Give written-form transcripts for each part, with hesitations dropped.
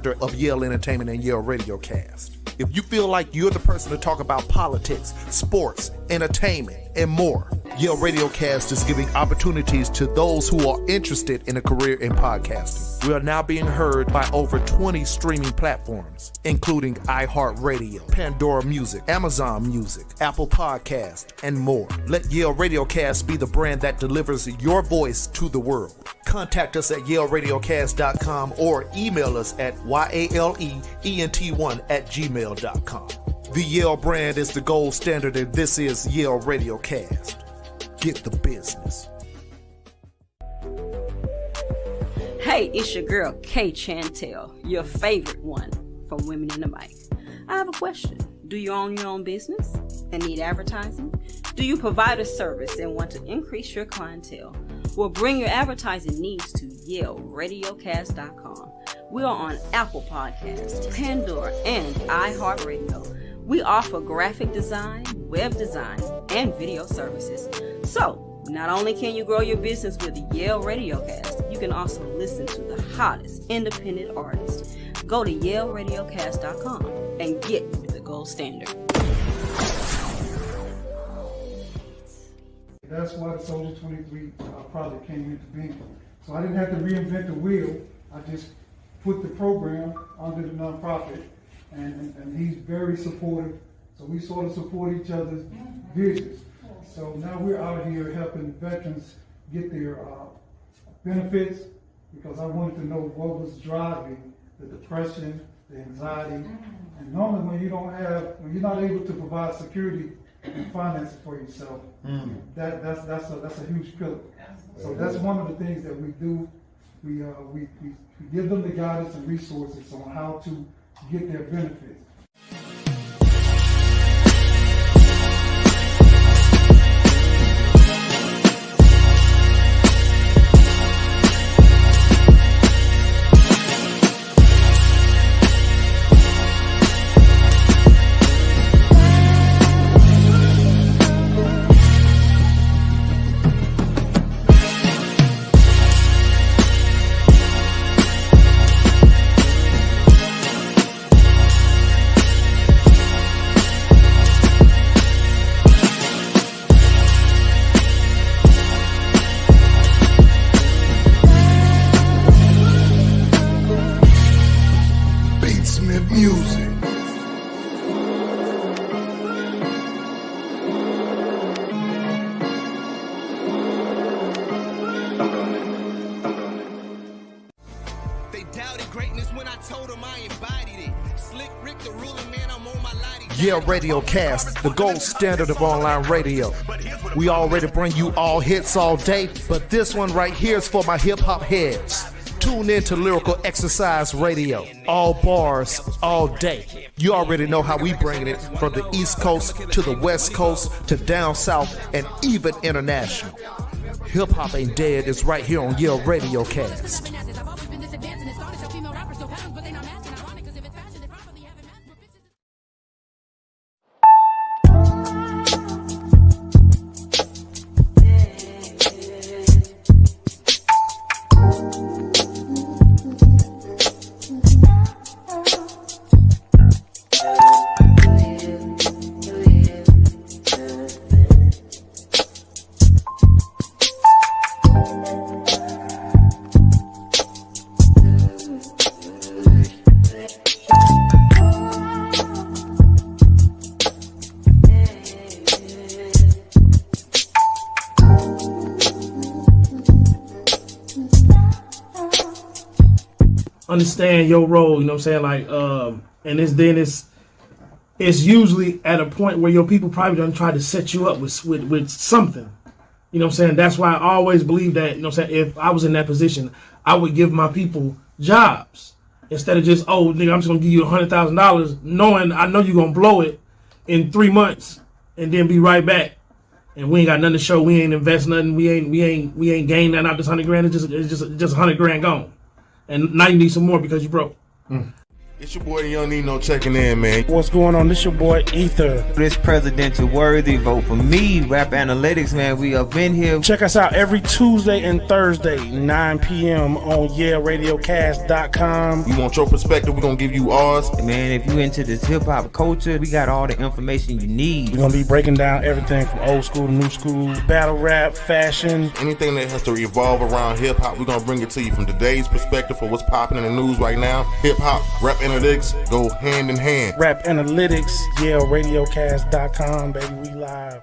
director of Yale Entertainment and Yale Radiocast. If you feel like you're the person to talk about politics, sports, entertainment, and more, Yale Radiocast is giving opportunities to those who are interested in a career in podcasting. We are now being heard by over 20 streaming platforms, including iHeartRadio, Pandora Music, Amazon Music, Apple Podcast, and more. Let Yale Radiocast be the brand that delivers your voice to the world. Contact us at YaleRadiocast.com or email us at YALEENT1@gmail.com. The Yale brand is the gold standard, and this is Yale Radiocast. Get the business. Hey, it's your girl, Kay Chantel, your favorite one from Women in the Mic. I have a question. Do you own your own business and need advertising? Do you provide a service and want to increase your clientele? Well, bring your advertising needs to YaleRadiocast.com. We are on Apple Podcasts, Pandora, and iHeartRadio. We offer graphic design, web design, and video services. So, not only can you grow your business with Yale Radiocast, you can also listen to the hottest independent artists. Go to YaleRadiocast.com and get the gold standard. That's why the Soldier 23 project came into being. So I didn't have to reinvent the wheel. I just put the program under the nonprofit, and he's very supportive. So we sort of support each other's visions. So now we're out here helping veterans get their benefits, because I wanted to know what was driving the depression, the anxiety. And normally when you're not able to provide security and finances for yourself, that's a huge pillar. So that's one of the things that we do. We give them the guidance and resources on how to get their benefits. Yale Radiocast, the gold standard of online radio. We already bring you all hits all day, but this one right here is for my hip-hop heads. Tune in to Lyrical Exercise Radio. All bars, all day. You already know how we bring it from the East Coast to the West Coast to down South and even international. Hip-hop ain't dead, it's right here on Yale Radiocast. Understand your role, you know what I'm saying? Like, and it's usually at a point where your people probably done try to set you up with something. You know what I'm saying? That's why I always believe that, you know what I'm saying, if I was in that position, I would give my people jobs. Instead of just, oh, nigga, I'm just going to give you $100,000, knowing I know you're going to blow it in 3 months and then be right back. And we ain't got nothing to show. We ain't invest nothing. We ain't gained nothing out this $100,000. It's just $100,000 gone. And now you need some more because you broke. It's your boy Young Nino checking in, man. What's going on? This your boy Ether. This presidential worthy, vote for me. Rap Analytics, man, we up in here. Check us out every Tuesday and Thursday, 9 p.m. on YALE Radiocast.com. We want your perspective. We're going to give you ours. Man, if you into this hip-hop culture, we got all the information you need. We're going to be breaking down everything from old school to new school, battle rap, fashion. Anything that has to revolve around hip-hop, we're going to bring it to you from today's perspective for what's popping in the news right now. Hip-hop, rap analytics go hand in hand. Rap Analytics, YALE Radiocast.com, baby, we live.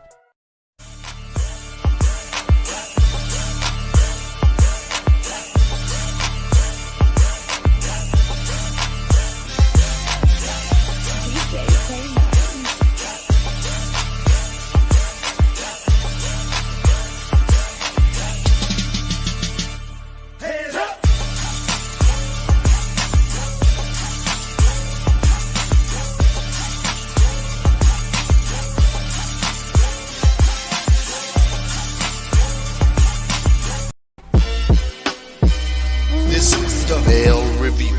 This is the YALE Review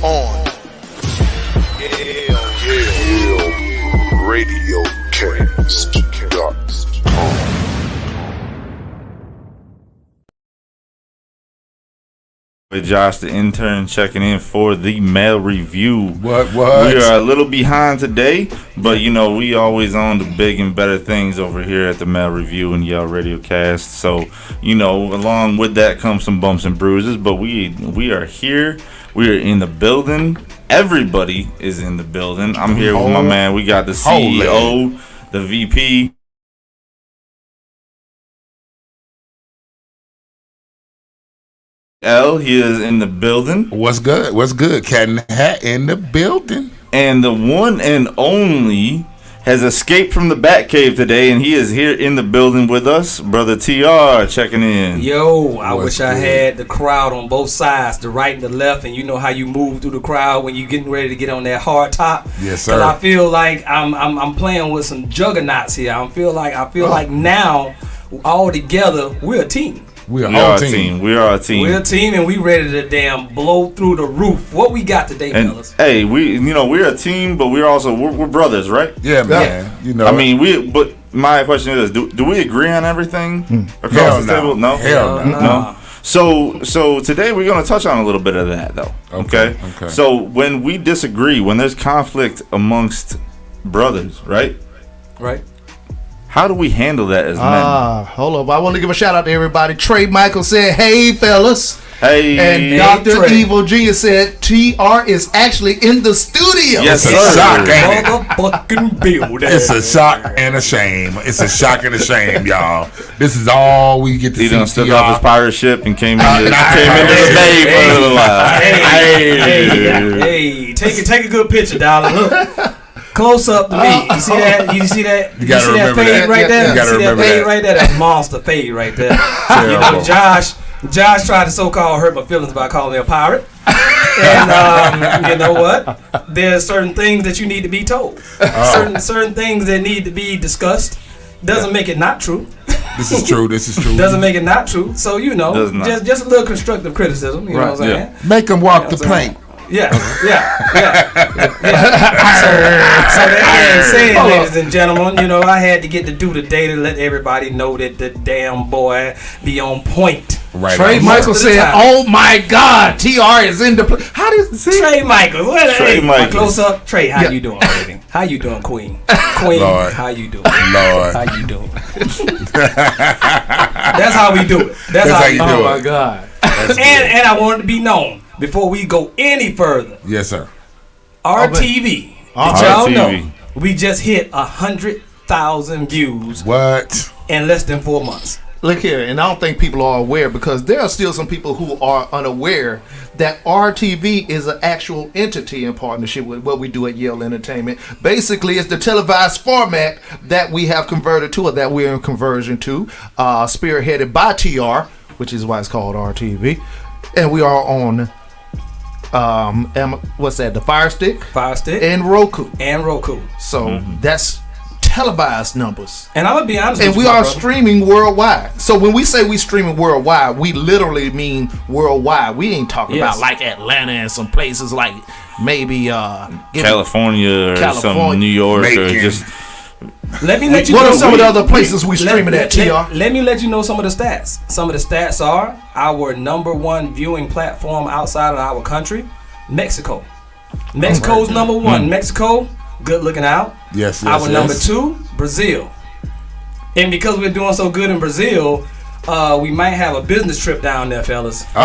on YALE Radiocast.com. With Josh, the intern, checking in for the mail review. What? We are a little behind today, but you know we always on the big and better things over here at the mail review and YALE Radiocast. So you know, along with that comes some bumps and bruises. But we are here. We are in the building. Everybody is in the building. I'm here with my man. We got the CEO, the VP. He is in the building. What's good? What's good? Cat in the Hat in the building. And the one and only has escaped from the Batcave today, and he is here in the building with us. Brother TR checking in. Yo, I What's wish I good? had the crowd on both sides, the right and the left, and you know how you move through the crowd when you're getting ready to get on that hard top. Yes, sir. Because I feel like I'm playing with some juggernauts here. I feel like now all together we're a team. We are We all are a team. team. We are a team. We're a team, and we ready to damn blow through the roof. What we got today, And fellas? hey, we're a team, but we're brothers, right? Yeah, man. You know. I mean, but my question is, do we agree on everything across Hell the no. table? No. Hell no. No. So today we're going to touch on a little bit of that, though. Okay. So when we disagree, when there's conflict amongst brothers, right? Right. How do we handle that as men? Hold up. I want to give a shout out to everybody. Trey Michael said, "Hey, fellas." Hey, And Dr. Trey. Evil Genius said, "TR is actually in the studio." Yes, It's a sir. shock, ain't it? Motherfucking building. It's a shock and a shame. It's a shock and a shame, y'all. This is all we get to He see. done stepped TR. off his pirate ship and came into the Hey, bay for a little while. Hey, take a good picture, darling. Look. Close up to me. You see that? You see that? You gotta see that remember fade that. right there? You gotta see that remember fade that. right there? That's monster fade right there. You know, Josh tried to so-called hurt my feelings by calling me a pirate. And you know what? There's certain things that you need to be told. Certain things that need to be discussed. Doesn't make it not true. This is true. This is true. Doesn't make it not true. So you know, Does not. just a little constructive criticism. You know what I'm saying? Yeah. Make them walk the Yeah, plank. Yeah. So that being said, ladies and gentlemen, you know, I had to get to do the day to let everybody know that the damn boy be on point. Right. Trey on. Michael Most of the said, time. "Oh my God, TR is in the." How does Trey Michaels. Trey Michaels. Close up. Trey, how you doing, baby? How you doing, Queen? Queen, Lord. how you doing? Lord. How you doing? That's how we do it. That's how you do do it. it. Oh my God. And I want it to be known before we go any further. Yes, sir. RTV. Did y'all RTV. know we just hit 100,000 views What? in less than 4 months? Look here, and I don't think people are aware because there are still some people who are unaware that RTV is an actual entity in partnership with what we do at YALE Entertainment. Basically, it's the televised format that we have converted to, or that we're in conversion to, spearheaded by TR, which is why it's called RTV. And we are on, what's that, the Fire Stick? Fire Stick And Roku. and Roku. So that's televised numbers. And I'm gonna be honest And with we you, my are brother. streaming worldwide. So when we say we streaming worldwide, we literally mean worldwide. We ain't talking Yes. about like Atlanta and some places like maybe California or some California. New York or Macon. just Let me let you What know are some of the other places we streaming at, TR? Let me let you know some of the stats. Some of the stats are our number one viewing platform outside of our country, Mexico. Mexico's number one. Mexico, good looking out. Yes, Our number two, Brazil. And because we're doing so good in Brazil, we might have a business trip down there, fellas. We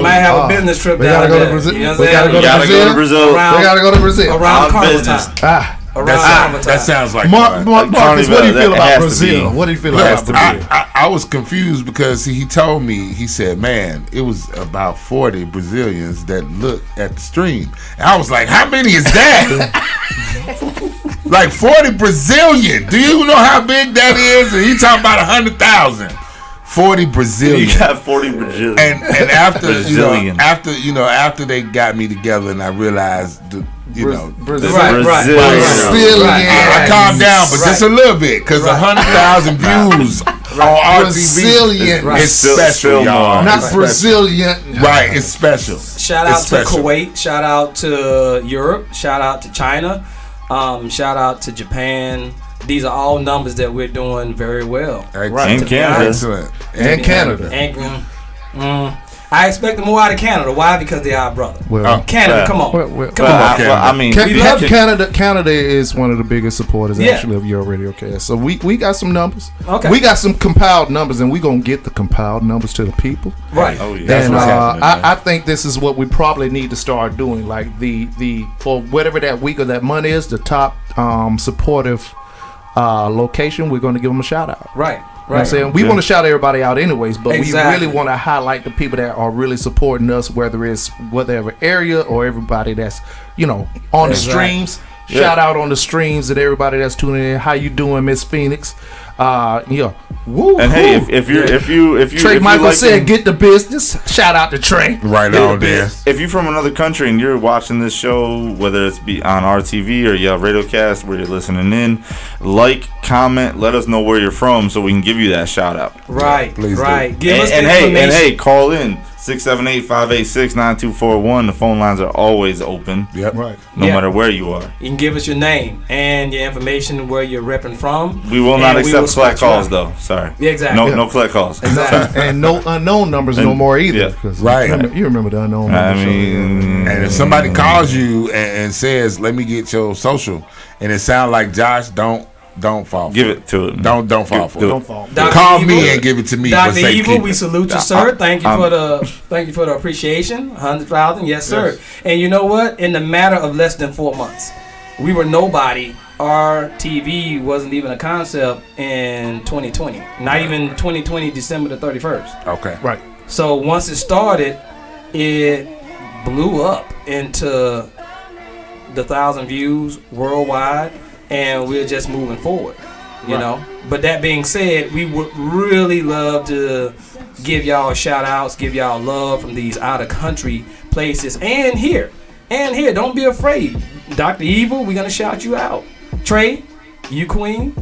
might have a business trip We down gotta go there. to Brazil. You know what We I'm gotta saying? go to gotta go to Brazil. Around, We gotta go to Brazil. around On carnival business. time. Around carnival time. That sounds like Marcus, fun. what do you feel That about has to Brazil? be. What do you feel Look, about Brazil? I was confused because he told me, he said, man, it was about 40 Brazilians that looked at the stream. And I was like, how many is that? Like 40 Brazilian. Do you know how big that is? And he talking about 100,000. 40 Brazilian. You got 40 Brazilian. And after Brazilian. after they got me together and I realized Brazil. Right. Brazilian. I calmed down, but just a little bit, because 100,000 views on RTV Brazilian. is special, Still y'all. more. Not It's Brazilian. special. Right, it's special. Shout out It's to special. Kuwait. Shout out to Europe. Shout out to China. Shout out to Japan. These are all numbers that we're doing very well. And Canada. Excellent. And Canada. And, I expect more out of Canada. Why? Because they are our brother. Well, Canada, come on. Come on. I mean, We love Canada is one of the biggest supporters Yeah. actually of your Radiocast. So we got some numbers. Okay. We got some compiled numbers, and we gonna get the compiled numbers to the people. Right. Oh, yeah. And what's happening, man. I think this is what we probably need to start doing. Like the for whatever that week or that month is, the top supportive location, we're going to give them a shout out. Right. You know what I'm saying? We want to shout everybody out anyways, but Exactly. we really want to highlight the people that are really supporting us, whether it's whatever area or everybody that's, on the streams. Yeah. Shout out on the streams and everybody that's tuning in. How you doing, Miss Phoenix? Woo. And hey, if you Trey Michael like said, "Get the business." Shout out to Trey. Right on there. If you're from another country and you're watching this show, whether it's be on RTV or YALE Radiocast, where you're listening in, like, comment, let us know where you're from so we can give you that shout out. Right. Please do. Right. Give us And the hey, information. call in 678-586-9241. The phone lines are always open, Yep. Right. no Yeah. matter where you are. You can give us your name and your information, where you're repping from. We will not And we accept will collect spot you calls out. though. Sorry. Yeah, exactly. No collect calls. Exactly. And no unknown numbers no And- more either. yeah. 'cause Right. You remember the unknown I numbers. mean, And if somebody calls you and says, "Let me get your social," and it sounds like Josh, don't fall. give it to it. Don't fall for it. Don't fall. Dr. Call Evil, me and give it to me. Dr. for Evil, safekeeping. we salute you, sir. Thank you for the appreciation. 100,000, yes, sir. And you know what? In the matter of less than 4 months, we were nobody. Our TV wasn't even a concept in 2020. Not even 2020, December the 31st. Okay. Right. So once it started, it blew up into the 1,000 views worldwide, and we're just moving forward, you know. But that being said, we would really love to give y'all shout outs, give y'all love from these out of country places, and here. Don't be afraid. Dr. Evil, we're gonna shout you out. Trey, you queen,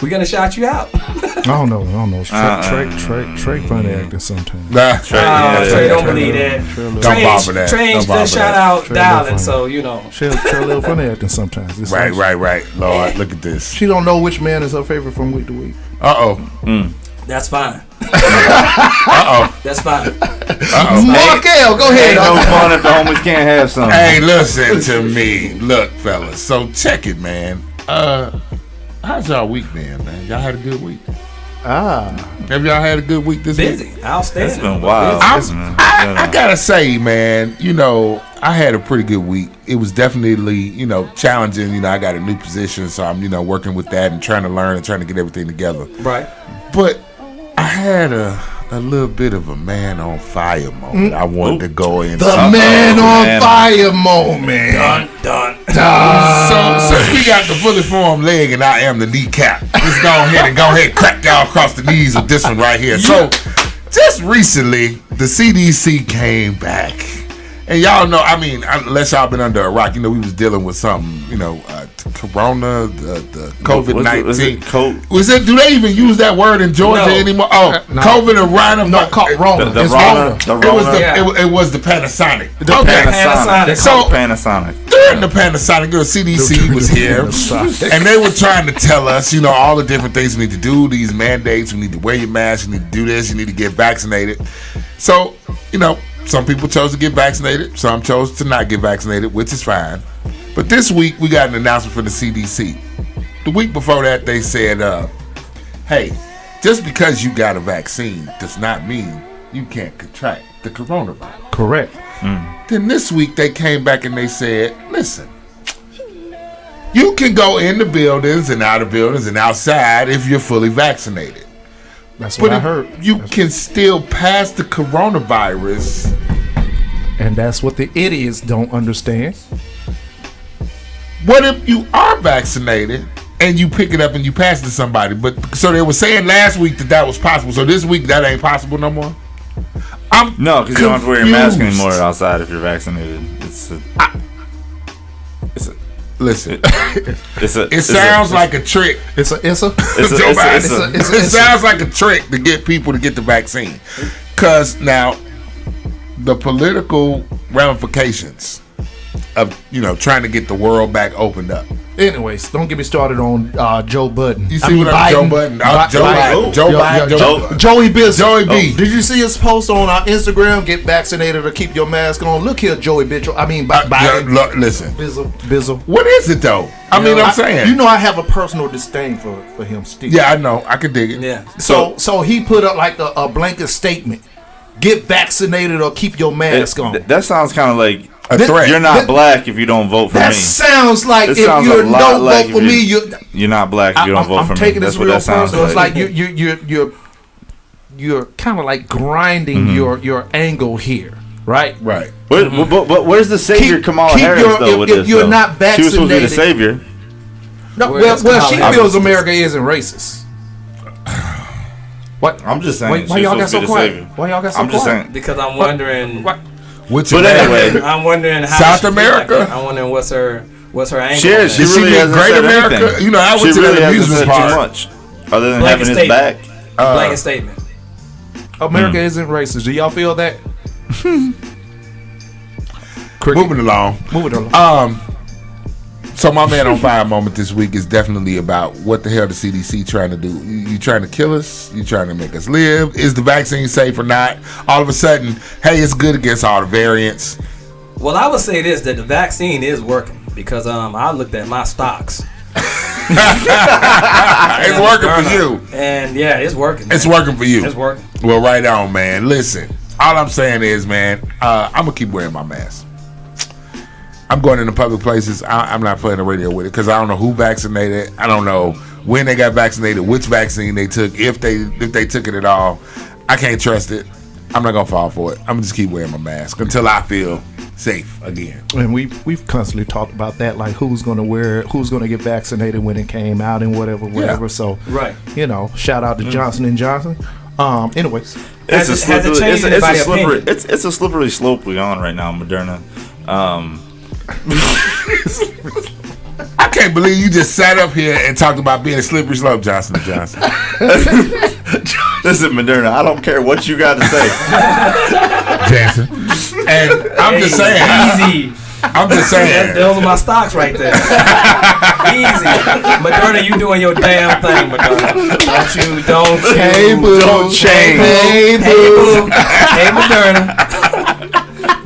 we're gonna shout you out. I don't know. Trey funny acting sometimes. Trey, don't believe that. Don't bother that. Trey Don't ain't bother the shout that. out Trey darling, funny. so you know. Trey a little funny acting sometimes. It's like Right. Lord, look at this. She don't know which man is her favorite from week to week. That's fine. That's fine. Marc L, go ahead. Ain't no fun if the homies can't have some. Hey, listen to me. Look, fellas. So check it, man. How's y'all week been, man? Y'all had a good week? Have y'all had a good week this week? Busy, outstanding. It's been wild. I gotta say, man, I had a pretty good week. It was definitely, challenging. I got a new position, so I'm, working with that and trying to learn and trying to get everything together. Right. But I had a little bit of a man on fire moment. I wanted to go in. The man on fire moment. Done. So since we got the fully formed leg and I am the kneecap, let's go ahead and crack y'all across the knees with this one right here. So just recently, the CDC came back And y'all know, I mean, unless y'all been under a rock, you know, we was dealing with something, you know, Corona, the COVID-19. Was it? Do they even use that word in Georgia anymore? Oh, no. COVID and Rhino. No, called Rona. It's Rona. It was the Panasonic. Panasonic. So Panasonic. During the Panasonic, the CDC was here, and they were trying to tell us, you know, all the different things we need to do. These mandates: you need to wear your mask, you need to do this, you need to get vaccinated. So, you know. Some people chose to get vaccinated. Some chose to not get vaccinated, which is fine. But this week, we got an announcement from the CDC. The week before that, they said, hey, just because you got a vaccine does not mean you can't contract the coronavirus. Correct. Then this week, they came back and they said, listen, you can go in the buildings and out of buildings and outside if you're fully vaccinated. That's what I heard. You can still pass the coronavirus. And that's what the idiots don't understand. What if you are vaccinated and you pick it up and you pass it to somebody? But so they were saying last week that was possible. So this week that ain't possible no more? No, because you don't have to wear your mask anymore outside if you're vaccinated. Listen, it sounds like a trick. It sounds like a trick to get people to get the vaccine. Because now, the political ramifications of, you know, trying to get the world back opened up. Anyways, don't get me started on Joe Budden. You see Joe Budden? Joe Biden. Joey Bizzle. Joey B. Did you see his post on our Instagram? Get vaccinated or keep your mask on. Look here, Joey Bizzle. I mean, Biden. Listen. Bizzle. What is it, though? I mean, I'm saying. You know I have a personal disdain for him still. Yeah, I know. I can dig it. Yeah. So he put up like a blanket statement. Get vaccinated or keep your mask on. That sounds kind of like a threat. You're not black if you don't vote for me. That sounds like if you don't vote for me, you're not black if you don't vote for me. I'm taking this real personal. It's like you're kind of like grinding your angle here, right? Right. But where's the savior Kamala Harris though? If you're not vaccinated, she was supposed to be the savior. No, well, she feels America isn't racist. What? I'm just saying. Why y'all got so quiet? Why y'all got so quiet? I'm just saying because I'm wondering. But anyway, I'm wondering how South America. Like I'm wondering what's her angle. She really hasn't Great said America. anything. You know, I went to really that hasn't amusement said park. too much, other than Blanket having his back. Blanket statement. America isn't racist. Do y'all feel that? Moving along. So my man on fire moment this week is definitely about what the hell the CDC trying to do. You trying to kill us? You trying to make us live? Is the vaccine safe or not? All of a sudden, hey, it's good against all the variants. Well, I would say this, that the vaccine is working because I looked at my stocks. It's working for you. And yeah, it's working. Man. It's working for you. It's working. Well, right on, man. Listen, all I'm saying is, man, I'm going to keep wearing my mask. I'm going into public places. I'm not playing the radio with it because I don't know who vaccinated. I don't know when they got vaccinated, which vaccine they took, if they took it at all. I can't trust it. I'm not gonna fall for it. I'm gonna just keep wearing my mask until I feel safe again. And we've constantly talked about that, like who's gonna wear it, who's gonna get vaccinated when it came out and whatever. Yeah. So right, you know, shout out to Johnson & Johnson. Anyways, it's a slippery slope we on right now, Moderna. I can't believe you just sat up here and talked about being a slippery slope, Johnson & Johnson. Listen, Moderna, I don't care what you got to say. Jansen. And I'm just saying. Easy. I'm just saying. Those are my stocks right there. Easy. Moderna, you doing your damn thing, Moderna. Don't change. Hey, boo. Hey, Moderna.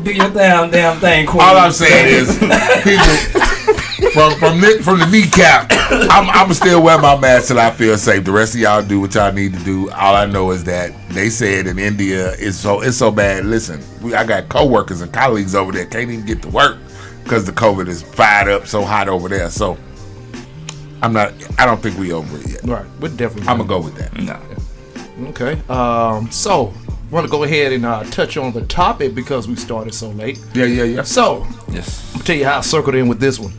Do your damn thing, Queen. All I'm saying is, people, from the kneecap, I'm still wear my mask till I feel safe. The rest of y'all do what y'all need to do. All I know is that they said in India it's so bad. Listen, I got coworkers and colleagues over there can't even get to work because the COVID is fired up so hot over there. So I don't think we over it yet. Right, we're definitely. I'm gonna go with that. No. Okay. So I want to go ahead and touch on the topic because we started so late. Yeah. So yes, I'll tell you how I circled in with this one.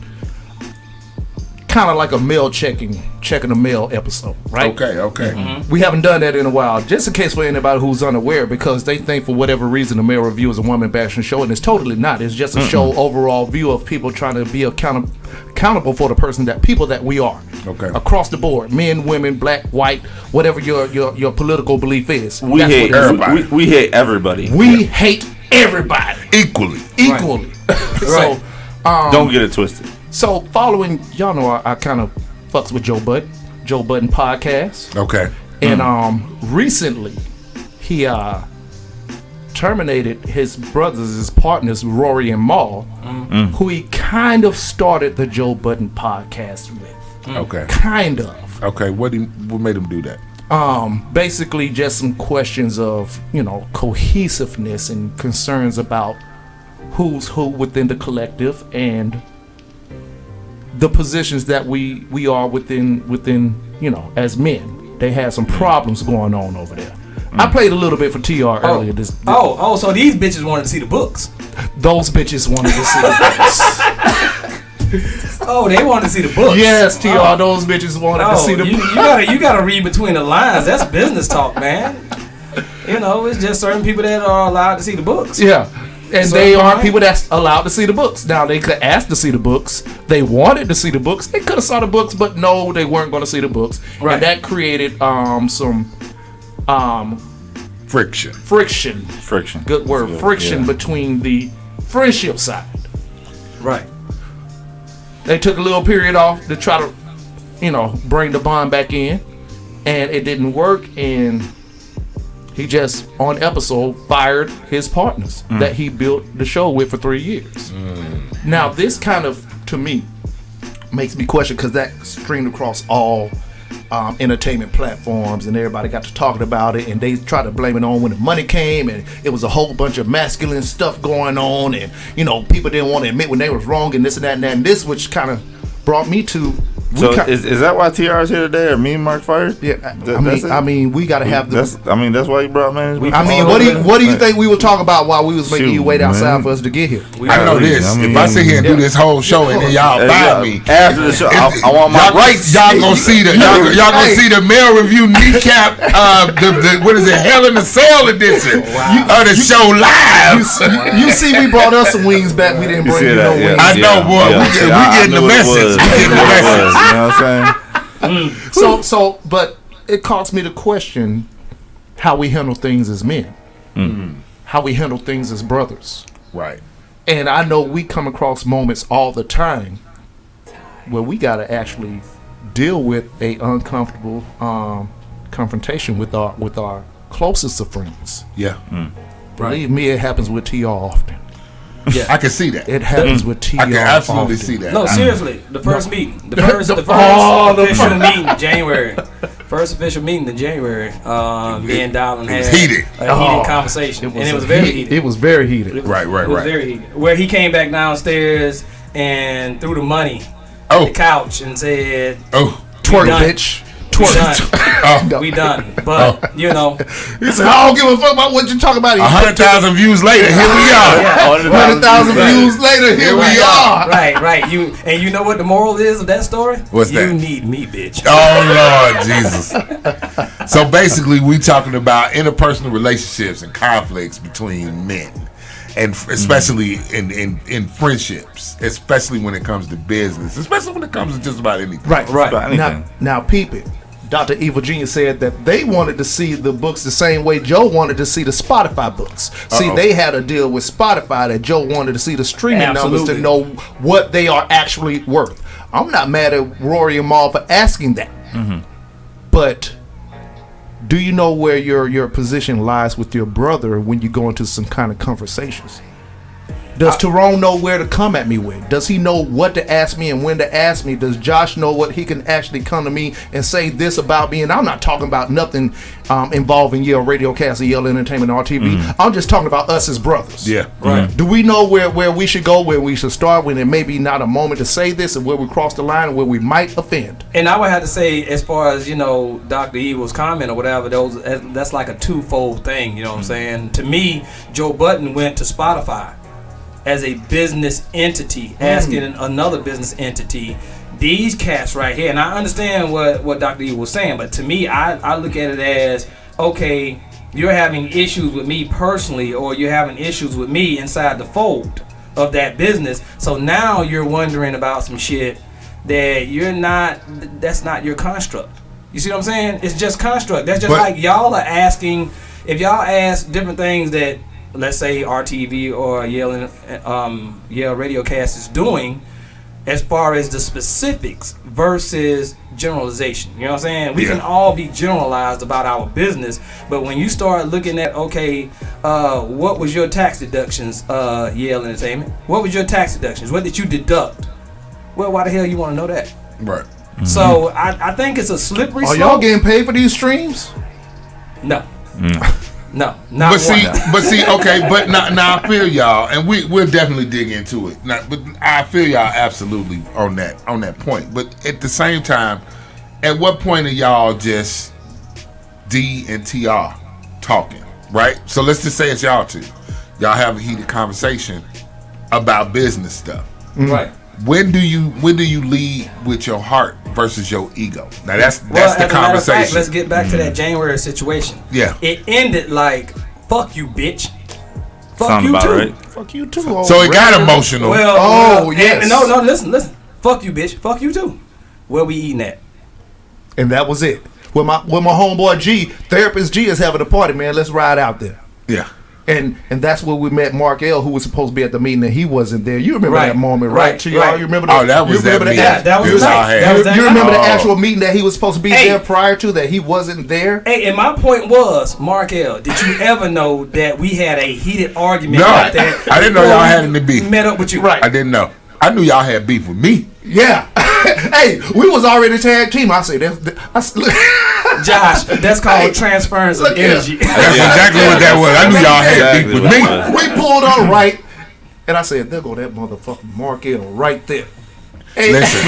kind of like a mail checking the mail episode, right? Okay. We haven't done that in a while, just in case for anybody who's unaware, because they think for whatever reason the Male Review is a woman bashing show, and it's totally not. It's just a show overall view of people trying to be accountable for the people that we are. Okay. Across the board, men, women, black, white, whatever your political belief is. We That's hate what it is. everybody. We hate everybody. We hate everybody Equally. So, Don't get it twisted. so following, y'all know I kind of fucks with Joe Budden podcast. Okay. And recently, he terminated his brothers, his partners, Rory and Mal, who he kind of started the Joe Budden podcast with. Okay. Kind of. Okay. What made him do that? Basically, just some questions of cohesiveness and concerns about who's who within the collective and the positions that we are within as men. They had some problems going on over there. I played a little bit for TR earlier. So these bitches wanted to see the books. Those bitches wanted to see the books. Oh, they wanted to see the books. Yes, TR, those bitches wanted to see the books. You gotta read between the lines. That's business talk, man. It's just certain people that are allowed to see the books. Yeah. And they aren't people that's allowed to see the books. Now, they could ask to see the books. They wanted to see the books. They could have saw the books, but no, they weren't going to see the books. Right. And that created some Friction. Friction. Good word. Good, Friction yeah. between the friendship side. Right. They took a little period off to try to, bring the bond back in. And it didn't work. And he just, on episode, fired his partners that he built the show with for 3 years. Now, this kind of, to me, makes me question, because that streamed across all entertainment platforms, and everybody got to talking about it, and they tried to blame it on when the money came, and it was a whole bunch of masculine stuff going on, and, people didn't want to admit when they was wrong, and this and that and that, and this, which kind of brought me to... Is that why TR is here today, or me and Marc fired? Yeah, I mean, we got to have the... That's why you brought management. I mean, what do you think we were talking about while we was making you wait outside for us to get here? I know this. If I sit here and do this whole show and then y'all fire me after the show, I want my rights. Y'all gonna see the Male Review kneecap. What is it? Hell in the Cell edition of the show live. You see, we brought us some wings back. We didn't bring you no wings. I know, boy. We getting the message. We getting the message. You know what I'm saying? But it caused me to question how we handle things as men, how we handle things as brothers. Right. And I know we come across moments all the time where we got to actually deal with a uncomfortable confrontation with our closest of friends. Yeah. Believe me, it happens with TR often. Yeah, I can see that. It happens with TR. I can absolutely often. see that. No, seriously. The first meeting. The first official meeting in January. First official meeting in January. Me and Dallin had heated. a heated conversation. And it was very heated. It was very heated. Right. It was very heated. Where he came back downstairs and threw the money on the couch and said, twerk, bitch. We done. But, he said, I don't give a fuck about what you talking about. 100,000 views later, here we are. 100,000 views later, here we are. Right. You know what the moral is of that story? What's that? You need me, bitch. Oh, Lord Jesus. So basically, we talking about interpersonal relationships and conflicts between men. And especially in friendships, especially when it comes to business, especially when it comes to just about anything. Right. Now, peep it. Dr. Evil Genius said that they wanted to see the books the same way Joe wanted to see the Spotify books. See, they had a deal with Spotify that Joe wanted to see the streaming numbers to know what they are actually worth. I'm not mad at Rory and Mal for asking that. But do you know where your position lies with your brother when you go into some kind of conversations? Does Tyrone know where to come at me with? Does he know what to ask me and when to ask me? Does Josh know what he can actually come to me and say this about me? And I'm not talking about nothing involving YALE Radiocast or YALE Entertainment or TV. I'm just talking about us as brothers. Yeah. Right. Do we know where we should go, where we should start, when it may be not a moment to say this, and where we cross the line, and where we might offend? And I would have to say, as far as, Dr. Evil's comment or whatever, that's like a twofold thing, you know what I'm saying? To me, Joe Budden went to Spotify as a business entity, asking another business entity, these cats right here, and I understand what Dr. E was saying, but to me, I look at it as, okay, you're having issues with me personally, or you're having issues with me inside the fold of that business. So now you're wondering about some shit that that's not your construct. You see what I'm saying? It's just construct. That's just like y'all are asking, if y'all ask different things that, let's say, RTV or YALE Radiocast is doing, as far as the specifics versus generalization. You know what I'm saying? We can all be generalized about our business, but when you start looking at, okay, what was your tax deductions, YALE Entertainment? What was your tax deductions? What did you deduct? Well, why the hell you want to know that? Right. Mm-hmm. So I think it's a slippery slope. Are y'all getting paid for these streams? No. No, not but see, okay, but now I feel y'all, and we'll definitely dig into it. Now, but I feel y'all absolutely on that point. But at the same time, at what point are y'all just D and TR talking, right? So let's just say it's y'all two. Y'all have a heated conversation about business stuff, right? When do you lead with your heart versus your ego? Now that's the conversation. Fact, let's get back to that January situation. Yeah, it ended like, "Fuck you, bitch." Fuck Sound you about too. Right. Fuck you too. So it got emotional. Well, yes. No, listen. Fuck you, bitch. Fuck you too. Where we eating at? And that was it. With my homeboy G, therapist G is having a party, man. Let's ride out there. Yeah. And that's where we met Marc L, who was supposed to be at the meeting, and he wasn't there. You remember that moment, right? You remember that? Oh, that was that meeting. That was nice. You remember the actual meeting that he was supposed to be there prior to, that he wasn't there? Hey, and my point was, Marc L, did you ever know that we had a heated argument right there? I didn't know y'all had any beef. Met up with you. Right. I didn't know. I knew y'all had beef with me. Yeah. Hey, we was already tag team. I say Josh, that's called transference of energy. That's exactly what that was. I knew y'all had beef with me. We pulled on right, and I said, there go that motherfucking Marc L right there. Hey. Listen,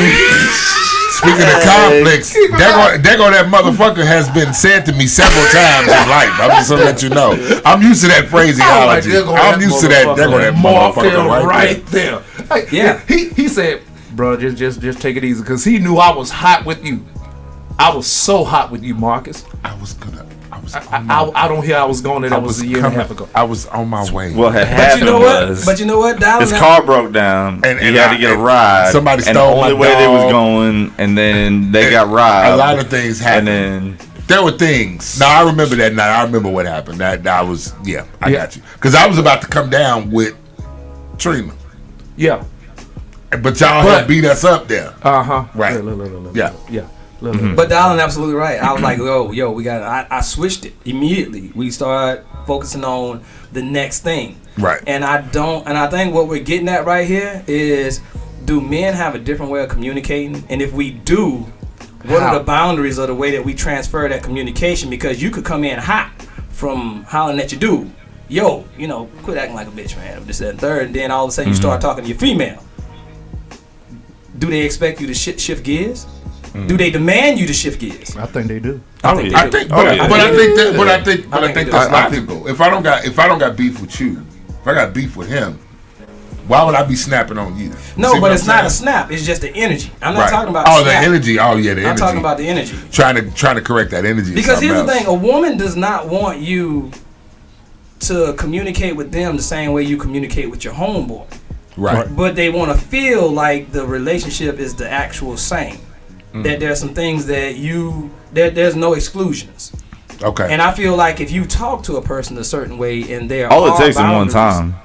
speaking of conflicts, there go that motherfucker has been said to me several times in life. I'm just gonna let you know. I'm used to that phraseology. I'm used to that. There go that motherfucker right there. Hey, yeah. He said, bro, just take it easy, because he knew I was hot with you. I was so hot with you, Marcus. I don't hear I was going there. That was a year and a half ago. I was on my way. Well, but you know what? His car broke down, and he had to get a ride. Somebody stole and the only my way dog. they was going, and then they got robbed. A lot of things happened. And then there were things. No, I remember that night. I remember what happened. I got you. Because I was about to come down with Trina. Yeah. But y'all had beat us up there. Right. Yeah. But Darlin, absolutely right. I was like, yo, we got. I switched it immediately. We started focusing on the next thing. Right. And I think what we're getting at right here is, do men have a different way of communicating? And if we do, what are the boundaries of the way that we transfer that communication? Because you could come in hot from hollering at your dude. Yo, quit acting like a bitch, man. This, that, and third. And then all of a sudden you start talking to your female. Do they expect you to shift gears? Do they demand you to shift gears? I think they do. I think that's logical. If I don't got beef with you, if I got beef with him, why would I be snapping on you? No, but it's not a snap. It's just the energy. I'm not talking about the energy. Oh yeah, the energy. I'm talking about the energy. Trying to correct that energy. Because here's the thing: a woman does not want you to communicate with them the same way you communicate with your homeboy. Right. But they want to feel like the relationship is the actual same. That there's some things that there's no exclusions. Okay. And I feel like if you talk to a person a certain way and there all are it takes is one boundaries- time.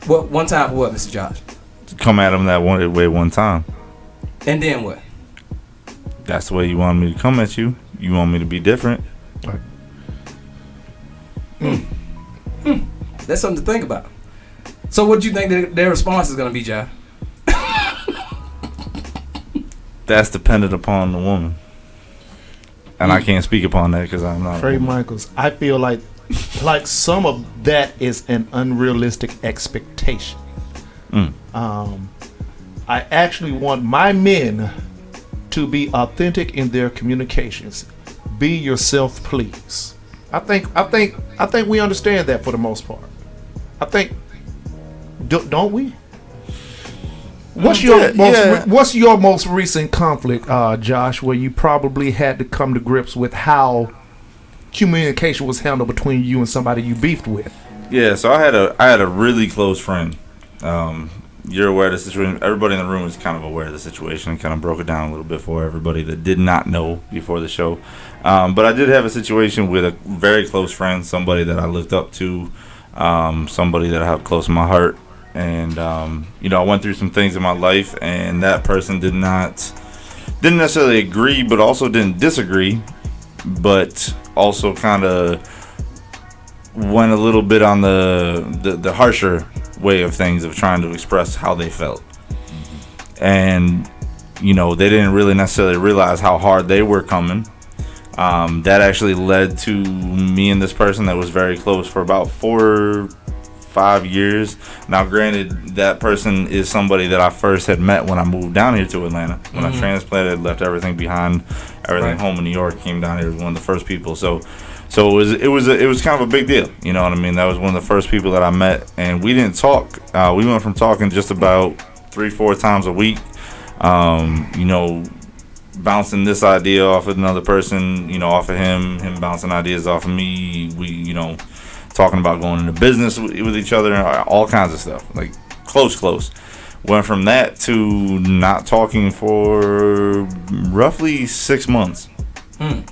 What one time for what, Mr. Josh? Come at him that way one time. And then what? That's the way you want me to come at you. You want me to be different. That's something to think about. So what do you think their response is going to be, Josh? That's dependent upon the woman. And I can't speak upon that because I'm not. Trey Michaels, I feel like some of that is an unrealistic expectation. I actually want my men to be authentic in their communications. Be yourself, please. I think we understand that for the most part. I think, don't we? What's your most recent conflict, Josh, where you probably had to come to grips with how communication was handled between you and somebody you beefed with? Yeah, so I had a really close friend. You're aware of the situation. Everybody in the room is kind of aware of the situation and kind of broke it down a little bit for everybody that did not know before the show. But I did have a situation with a very close friend, somebody that I looked up to, somebody that I have close to my heart. And, I went through some things in my life, and that person didn't necessarily agree, but also didn't disagree, but also kind of went a little bit on the harsher way of things, of trying to express how they felt. And, they didn't really necessarily realize how hard they were coming. That actually led to me and this person that was very close for about 4-5 years. Now, granted, that person is somebody that I first had met when I moved down here to Atlanta. When I transplanted, left everything behind, everything home in New York, came down here, was one of the first people. So it was kind of a big deal. You know what I mean? That was one of the first people that I met, and we didn't talk. We went from talking just about 3-4 times a week. Bouncing this idea off of another person, off of him bouncing ideas off of me. We, talking about going into business with each other, all kinds of stuff, like close. Went from that to not talking for roughly 6 months. I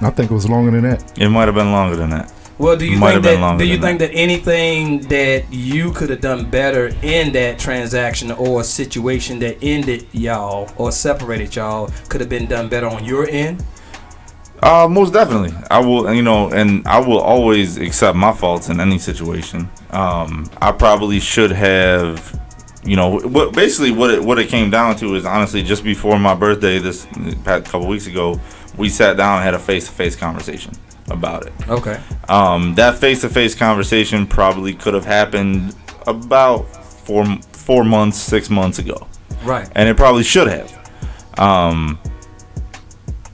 think it was longer than that. It might have been longer than that. Well, do you think that anything that you could have done better in that transaction or situation that ended y'all or separated y'all could have been done better on your end? Most definitely. I will, and I will always accept my faults in any situation. I probably should have, what it came down to is, honestly, just before my birthday this past couple weeks ago, we sat down and had a face-to-face conversation about it. Okay. That face-to-face conversation probably could have happened about 4 months, 6 months ago. Right. And it probably should have.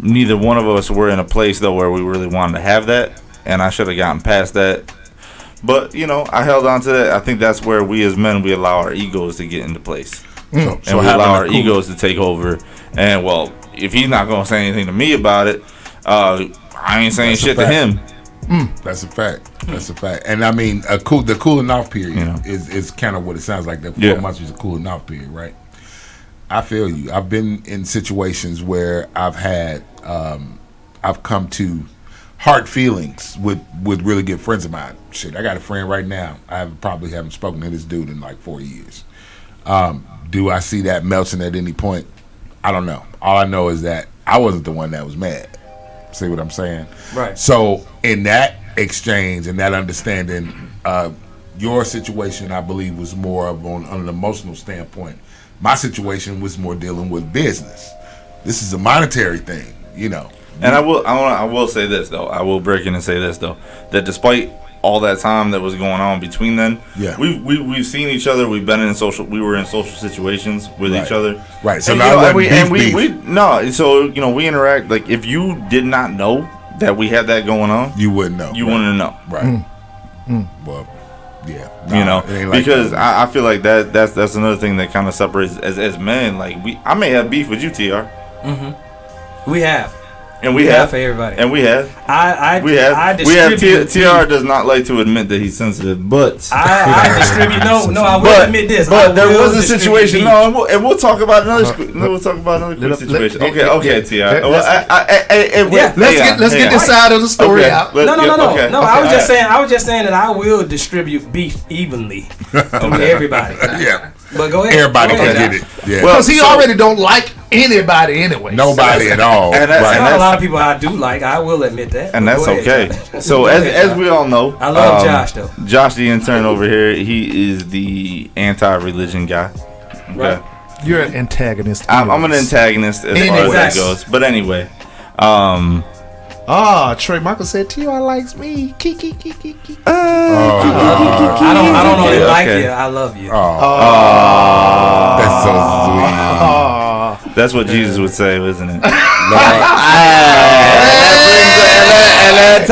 Neither one of us were in a place, though, where we really wanted to have that, and I should have gotten past that. But, I held on to that. I think that's where we as men, we allow our egos to get into place. And we allow our egos to take over. And, well, if he's not going to say anything to me about it, I ain't saying shit to him. That's a fact. That's a fact. And I mean, the cooling off period is kind of what it sounds like. That 4 months was a cooling off period, right? I feel you. I've been in situations where I've come to hard feelings with really good friends of mine. Shit, I got a friend right now. I probably haven't spoken to this dude in like 4 years. Do I see that melting at any point? I don't know. All I know is that I wasn't the one that was mad. See what I'm saying? Right. So in that exchange and that understanding, your situation, I believe, was more of on an emotional standpoint. My situation was more dealing with business. This is a monetary thing, And I will say this though. I will break in and say this though. That despite all that time that was going on between then, we've seen each other. We were in social situations with each other. Right. So and, now we interact. Like, if you did not know that we had that going on, you wouldn't know. You wouldn't know. Right. Well, yeah. Because I feel like that's another thing that kind of separates as men. Like, I may have beef with you, TR. We have. And we have for everybody. And we have. We have. TR does not like to admit that he's sensitive, but I distribute. No, I will admit this. But there was a situation. No, and we'll talk about another. We'll talk about another quick situation. Okay, TR. Let's get this side of the story out. No. I was just saying that I will distribute beef evenly to everybody. Yeah. But go ahead. Everybody can get it. Yeah. Because he already don't like anybody anyway. Nobody at all. And that's a lot of people I do like. I will admit that. And that's okay. So as we all know, I love Josh though. Josh, the intern over here, he is the anti-religion guy. Okay? Right. You're an antagonist. I'm an antagonist as far as that goes. But anyway, Trey Michael said TR likes me. I don't know if like you. I love you. That's so sweet. That's what Jesus would say, isn't it? No. And that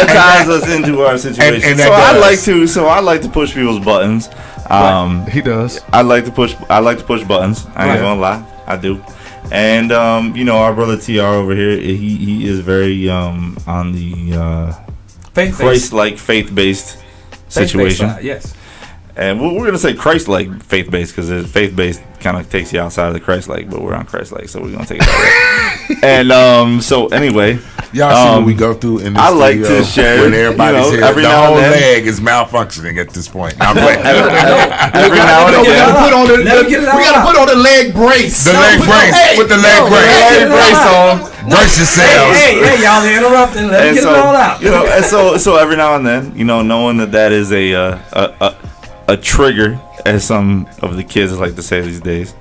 ties us into our situation. So I like to push people's buttons. He does. I like to push buttons. I ain't gonna lie, I do. And our brother TR over here, he is very on the Christ-like, faith-based situation. Side, yes. And we're gonna say Christ-like, faith-based, because faith-based kind of takes you outside of the Christ-like, but we're on Christ-like, so we're gonna take it that way. And so anyway, y'all see what we go through in this I like to share when everybody's here. Every The now whole and then. leg is malfunctioning at this point. I'm every now and We then. gotta put on the. Let him get it all We gotta out. put on the leg brace. The leg brace with the leg brace. Leg brace on. Brace yourselves. Hey, y'all are interrupting. Let me get it all out. And so every now and then, knowing that is a trigger, as some of the kids like to say these days,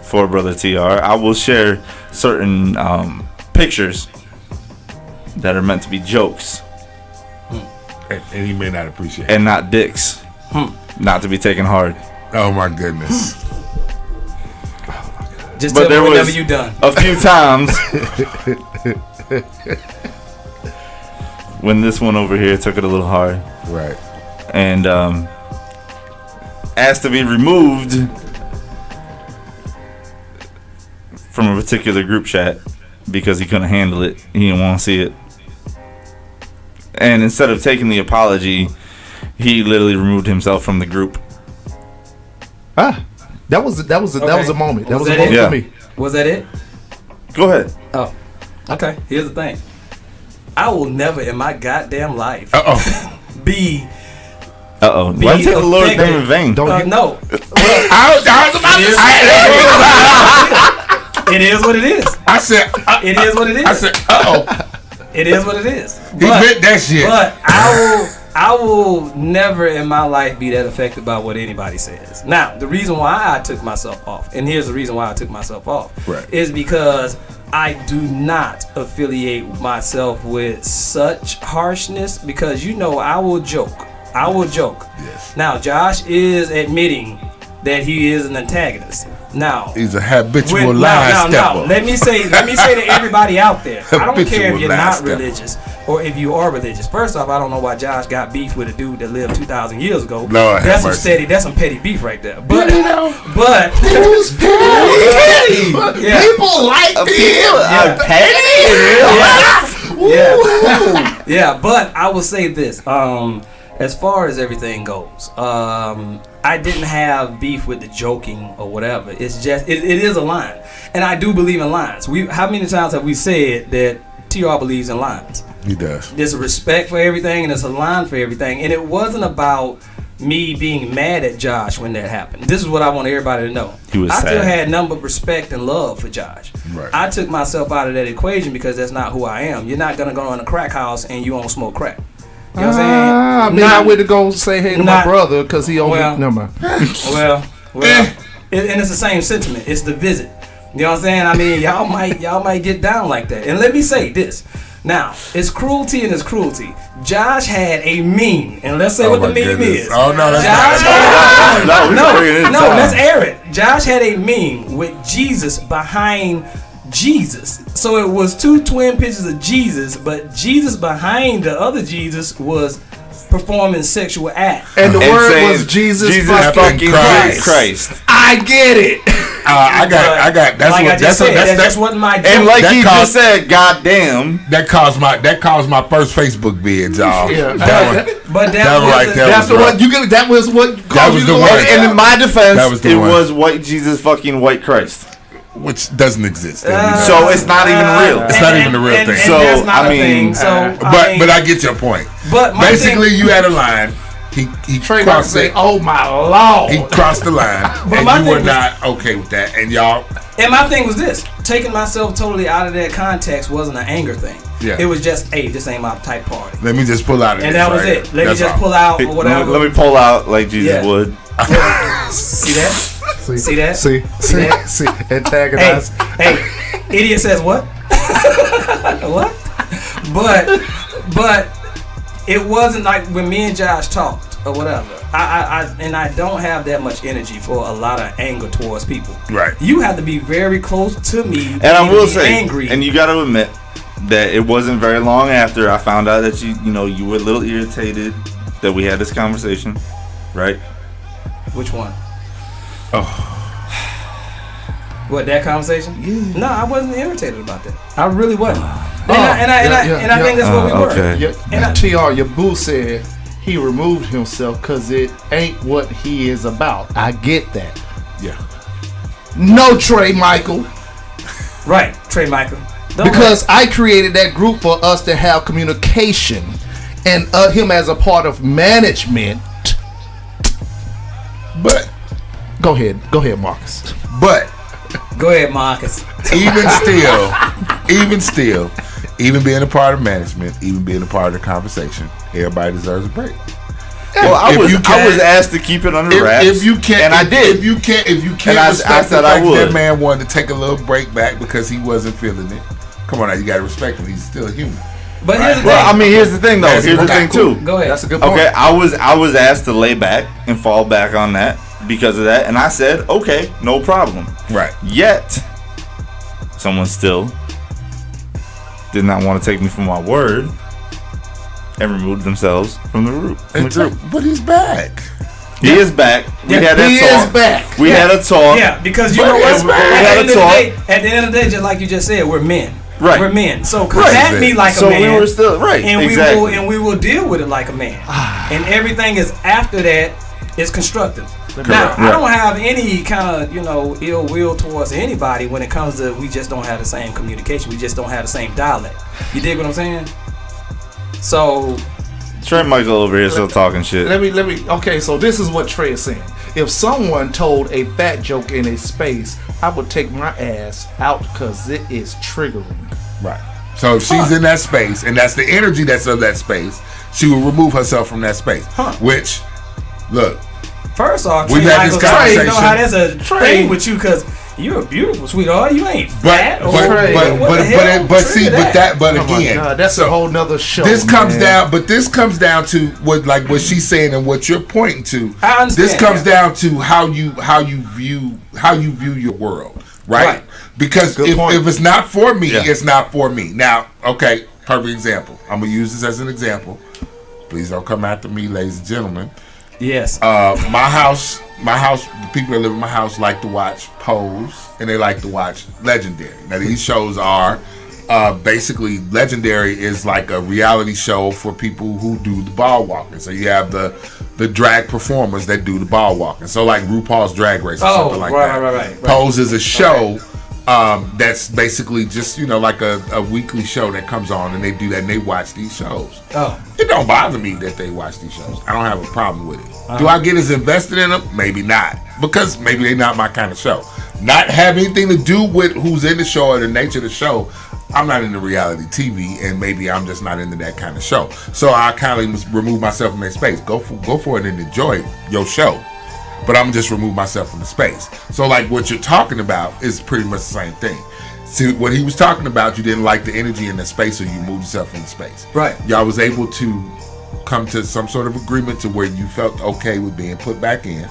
for Brother TR, I will share certain pictures that are meant to be jokes, And he may not appreciate it. and not dicks, not to be taken hard. Oh my goodness. Just But tell there me whenever was you done. a few times when this one over here took it a little hard, Right. and asked to be removed from a particular group chat because he couldn't handle it. He didn't want to see it. And instead of taking the apology, he literally removed himself from the group. That was a moment. That was a that moment it? for me. Was that it? Go ahead. Oh, okay. Here's the thing. I will never in my goddamn life be Uh-oh. Why take the Lord's affected. name in vain? No. I was about to say. It is what it is. I said. It is what it is. I said. It is what it is. He meant that shit. But I will never in my life be that affected by what anybody says. Now, the reason why I took myself off, and here's the reason why I took myself off, Right. is because I do not affiliate myself with such harshness, because I will joke. Yes. Now, Josh is admitting that he is an antagonist. Now, He's a habitual line stepper. let me say to everybody out there, I don't care if you're Habitual line not stepper. religious or if you are religious. First off, I don't know why Josh got beef with a dude that lived 2,000 years ago. Lord have mercy. That's some petty beef right there. But Who's petty? Yeah. People like them. Yeah, but I will say this. As far as everything goes, I didn't have beef with the joking or whatever. It's just it is a line, and I do believe in lines. How many times have we said that TR believes in lines? He does. There's a respect for everything, and there's a line for everything. And it wasn't about me being mad at Josh when that happened. This is what I want everybody to know. He was I still sad. had nothing but respect and love for Josh. Right. I took myself out of that equation because that's not who I am. You're not gonna go in a crack house and you won't smoke crack. You know what I'm saying? I went to go say hey to my brother because he only. Well- Never mind. Well, and it's the same sentiment. It's the visit. You know what I'm saying? I mean, y'all might get down like that. And let me say this. Now, it's cruelty and it's cruelty. Josh had a meme, and let's say what the my meme goodness. is. Oh no, that's Josh not. no, let's air it. Josh had a meme with Jesus behind Jesus. So it was two twin pictures of Jesus, but Jesus behind the other Jesus was performing sexual act. And the And word saying, was Jesus fucking Christ. Christ. I get it. I got. That's like what. I just That's said, what. that just wasn't my joke. And like That he caused- just said, goddamn. That caused my first Facebook bid, y'all. Yeah. That one. but that was right there. That's the one you get. That was what caused was you to the go one. on And in my defense, That was the it one. was white Jesus fucking white Christ. Which doesn't exist. So it's not even real. It's not even the real thing. And So, that's not I a mean, thing. So, but I get your point. But my Basically, thing, you had a line. He Trey crossed say, it. "Oh my lord." He crossed the line, But and my you were thing was- not okay with that. And y'all, and my thing was this: taking myself totally out of that context wasn't an anger thing. Yeah. It was just, hey, this ain't my type party, let me just pull out of and this that was right it. here. Let That's me just all. pull out or whatever. Let me pull out like Jesus Yeah. would. See that? See that? See, antagonize. Hey, idiot says what? What? But it wasn't like when me and Josh talked or whatever. I don't have that much energy for a lot of anger towards people. Right. You have to be very close to me. And I will say, angry. and you got to admit that it wasn't very long after I found out that you were a little irritated that we had this conversation, right? Which one? Oh. What, that conversation? Yeah. No, I wasn't irritated about that. I really wasn't. And I think that's what we were. Okay. TR, your boo said he removed himself because it ain't what he is about. I get that. Yeah. No, Trey Michael. Right, Trey Michael. Because I created that group for us to have communication and him as a part of management. But go ahead, Marcus. But go ahead, Marcus. Even still, even being a part of management, even being a part of the conversation, everybody deserves a break. Well, I was asked to keep it under wraps. If you can't, and I did. If you can't respect the fact that man wanted to take a little break back because he wasn't feeling it. Come on now, you gotta respect him. He's still a human. But here's the thing. Well, I mean, here's the thing though. Here's the thing too. Go ahead. That's a good point. Okay, I was asked to lay back and fall back on that because of that, and I said, okay, no problem. Right. Yet, someone still did not want to take me for my word and removed themselves from the group. But he's back. He is back. We had that he talk. is back. We had a talk. Yeah, because you know what? At the end of the day, just like you just said, we're men. Right. We're men. So come at me like a man. So we were still right. And exactly. we will deal with it like a man. And everything is after that is constructive. Now, I don't have any kind of, ill will towards anybody when it comes to we just don't have the same communication. We just don't have the same dialect. You dig what I'm saying? So Trey Michael over here still talking shit. Let me. Okay, so this is what Trey is saying. If someone told a fat joke in a space, I would take my ass out because it is triggering. Right. So if she's in that space, and that's the energy that's of that space, she will remove herself from that space. Which, look. First off, we've had this conversation. You know how that's a thing with you because you're a beautiful sweetheart. You ain't fat. But again, that's a whole nother show. This comes down to what she's saying and what you're pointing to. I understand. This comes down to how you view your world, right? Because if it's not for me, it's not for me. Now, okay, perfect example. I'm gonna use this as an example. Please don't come after me, ladies and gentlemen. Yes. My house, the people that live in my house like to watch Pose and they like to watch Legendary. Now these shows are basically Legendary is like a reality show for people who do the ball walking. So you have the drag performers that do the ball walking. So like RuPaul's Drag Race or something like that. Right. Pose is a show that's basically just like a weekly show that comes on and they do that and they watch these shows. It don't bother me that they watch these shows. I don't have a problem with it. Do I get as invested in them? Maybe not, because maybe they're not my kind of show. Not have anything to do with who's in the show or the nature of the show. I'm not into reality TV, and maybe I'm just not into that kind of show. So I kind of remove myself from that space. Go for it and enjoy your show. But I'm just remove myself from the space. So like what you're talking about is pretty much the same thing. See, what he was talking about, you didn't like the energy in the space, so you moved yourself from the space. Right. Y'all was able to come to some sort of agreement to where you felt okay with being put back in,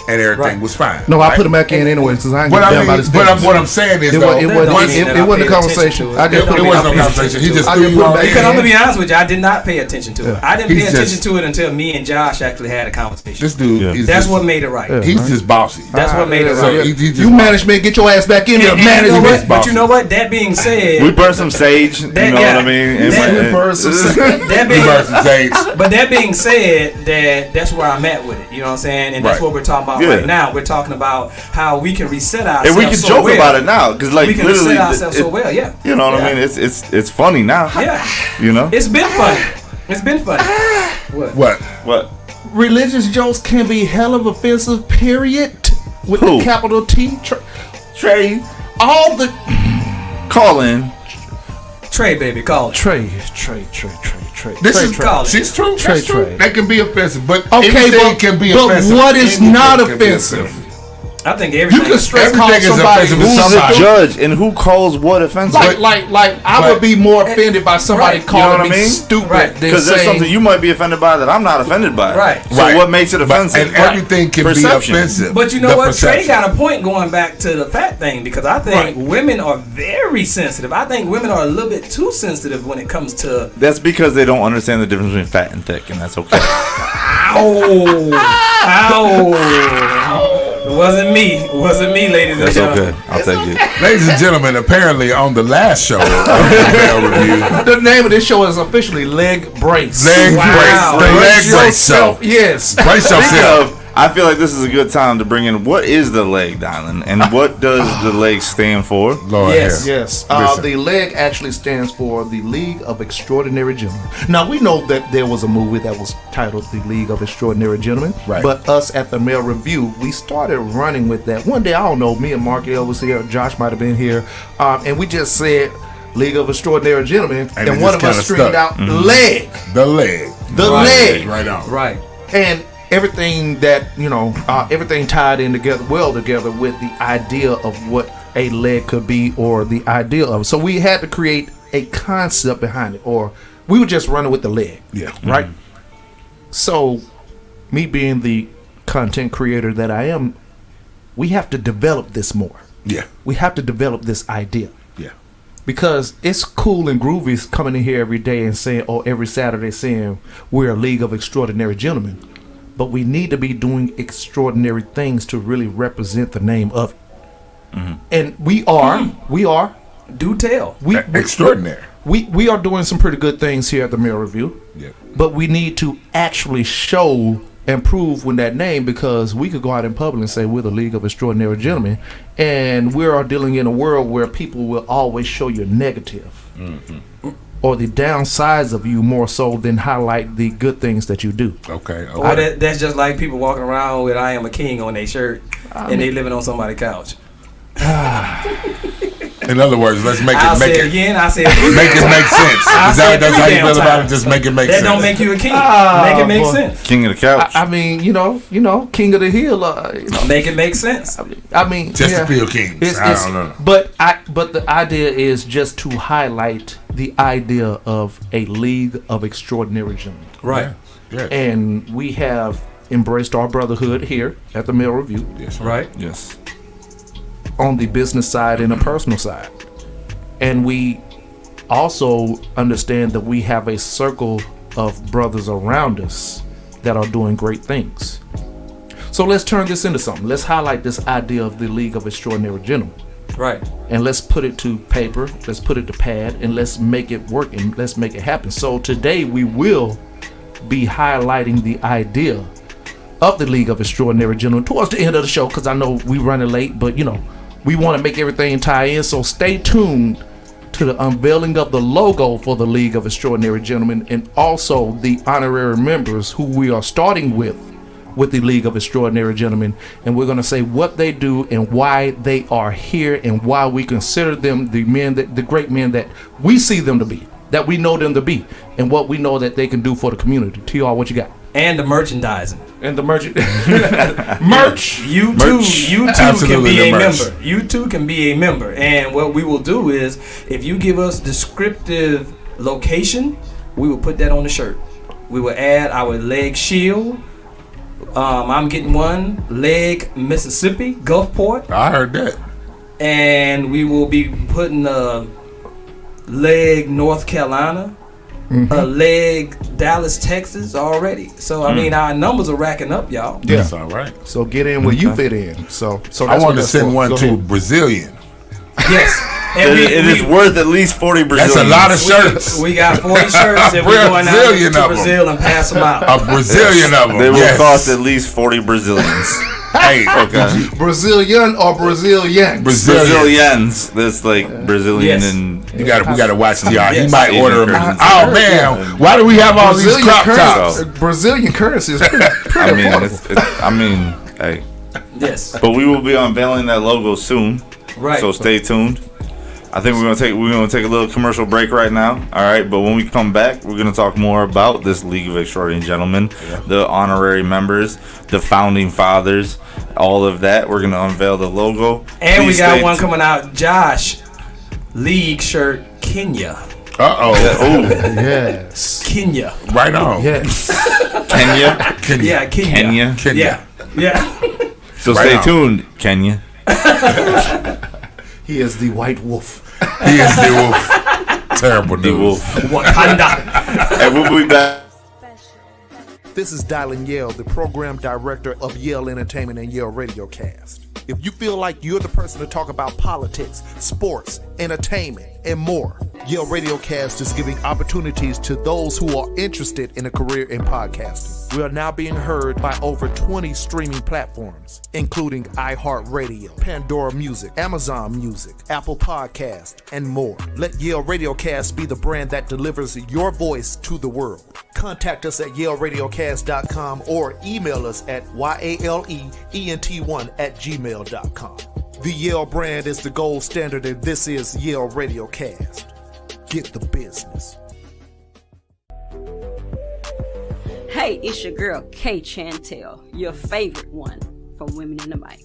and everything was fine. No, I put him back in anyway because I ain't getting down by this. But what I'm saying is, it wasn't a conversation. It wasn't a conversation. He just threw you on. Because I'm gonna be honest with you, I did not pay attention to it. I didn't pay attention to it until me and Josh actually had a conversation. This dude, that's what made it right. He's just bossy. That's what made it right. You management, get your ass back in there. Management. But you know what? That being said, we burn some sage. You know what I mean? We burn some sage. But that being said, that's where I'm at with it. You know what I'm saying? And that's what we're talking about right now. We're talking about how we can reset ourselves. And we can joke about it now because, like, we can literally, reset ourselves so well. Yeah. You know what I mean? It's funny now. Yeah. You know? It's been funny. It's been funny. What? Religious jokes can be hell of offensive. Period. With the capital T. Trey. All the. Call in. Trey, baby, call. Trey. This is true. She's true. That's true. That can be offensive, but anything can be offensive. But what is not offensive? I think everything. You can stress call somebody who's the judge and who calls what offensive. Like I would be more offended by somebody calling me stupid because there's something you might be offended by that I'm not offended by. Right. So what makes it offensive? And everything can be offensive. But you know what? Trey got a point going back to the fat thing because I think women are very sensitive. I think women are a little bit too sensitive when it comes to. That's because they don't understand the difference between fat and thick, and that's okay. It wasn't me. It wasn't me, ladies and That's gentlemen. okay. I'll take it. Ladies and gentlemen, apparently on the last show of the Male Review, The name of this show is officially Leg Brace. leg Wow. brace, the leg brace show. Yes. Brace yourself. I feel like this is a good time to bring in what is the leg, Dylan, and what does the leg stand for? Lord Yes. have. Yes, Listen. the leg actually stands for the League of Extraordinary Gentlemen. Now, we know that there was a movie that was titled The League of Extraordinary Gentlemen, Right. but us at the Male Review, we started running with that. One day, I don't know, me and Marc was here, Josh might have been here, and we just said League of Extraordinary Gentlemen, And and it one just of us kinda screamed stuck. out, leg, The leg. the leg. Right on. Right. And everything that, everything tied in together with the idea of what a leg could be, or the idea of. So we had to create a concept behind it, or we were just running with the leg. Yeah. Right? So, me being the content creator that I am, we have to develop this more. Yeah. We have to develop this idea. Yeah. Because it's cool and groovy coming in here every day and saying, or every Saturday saying, we're a League of Extraordinary Gentlemen. But we need to be doing extraordinary things to really represent the name of it. And we are. Do tell. Extraordinary. We are doing some pretty good things here at the Mirror Review. Yeah. But we need to actually show and prove with that name, because we could go out in public and say we're the League of Extraordinary Gentlemen, and we are dealing in a world where people will always show you negative or the downsides of you more so than highlight the good things that you do. Okay. Or that's just like people walking around with "I am a king" on their shirt, and they living on somebody's couch. In other words, let's make I'll it say make it it again. I say it three make it times. make sense. I'll Is say it that's three how you damn feel about it? times. Just make it make That sense. don't make you a king. Ah, Make it make boy. sense. King of the couch. I mean, King of the Hill. Make it make sense. I mean, Chesterfield Kings. I don't know. But the idea is just to highlight the idea of a League of Extraordinary Gentlemen. Right. Yeah. And we have embraced our brotherhood here at the Male Review, Yes. Right. Yes. on the business side and the personal side. And we also understand that we have a circle of brothers around us that are doing great things. So let's turn this into something. Let's highlight this idea of the League of Extraordinary Gentlemen. Right. And let's put it to paper, let's put it to pad, and let's make it work, and let's make it happen. So today we will be highlighting the idea of the League of Extraordinary Gentlemen towards the end of the show, because I know we running late, but we want to make everything tie in. So stay tuned to the unveiling of the logo for the League of Extraordinary Gentlemen, and also the honorary members who we are starting with the League of Extraordinary Gentlemen. And we're going to say what they do and why they are here, and why we consider them the great men that we see them to be, that we know them to be, and what we know that they can do for the community. TR, what you got? And the merchandising. And the merch. Merch. You too can Absolutely be a the merch. member. You too can be a member. And what we will do is, if you give us descriptive location, we will put that on the shirt. We will add our leg shield. I'm getting one, leg Mississippi, Gulfport. I heard that. And we will be putting a leg North Carolina, a leg Dallas, Texas already. So I mean, our numbers are racking up, y'all. Yeah. That's all right. So get in where you fit in. So that's I what want to that's send for. one Go to ahead. Brazilian. Yes. And It is worth at least 40 Brazilians. That's a lot of shirts. We got 40 shirts, and we're going out Brazilian to of 'em. Brazil and pass them out. A Brazilian of them. They will Yes. cost at least 40 Brazilians. Hey, Okay. Brazilian or Brazilian? Brazilians. That's like Brazilian Yes. and we gotta watch TR. He Yes. might Asian order them. currency. Oh man, why do we have all these Brazilian crop currency. tops? Brazilian currency is pretty I mean, affordable. hey. Yes. But we will be unveiling that logo soon. Right. So stay tuned. I think we're gonna take a little commercial break right now. All right, but when we come back, we're gonna talk more about this League of Extraordinary Gentlemen, the honorary members, the founding fathers, all of that. We're gonna unveil the logo. And Please we got stay one t- coming out, Josh, League shirt, Kenya. Oh, Oh, Yes. Kenya. right on. Yes. Kenya, Yeah, Kenya. Kenya. Yeah. Yeah. So Right stay on. tuned, Kenya. He is the white wolf. He is the wolf. Terrible The news. wolf. Wakanda. And we'll be back. This is Dylan Yale, the program director of Yale Entertainment and YALE Radiocast. If you feel like you're the person to talk about politics, sports, entertainment, and more, YALE Radiocast is giving opportunities to those who are interested in a career in podcasting. We are now being heard by over 20 streaming platforms, including iHeartRadio, Pandora Music, Amazon Music, Apple Podcast, and more. Let YALE Radiocast be the brand that delivers your voice to the world. Contact us at YaleRadiocast.com or email us at yaleent1@gmail.com. The Yale brand is the gold standard, and this is YALE Radiocast. Get the business. Hey, it's your girl, K Chantel, your favorite one from Women in the Mic.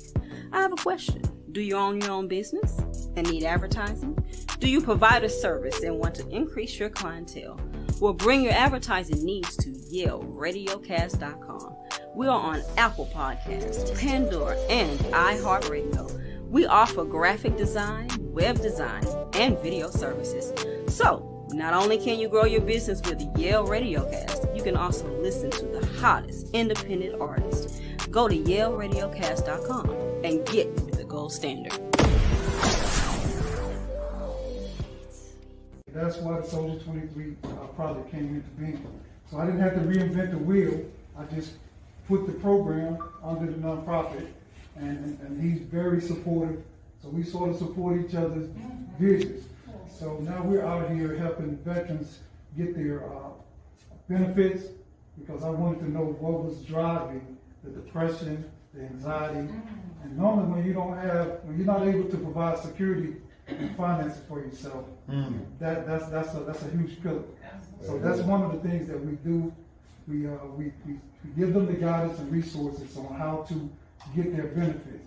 I have a question. Do you own your own business and need advertising? Do you provide a service and want to increase your clientele? Well, bring your advertising needs to YaleRadiocast.com. We are on Apple Podcasts, Pandora, and iHeartRadio. We offer graphic design, web design, and video services. So, not only can you grow your business with YALE Radiocast, you can also listen to the hottest independent artists. Go to YaleRadiocast.com and get the gold standard. That's why the Soldier 23 project came into being. So I didn't have to reinvent the wheel. I just put the program under the nonprofit, and he's very supportive. So we sort of support each other's visions. So now we're out here helping veterans get their benefits, because I wanted to know what was driving the depression, the anxiety. And normally when you're not able to provide security and finances for yourself, that's a huge pillar. So that's one of the things that we do. We give them the guidance and resources on how to get their benefits.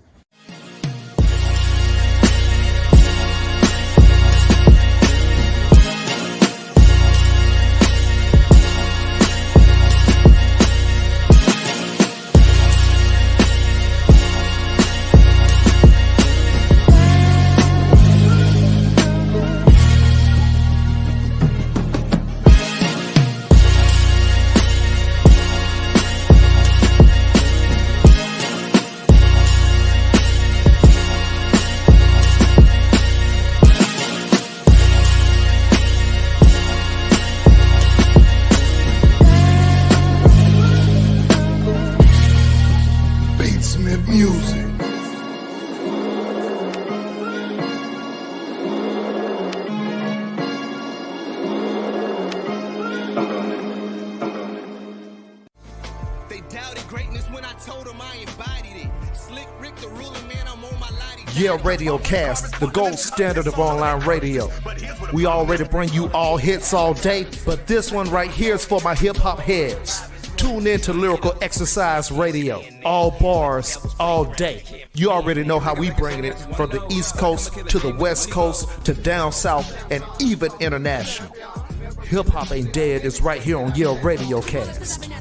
YALE Radiocast, the gold standard of online radio. We already bring you all hits all day, but this one right here is for my hip-hop heads. Tune in to Lyrical Exercise Radio. All bars, all day. You already know how we bring it from the East Coast to the West Coast to down South and even international. Hip-hop ain't dead. It's right here on YALE Radiocast.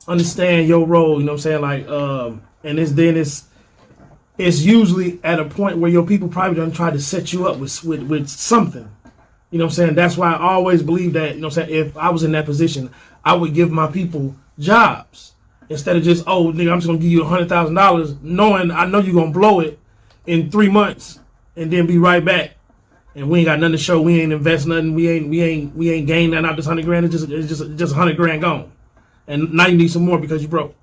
Understand your role, you know what I'm saying? Like, and it's usually at a point where your people probably don't try to set you up with something. You know what I'm saying? That's why I always believe that, you know what I'm saying, if I was in that position, I would give my people jobs. Instead of just, oh, nigga, I'm just going to give you $100,000, knowing I know you're going to blow it in 3 months and then be right back. And we ain't got nothing to show. We ain't invest nothing. We ain't gained nothing out this $100,000. It's just $100,000 gone. And now you need some more because you broke.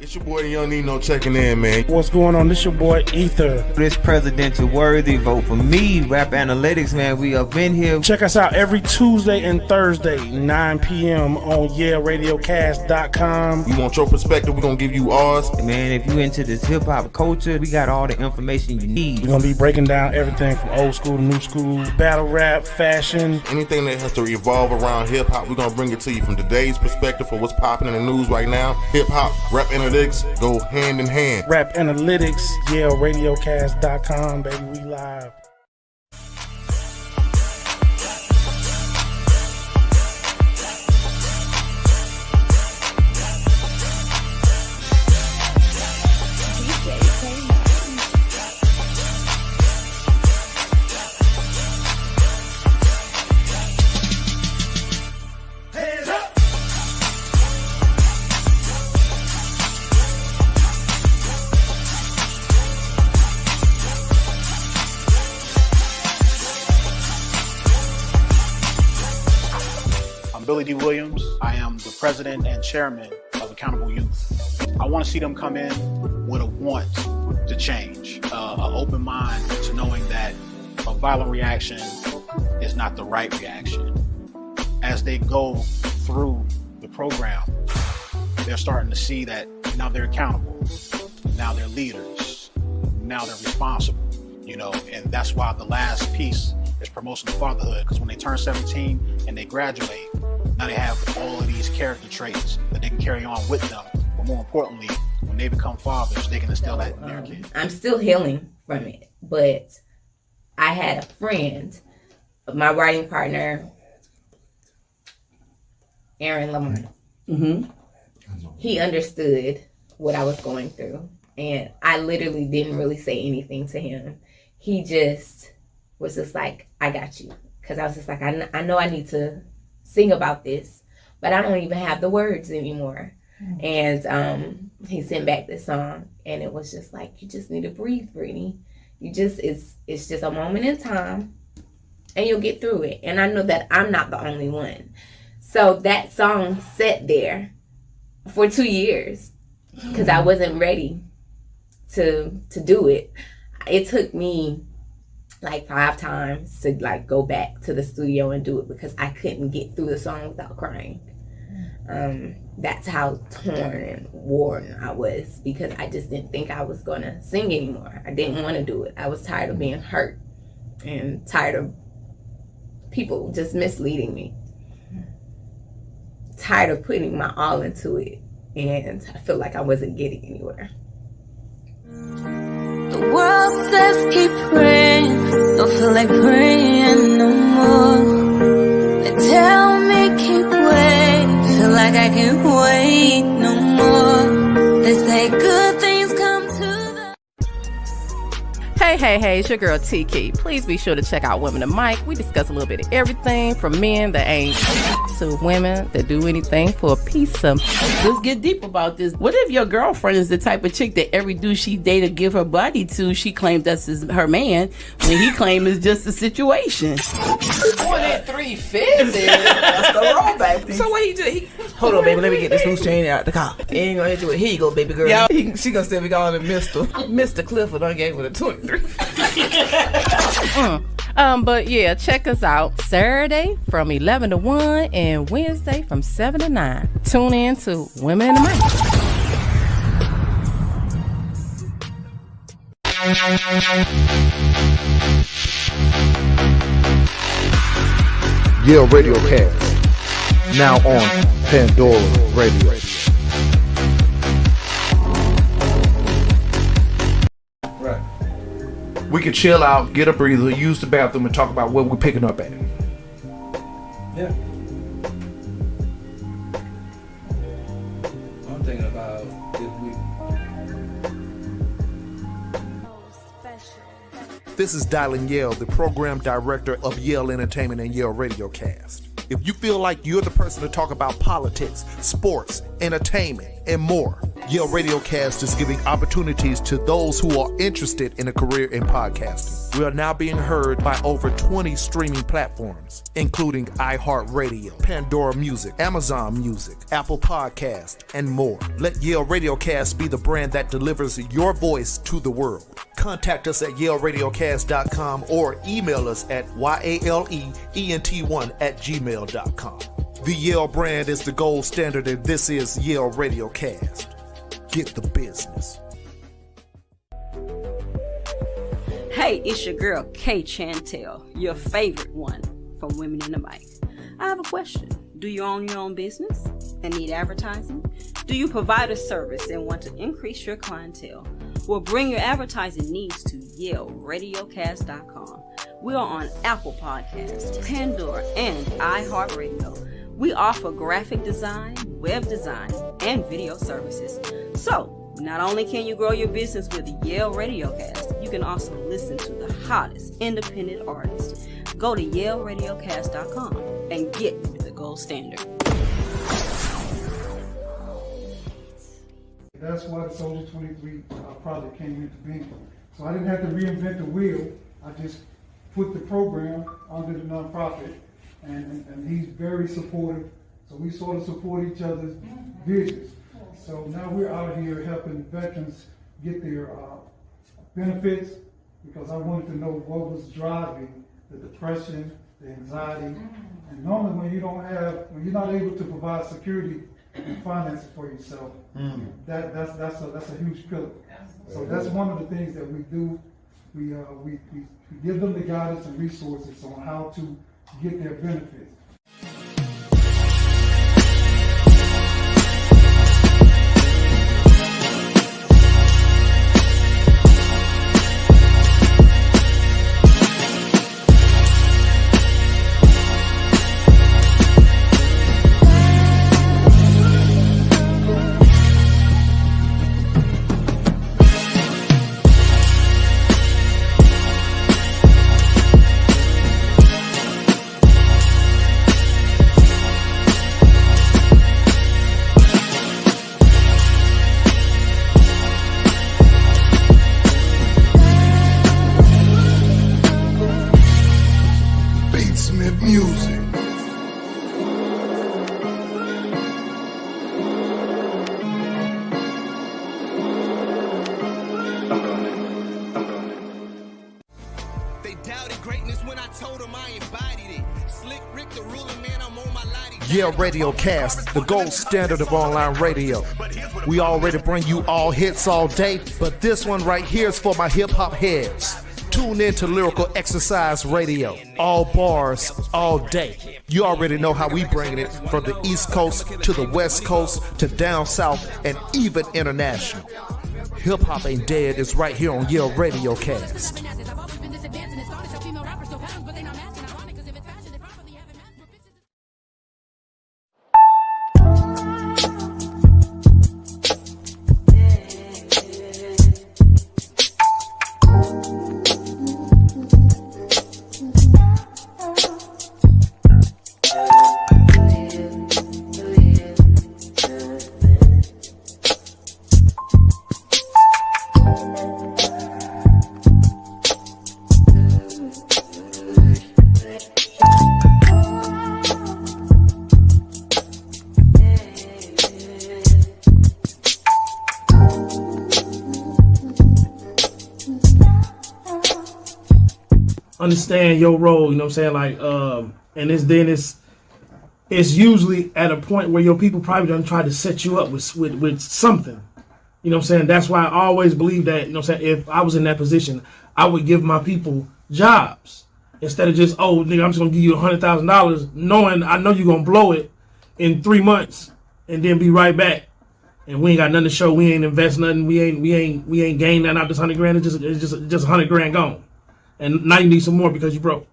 It's your boy Young Nino checking in, man. What's going on? This your boy Ether. This presidential worthy, vote for me. Rap Analytics, man. We up in here. Check us out every Tuesday and Thursday, 9 p.m. on YALE You want your perspective, we're going to give you ours. Man, if you into this hip-hop culture, we got all the information you need. We're going to be breaking down everything from old school to new school, battle rap, fashion. Anything that has to revolve around hip-hop, we're going to bring it to you from today's perspective for what's popping in the news right now. Hip-hop, rap analytics go hand in hand. Rap Analytics, YALE Radiocast.com, baby, we live. Billy D. Williams. I am the president and chairman of Accountable Youth. I want to see them come in with a want to change, an open mind to knowing that a violent reaction is not the right reaction. As they go through the program, they're starting to see that now they're accountable, now they're leaders, now they're responsible, and that's why the last piece is promotion of fatherhood, because when they turn 17 and they graduate, now they have all of these character traits that they can carry on with them. But more importantly, when they become fathers, they can instill that in their kids. I'm still healing from it, but I had a friend, my writing partner, Aaron Lamont. He understood what I was going through, and I literally didn't really say anything to him. He just was just like, I got you. Because I was just like, I know I need to sing about this, but I don't even have the words anymore. And he sent back this song, and it was just like, you just need to breathe, Brittany. It's just a moment in time, and you'll get through it. And I know that I'm not the only one. So that song sat there for 2 years because I wasn't ready to do it. It took me like 5 times to like go back to the studio and do it because I couldn't get through the song without crying. That's how torn and worn I was, because I just didn't think I was gonna sing anymore. I didn't want to do it. I was tired of being hurt and tired of people just misleading me. Tired of putting my all into it, and I feel like I wasn't getting anywhere. The world says keep praying, don't feel like praying no more. They tell me keep waiting, feel like I can't wait no more. They say good things come to the... Hey, it's your girl Tiki. Please be sure to check out Women in Mic. We discuss a little bit of everything from men that ain't to women that do anything for a piece of. Let's get deep about this. What if your girlfriend is the type of chick that every dude she dated give her body to, she claims that's her man, when he claims it's just a situation? Boy, that 350. That's the rollback. So what he do? Hold on, baby. Let me get this loose chain out the car. He ain't gonna hit you with, here you go, baby girl. Yeah, she gonna still be calling him Mr. Clifford. I gave her a 23. But yeah, check us out Saturday from 11 to 1 and Wednesday from 7 to 9. Tune in to Women in the Mic. YALE Radiocast, now on Pandora Radio. We can chill out, get a breather, use the bathroom, and talk about what we're picking up at. Yeah. I'm thinking about this week. This is Dylan Yale, the program director of YALE Entertainment and YALE Radiocast. If you feel like you're the person to talk about politics, sports, entertainment, and more, YALE Radiocast is giving opportunities to those who are interested in a career in podcasting. We are now being heard by over 20 streaming platforms, including iHeartRadio, Pandora Music, Amazon Music, Apple Podcast, and more. Let YALE Radiocast be the brand that delivers your voice to the world. Contact us at YALERadiocast.com or email us at YALEENT1@gmail.com. The YALE brand is the gold standard, and this is YALE Radiocast. Get the business. Hey, it's your girl, K Chantel, your favorite one from Women in the Mic. I have a question. Do you own your own business and need advertising? Do you provide a service and want to increase your clientele? Well, bring your advertising needs to YaleRadiocast.com. We are on Apple Podcasts, Pandora, and iHeartRadio. We offer graphic design, web design, and video services. So, not only can you grow your business with YALE Radiocast, you can also listen to the hottest independent artists. Go to YaleRadiocast.com and get the gold standard. That's why the Soldier 23 project came into being. So I didn't have to reinvent the wheel. I just put the program under the nonprofit, and he's very supportive. So we sort of support each other's visions. So now we're out here helping veterans get their benefits, because I wanted to know what was driving the depression, the anxiety. And normally when you're not able to provide security and finances for yourself, that's a huge pillar. So that's one of the things that we do. We give them the guidance and resources on how to get their benefits. YALE Radiocast, the gold standard of online radio. We already bring you all hits all day, but this one right here is for my hip-hop heads. Tune in to Lyrical Exercise Radio. All bars, all day. You already know how we bring it from the East Coast to the West Coast to down South and even international. Hip-hop ain't dead is right here on YALE Radiocast. Understand your role, you know what I'm saying? Like, and it's usually at a point where your people probably done try to set you up with something. You know what I'm saying? That's why I always believe that, you know what I'm saying, if I was in that position, I would give my people jobs. Instead of just, oh, nigga, I'm just gonna give you $100,000, knowing I know you're gonna blow it in 3 months and then be right back. And we ain't got nothing to show, we ain't invest nothing, we ain't gained nothing out this $100,000, it's just $100,000 gone. And now you need some more because you broke.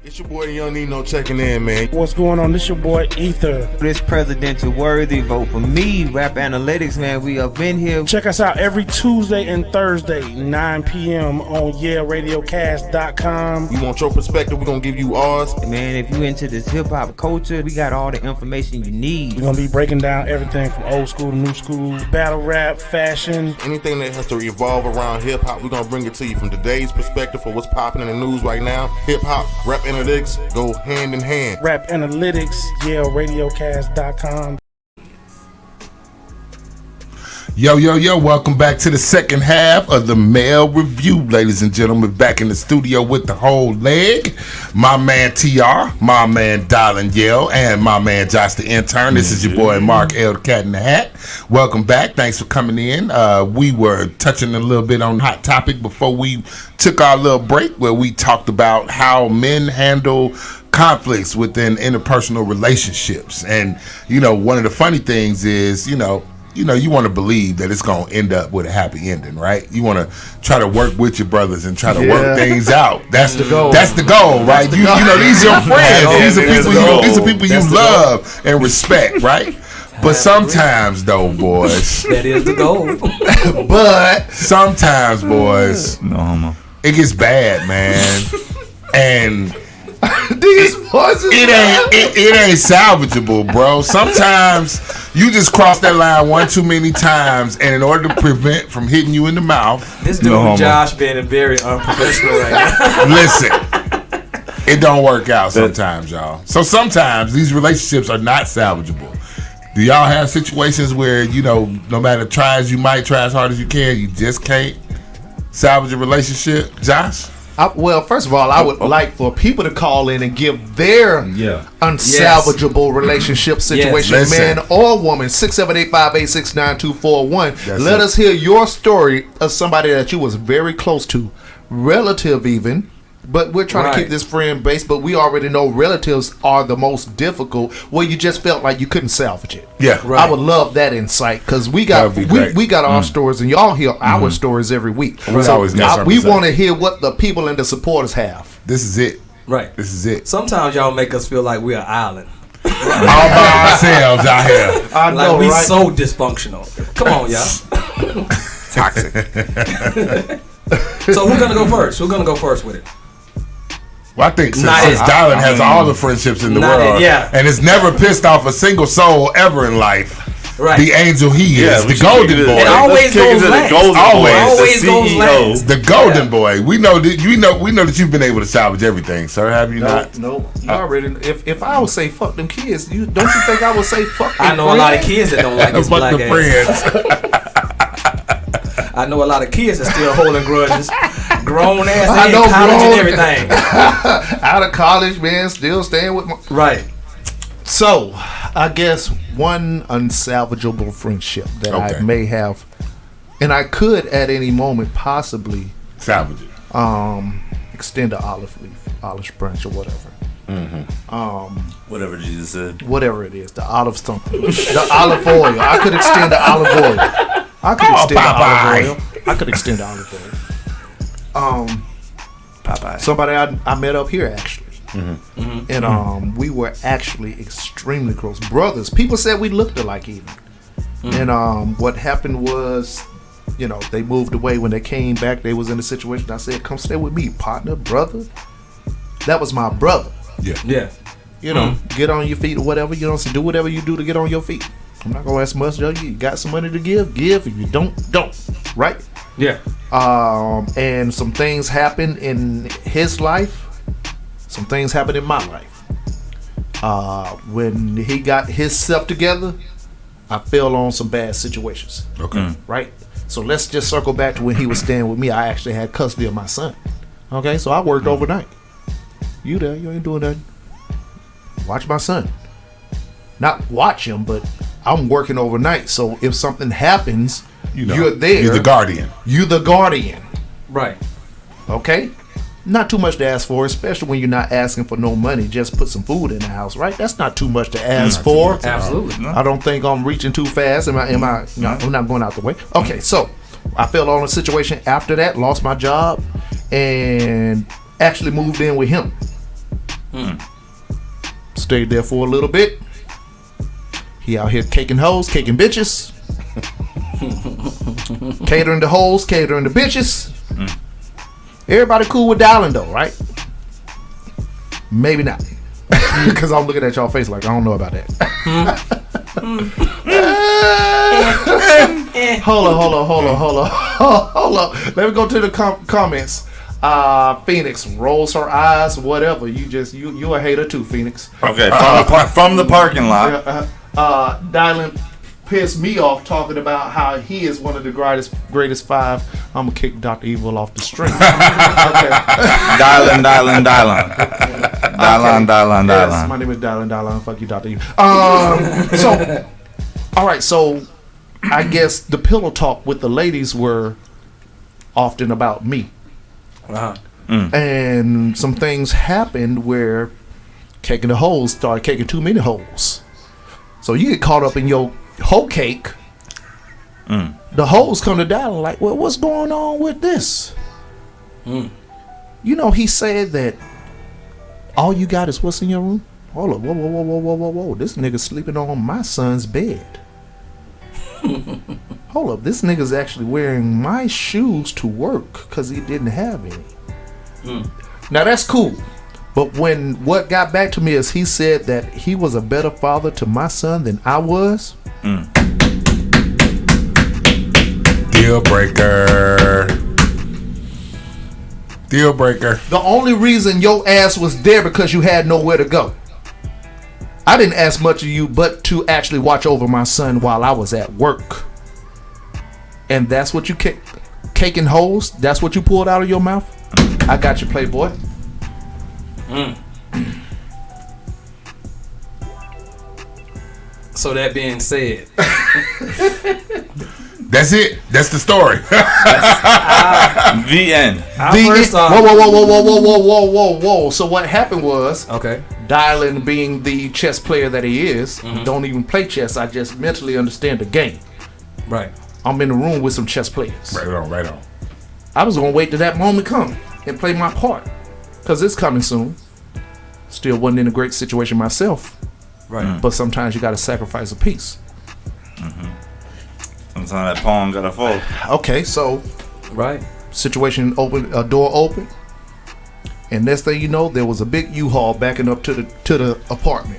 It's your boy Young Nino checking in, man. What's going on? This your boy Ether. This presidential worthy, vote for me. Rap Analytics, man. We up in here. Check us out every Tuesday and Thursday, 9 p.m. on YALE Radiocast.com. You want your perspective, we're going to give you ours. Man, if you into this hip-hop culture, we got all the information you need. We're going to be breaking down everything from old school to new school, battle rap, fashion. Anything that has to revolve around hip-hop, we're going to bring it to you from today's perspective for what's popping in the news right now. Hip-hop, rap analytics go hand in hand. Rap Analytics, YALERadiocast.com. Yo, welcome back to the second half of the Male Review, ladies and gentlemen. Back in the studio with the whole leg. My man TR, my man Darlin Yale, and my man Josh the Intern. This is your boy Marc, the Cat in the Hat. Welcome back. Thanks for coming in. We were touching a little bit on hot topic before we took our little break, where we talked about how men handle conflicts within interpersonal relationships. And, one of the funny things is, you want to believe that it's going to end up with a happy ending, right? You want to try to work with your brothers and try to work things out. That's the goal. That's the goal, right? These are your friends. These are people you love and respect, right? But sometimes, though, boys, that is the goal. But sometimes, boys, it gets bad, man, and it ain't salvageable, bro. Sometimes you just cross that line one too many times, and in order to prevent from hitting you in the mouth, this dude Josh being very unprofessional right now. Listen, it don't work out sometimes, y'all. So sometimes these relationships are not salvageable. Do y'all have situations where no matter try as hard as you can, you just can't salvage a relationship? Josh? Well, first of all, I would like for people to call in and give their unsalvageable relationship situation, man or woman. 678-586-9241. Let us hear your story of somebody that you was very close to, relative even. But we're trying to keep this friend base, but we already know relatives are the most difficult, where you just felt like you couldn't salvage it. Yeah, I would love that insight, because we got our stories, and y'all hear our stories every week. We want to hear what the people and the supporters have. This is it. Right. This is it. Sometimes y'all make us feel like we're an island. All by ourselves out here. I know, we so dysfunctional. Come on, y'all. Toxic. So who's gonna go first? Who's gonna go first with it? Well, I think since Darlin has all the friendships in the world, and has never pissed off a single soul ever in life. Right. The angel he is, the golden boy. It always goes last. Always goes last. The golden boy. We know that you've been able to salvage everything, sir. Have you not? No. You already. If I would say fuck them kids, don't you think I would say fuck? I know a lot of kids that don't like his black ass. I know a lot of kids that still holding grudges. Grown ass, I know, college and everything. Out of college, man, still staying with my right. So, I guess one unsalvageable friendship that I may have, and I could at any moment possibly salvage it. Extend the olive branch or whatever. Whatever Jesus said. Whatever it is, the olive something, the olive oil. I could extend the olive oil. I could extend the olive oil. Popeye. Somebody I met up here actually, and we were actually extremely close brothers. People said we looked alike even, and what happened was, they moved away. When they came back, they was in a situation. I said, "Come stay with me, partner, brother." That was my brother. Yeah. Get on your feet or whatever. Do whatever you do to get on your feet. I'm not gonna ask much. You got some money to give. If you don't. Right? Yeah. And some things happened in his life. Some things happened in my life. When he got his stuff together, I fell on some bad situations. Okay. Right? So let's just circle back to when he was staying with me. I actually had custody of my son. Okay? So I worked overnight. You there? You ain't doing nothing. Watch my son. Not watch him, but I'm working overnight. So if something happens, you're there. You're the guardian. You're the guardian. Right. Okay? Not too much to ask for, especially when you're not asking for no money. Just put some food in the house, right? That's not too much to ask for. Absolutely. No. I don't think I'm reaching too fast. Am I? I'm not going out the way. Okay, so I fell on a situation after that, lost my job, and actually moved in with him. Stayed there for a little bit. He out here caking hoes, caking bitches. Catering to hoes, catering to bitches. Everybody cool with dialing though, right? Maybe not. Because I'm looking at y'all face like I don't know about that. Hold on. Let me go to the comments. Phoenix rolls her eyes, whatever. You a hater too, Phoenix. Okay, from the parking lot. Dylan pissed me off talking about how he is one of the greatest five. I'm gonna kick Dr. Evil off the street. Okay. Dylan. Yes, my name is Dylan. Fuck you, Dr. Evil. So, all right. So, I guess the pillow talk with the ladies were often about me. And some things happened where caking the holes started caking too many holes. So you get caught up in your whole cake. The hoes come to Dylan like, well, what's going on with this? You know, he said that all you got is what's in your room. Hold up, whoa. This nigga sleeping on my son's bed. Hold up, this nigga's actually wearing my shoes to work because he didn't have any. Now that's cool. But what got back to me is he said that he was a better father to my son than I was. Deal breaker. The only reason your ass was there because you had nowhere to go. I didn't ask much of you but to actually watch over my son while I was at work. And that's what you caking holes? That's what you pulled out of your mouth? I got you, Playboy. So that being said, that's it. That's the story. The end. Whoa. So what happened was, Dylan, being the chess player that he is, don't even play chess. I just mentally understand the game. Right. I'm in the room with some chess players. Right on. I was gonna wait till that moment come and play my part, cause it's coming soon. Still wasn't in a great situation myself. Right. But sometimes you gotta sacrifice a piece. Sometimes that pawn gotta fall. Okay, so right. Situation open, a door open, and next thing you know, there was a big U-Haul backing up to the apartment.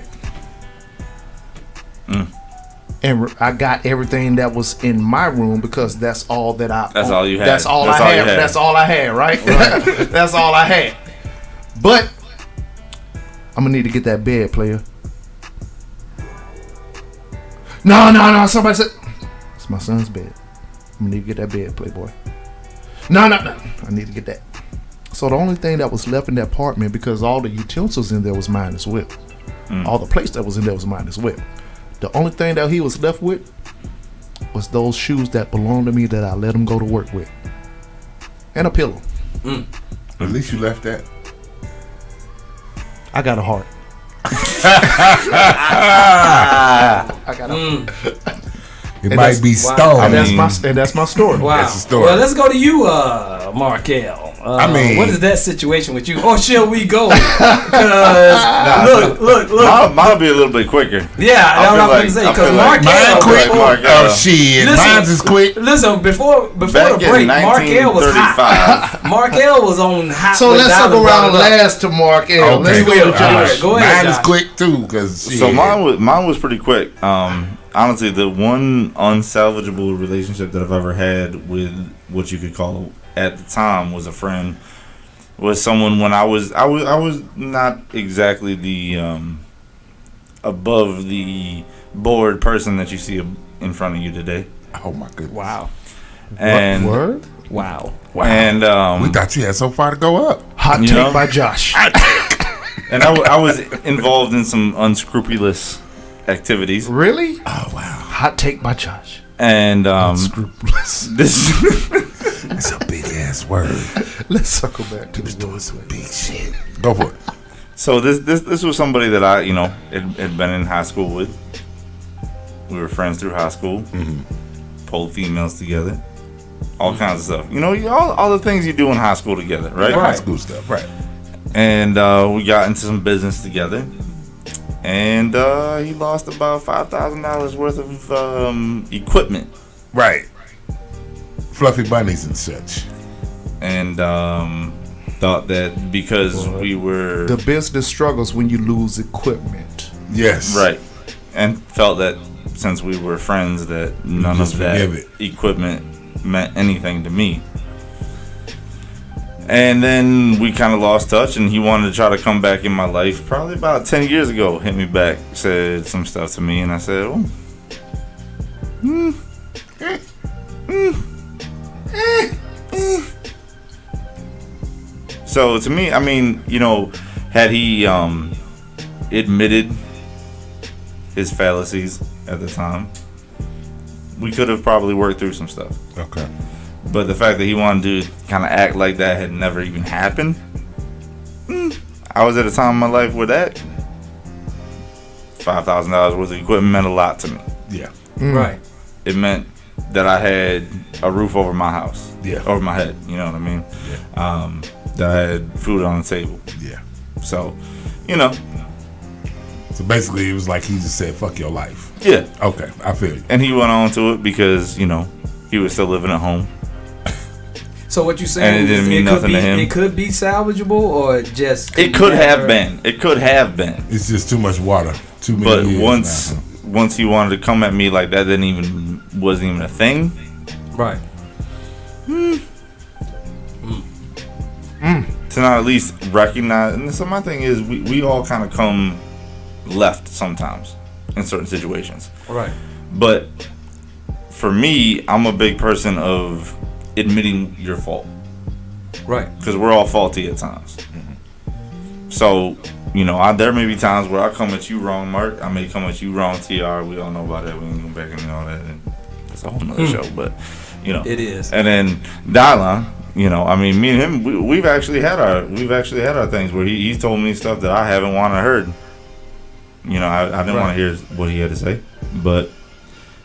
And I got everything that was in my room because that's all that I. That's all you had. That's all I had. That's all I had. Right. That's all I had. But I'm gonna need to get that bed, player. No. Somebody said it's my son's bed. I'm gonna need to get that bed, Playboy. No. I need to get that. So the only thing that was left in that apartment, because all the utensils in there was mine as well. All the plates that was in there was mine as well. The only thing that he was left with was those shoes that belonged to me that I let him go to work with. And a pillow. At least you left that. I got a heart. I got a heart. It might be stone. And that's my story. Wow. That's the story. Well, let's go to you, Markel. What is that situation with you? Or shall we go? Because look. Mine'll be a little bit quicker. Yeah, that's what I'm going to say. Because Markel, quick. Oh shit, mine's is quick. Listen, before the break, Markel was hot. Markel was on hot. So let's circle around last to Markel. Okay. Let's go ahead. Mine is quick too, cause so mine was pretty quick. Honestly, the one unsalvageable relationship that I've ever had with what you could call at the time was a friend, was someone when I was not exactly the above the board person that you see in front of you today. Oh my goodness! Wow. And word? Wow. And we thought you had so far to go up. Hot take by Josh. And I was involved in some unscrupulous activities. Really? Oh wow. Hot take by Josh. And unscrupulous. That's a big ass word. Let's circle back to was doing some big shit. Go for it. So this was somebody that I had been in high school with. We were friends through high school. Pulled females together. All kinds of stuff. All the things you do in high school together, right? High school stuff, right? And we got into some business together. And he lost about $5,000 worth of equipment. Right. Fluffy bunnies and such. And thought that because we were... The business struggles when you lose equipment. Yes. Right. And felt that since we were friends that none of that equipment meant anything to me. And then we kind of lost touch, and he wanted to try to come back in my life probably about 10 years ago. Hit me back, said some stuff to me, and I said, So to me, I mean, you know, had he admitted his fallacies at the time, we could have probably worked through some stuff. Okay. But the fact that he wanted to kind of act like that had never even happened, I was at a time in my life where that $5,000 worth of equipment meant a lot to me. Yeah. Right. It meant that I had a roof over my house. Yeah. Over my head. You know what I mean? Yeah. That I had food on the table. Yeah. So, you know. So basically, it was like he just said, "Fuck your life." Yeah. Okay, I feel you. And he went on to it because, you know, he was still living at home. So what you saying? And it didn't mean nothing to him. It could be salvageable, or just it could have been. It could have been. It's just too much water. Too many. But years once he wanted to come at me like that, wasn't even a thing. Right. To not at least recognize. And so my thing is, we all kind of come left sometimes in certain situations. Right. But for me, I'm a big person of admitting your fault. Right. Because we're all faulty at times. So, you know, there may be times where I come at you wrong, Mark. I may come at you wrong, TR. We all know about that. We ain't going back into all that. And that's a whole nother show. But, you know. It is. And then Dylan, you know, I mean, me and him, we've actually had our things where he's told me stuff that I haven't wanted to heard. You know, I didn't want to hear what he had to say. But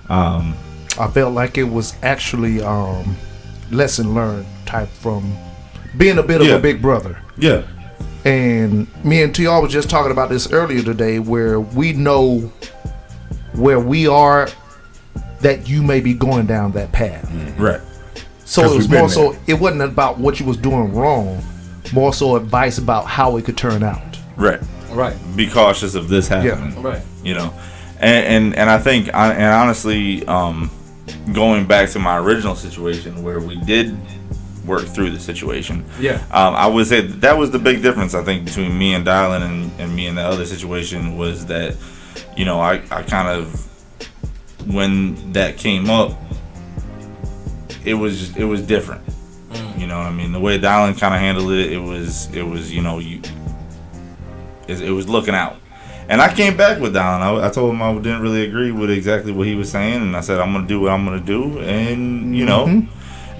I felt like it was actually lesson learned type from being a bit of a big brother. Yeah. And me and TR was just talking about this earlier today, where we know where we are, that you may be going down that path. Right. So it was more so, it wasn't about what you was doing wrong, more so advice about how it could turn out. Right. Right. Be cautious of this happening. Yeah. Right. You know, and I think, and honestly, going back to my original situation where we did work through the situation. Yeah. I would say that was the big difference, I think, between me and Dylan and me and the other situation was that, you know, I kind of, when that came up, it was different. You know what I mean? The way Dylan kind of handled it, it was you know, it was looking out. And I came back with Dylan. I told him I didn't really agree with exactly what he was saying, and I said I'm gonna do what I'm gonna do, and you know,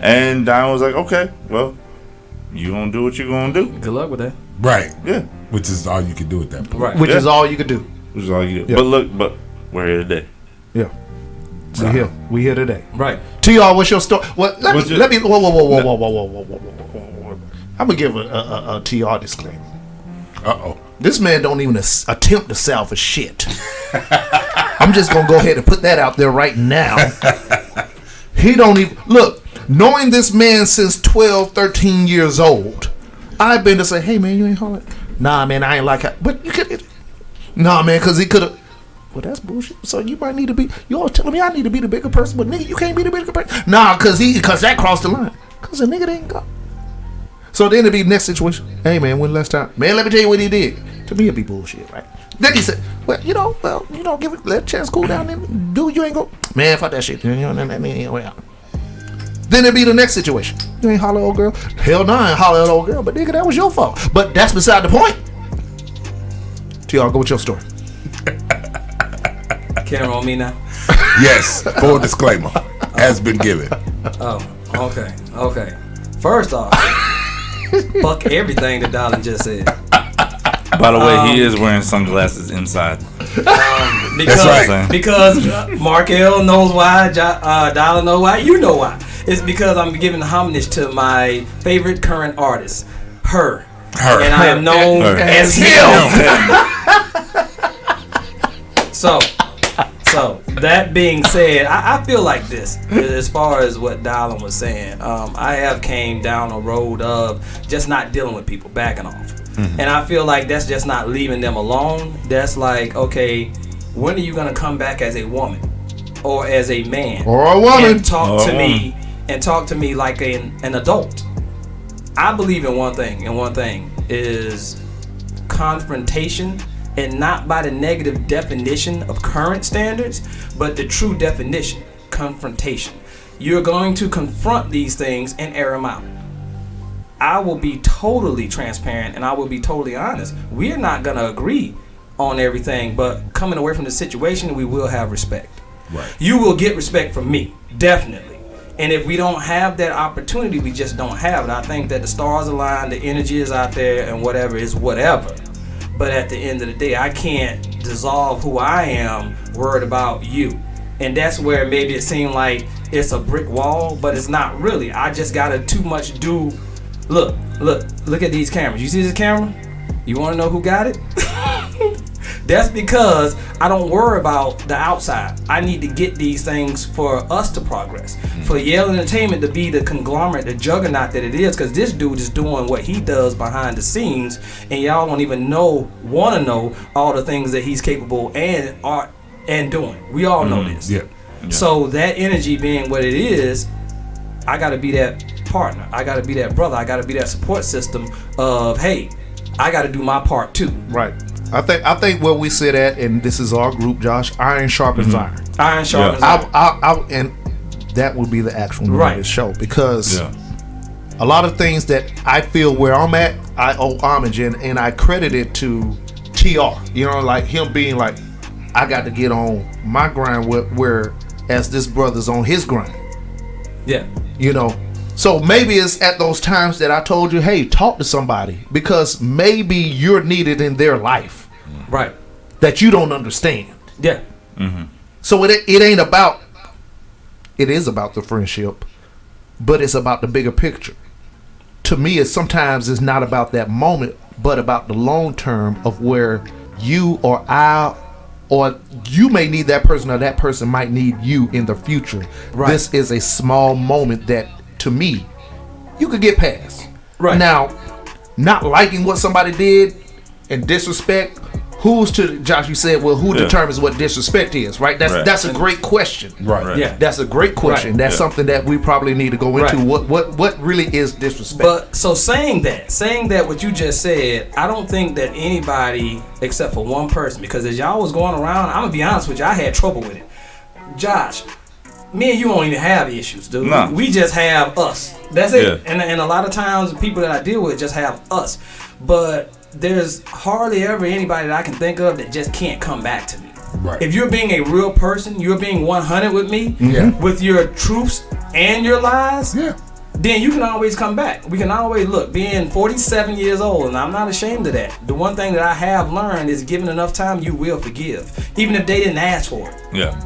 and Dylan was like, okay, well, you gonna do what you gonna do. Good luck with that. Right. Yeah. Which is all you can do at that point. Right. Which is all you could do. Which is all you do. Yeah. But look, we're here today. Yeah. We here today. Right. TR, what's your story? Well, let me. Whoa. I'm gonna give a TR disclaimer. This man don't even attempt to salvage shit. I'm just gonna go ahead and put that out there right now. He don't even look. Knowing this man since 12, 13 years old, I've been to say, hey man, you ain't hollering. Nah man, I ain't like that. But you could. Nah man, because he could have. Well, that's bullshit. So you might need to be. You all telling me I need to be the bigger person, but nigga, you can't be the bigger person. Nah, because that crossed the line. Because the nigga didn't go. So then it'd be next situation. Hey man, when last time? Man, let me tell you what he did. To me, it'd be bullshit, right? Then he said, let a chance cool down. Then dude, you ain't go. Man, fuck that shit. Then it'd be the next situation. You ain't holler old girl. Hell no, I ain't holler at old girl. But nigga, that was your fault. But that's beside the point. TR, go with your story. Camera on me now? Yes. Full disclaimer has been given. Oh, okay. First off, fuck everything that Dylan just said. By the way, he is wearing sunglasses inside. Because Marc L knows why, Dylan knows why, you know why. It's because I'm giving homage to my favorite current artist, her. Her. And I am known as him. So that being said, I feel like this, as far as what Dylan was saying, I have came down a road of just not dealing with people, backing off. Mm-hmm. And I feel like that's just not leaving them alone. That's like, okay, when are you going to come back as a woman or as a man? Or a woman. And talk to me like an adult. I believe in one thing, and one thing is confrontation, and not by the negative definition of current standards, but the true definition, confrontation. You're going to confront these things and air them out. I will be totally transparent and I will be totally honest. We're not going to agree on everything, but coming away from the situation, we will have respect. Right. You will get respect from me, definitely. And if we don't have that opportunity, we just don't have it. I think that the stars align, the energy is out there, and whatever is whatever. But at the end of the day, I can't dissolve who I am worried about you. And that's where maybe it seemed like it's a brick wall, but it's not really. I just gotta too much do. Look at these cameras. You see this camera? You wanna know who got it? That's because I don't worry about the outside. I need to get these things for us to progress. Mm-hmm. For YALE Entertainment to be the conglomerate, the juggernaut that it is, because this dude is doing what he does behind the scenes, and y'all don't even want to know all the things that he's capable and doing. We all know this. Yeah. So that energy being what it is, I got to be that partner. I got to be that brother. I got to be that support system of, hey, I got to do my part too. Right. I think where we sit at, and this is our group, Josh, iron sharpens iron. Iron sharpens iron. And that would be the actual name of this show, because a lot of things that I feel where I'm at, I owe homage and I credit it to TR. You know, like him being like, I got to get on my grind where as this brother's on his grind. Yeah. You know, so maybe it's at those times that I told you, hey, talk to somebody, because maybe you're needed in their life. Right. That you don't understand. Yeah. Mm-hmm. So it ain't about, it is about the friendship, but it's about the bigger picture. To me, sometimes it's not about that moment, but about the long term of where you or I, or you may need that person, or that person might need you in the future. Right. This is a small moment that, to me, you could get past. Right. Now, not liking what somebody did and disrespect, who's to, Josh, you said, well, who determines what disrespect is, right? That's a great question. Right. Yeah. That's a great question. That's something that we probably need to go into. What really is disrespect? But so saying that what you just said, I don't think that anybody except for one person, because as y'all was going around, I'm gonna be honest with you, I had trouble with it. Josh, me and you don't even have issues, dude. No. We just have us. That's it. Yeah. And a lot of times the people that I deal with just have us. But there's hardly ever anybody that I can think of that just can't come back to me. Right. If you're being a real person, you're being 100 with me, with your truths and your lies, then you can always come back. We can always look. Being 47 years old, and I'm not ashamed of that. The one thing that I have learned is, given enough time, you will forgive, even if they didn't ask for it. Yeah.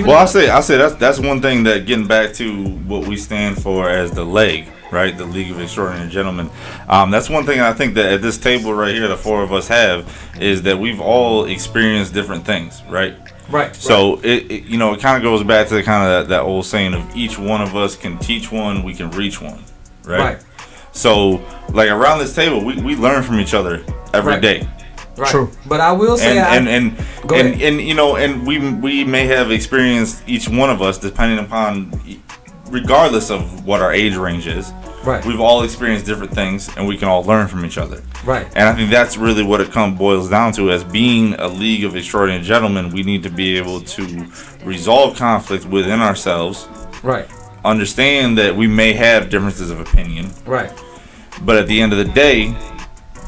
Well, I say that's one thing that, getting back to what we stand for as the LEG, right? The League of Extraordinary Gentlemen. That's one thing I think that at this table right here, the four of us have, is that we've all experienced different things, right? Right. So it kind of goes back to the kind of that old saying of, each one of us can teach one, we can reach one, right? So like around this table, we learn from each other every day. Right. True. But I will say, and we may have experienced, each one of us, depending upon, regardless of what our age range is. Right. We've all experienced different things, and we can all learn from each other. Right. And I think that's really what it boils down to. As being a League of Extraordinary Gentlemen, we need to be able to resolve conflict within ourselves. Right. Understand that we may have differences of opinion. Right. But at the end of the day,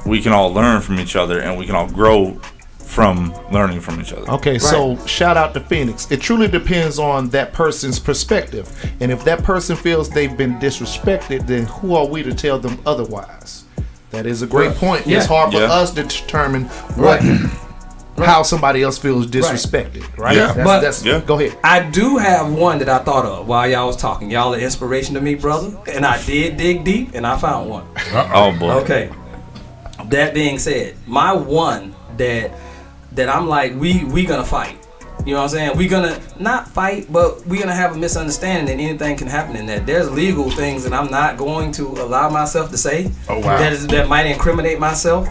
we can all learn from each other, and we can all grow from learning from each other. Okay, so shout out to Phoenix. It truly depends on that person's perspective. And if that person feels they've been disrespected, then who are we to tell them otherwise? That is a great point. Yeah. It's hard for us to determine how somebody else feels disrespected, right? Yeah. Go ahead. I do have one that I thought of while y'all was talking. Y'all are inspiration to me, brother. And I did dig deep, and I found one. Oh, boy. Okay. That being said, my one that I'm like, we gonna fight. You know what I'm saying? We gonna not fight, but we gonna have a misunderstanding, and anything can happen in that. There's legal things that I'm not going to allow myself to say. Oh wow. That might incriminate myself.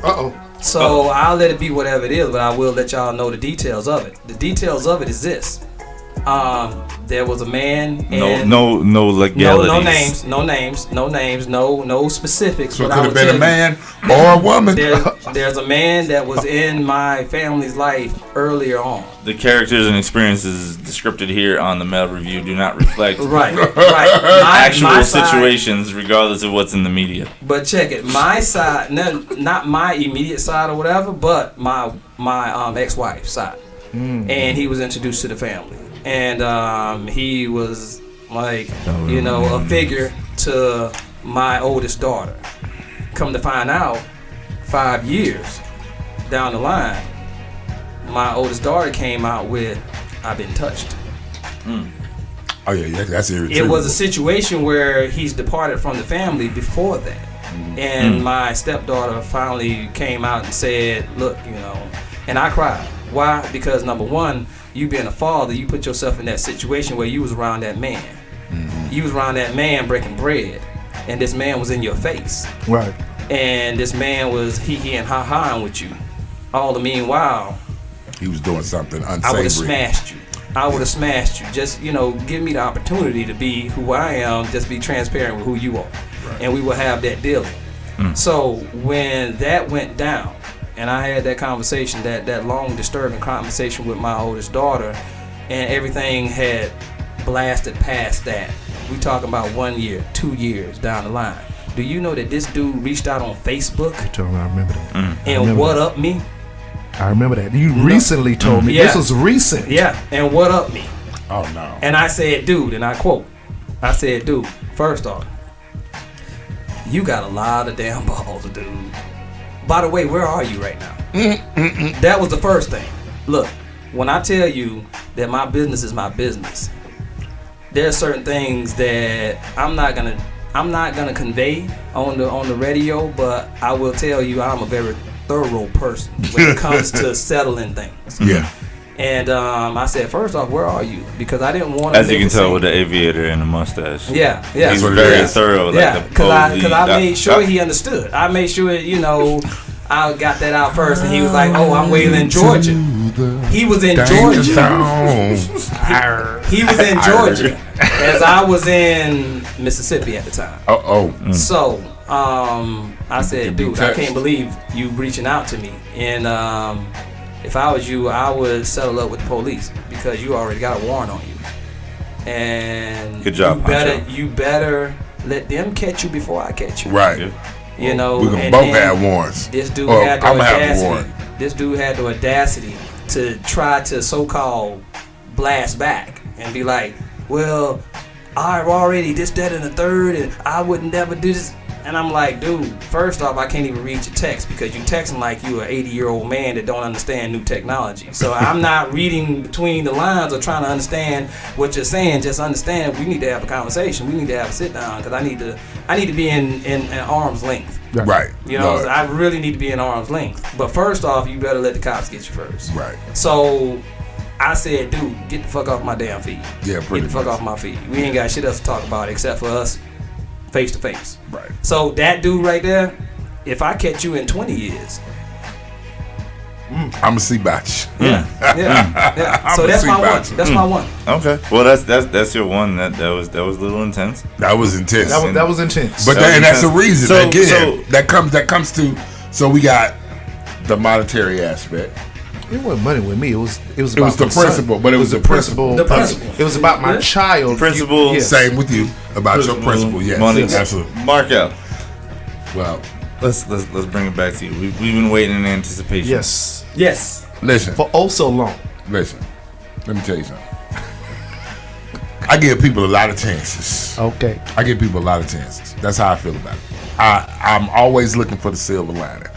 So I'll let it be whatever it is, but I will let y'all know the details of it. The details of it is this. There was a man and no legalities. No names, no specifics. So it but could I have will been a tell man or a woman. There's a man that was in my family's life earlier on. The characters and experiences described here on the Male Review do not reflect right. actual situations, regardless of what's in the media. But check it, my side, not my immediate side or whatever, but my ex-wife's side, and he was introduced to the family, and he was like, a figure to my oldest daughter. Come to find out, 5 years down the line, my oldest daughter came out with, "I've been touched." Oh yeah, that's irritating. It was a situation where he's departed from the family before that, and my stepdaughter finally came out and said, "Look, and I cried. Why? Because number one, you being a father, you put yourself in that situation where you was around that man. You was around that man breaking bread, and this man was in your face. Right. And this man was hee and ha-haing with you. All the meanwhile, he was doing something unsavory. I would have smashed you. Just, give me the opportunity to be who I am, just be transparent with who you are. Right. And we will have that dealing. So when that went down, and I had that conversation, that long, disturbing conversation with my oldest daughter, and everything had blasted past that. We talking about 1 year, 2 years down the line. Do you know that this dude reached out on Facebook? I remember that. And what up me? I remember that. You recently told me. Yeah. This was recent. Yeah, and what up me? Oh, no. And I said, dude, and I quote, dude, first off, you got a lot of damn balls, dude. By the way, where are you right now? That was the first thing. Look, when I tell you that my business is my business, there are certain things that I'm not gonna convey on the radio, but I will tell you I'm a very thorough person when it comes to settling things. Yeah. And I said, first off, where are you? Because I didn't want to. As you can tell with the aviator and the mustache. Yeah. He's very thorough. Because I made sure he understood. I made sure, I got that out first, and he was like, "Oh, I'm wailing Georgia." He was in Georgia. He was in Georgia, as I was in Mississippi at the time. So, I said, "Dude, I can't believe you reaching out to me." And if I was you, I would settle up with the police because you already got a warrant on you. And good job. You better let them catch you before I catch you. Right. We're gonna both have warrants. This dude had the audacity. This dude had the audacity to try to so-called blast back and be like, "Well, I've already this, that, and the third, and I would never do this." And I'm like, dude, first off, I can't even read your text because you texting like you an 80-year-old man that don't understand new technology. So I'm not reading between the lines or trying to understand what you're saying. Just understand we need to have a conversation. We need to have a sit down because I need to be in arm's length. Right. I really need to be in arm's length. But first off, you better let the cops get you first. Right. So I said, dude, get the fuck off my damn feed. Yeah, pretty Get the fuck off my feed. We ain't got shit else to talk about except for us face to face. Right. So that dude right there, if I catch you in 20 years, I'ma see about you. Yeah. So that's my one. That's my one. Okay. Well, that's your one. That was a little intense. That was intense. That was intense. But that's the reason. So, that comes to. So we got the monetary aspect. It wasn't money with me. It was the principle, but it was the principle. The principle. It was about my child. Principle. Yes. Same with you about your principle. Yes, money. Absolutely. Mark out. Well, let's bring it back to you. We've been waiting in anticipation. Yes. Listen. For oh so long. Listen. Let me tell you something. I give people a lot of chances. Okay. I give people a lot of chances. That's how I feel about it. I'm always looking for the silver lining.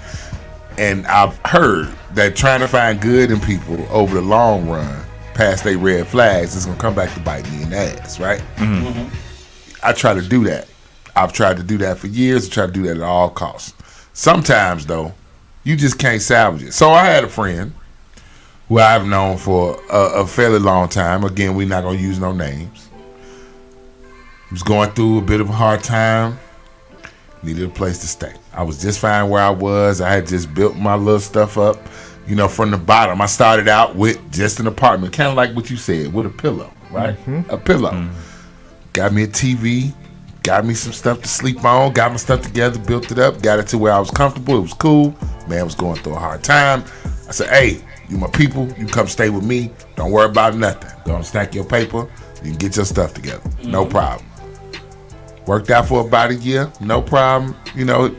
And I've heard that trying to find good in people over the long run, past they red flags, is going to come back to bite me in the ass, right? Mm-hmm. I try to do that. I've tried to do that for years. I try to do that at all costs. Sometimes, though, you just can't salvage it. So I had a friend who I've known for a fairly long time. Again, we're not going to use no names. He was going through a bit of a hard time. Needed a place to stay. I was just fine where I was. I had just built my little stuff up, from the bottom. I started out with just an apartment, kind of like what you said, with a pillow, right? Mm-hmm. A pillow. Mm-hmm. Got me a TV, got me some stuff to sleep on, got my stuff together, built it up, got it to where I was comfortable. It was cool. Man was going through a hard time. I said, hey, you my people, you come stay with me. Don't worry about nothing. Go and stack your paper. You can get your stuff together. Mm-hmm. No problem. Worked out for about a year. No problem.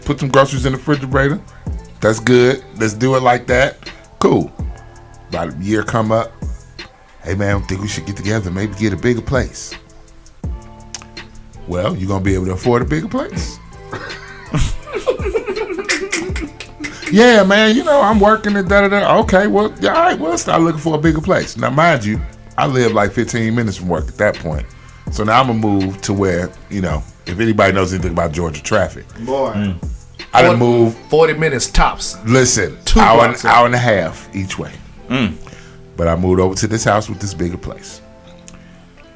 Put some groceries in the refrigerator. That's good. Let's do it like that. Cool. About a year come up. Hey, man, I think we should get together. Maybe get a bigger place. Well, you going to be able to afford a bigger place? Yeah, man, I'm working and da-da-da. Okay, well, all right, we'll start looking for a bigger place. Now, mind you, I live like 15 minutes from work at that point. So now I'm going to move to where, if anybody knows anything about Georgia traffic. Boy. I done move 40 minutes tops. Listen, hour and a half each way. But I moved over to this house with this bigger place.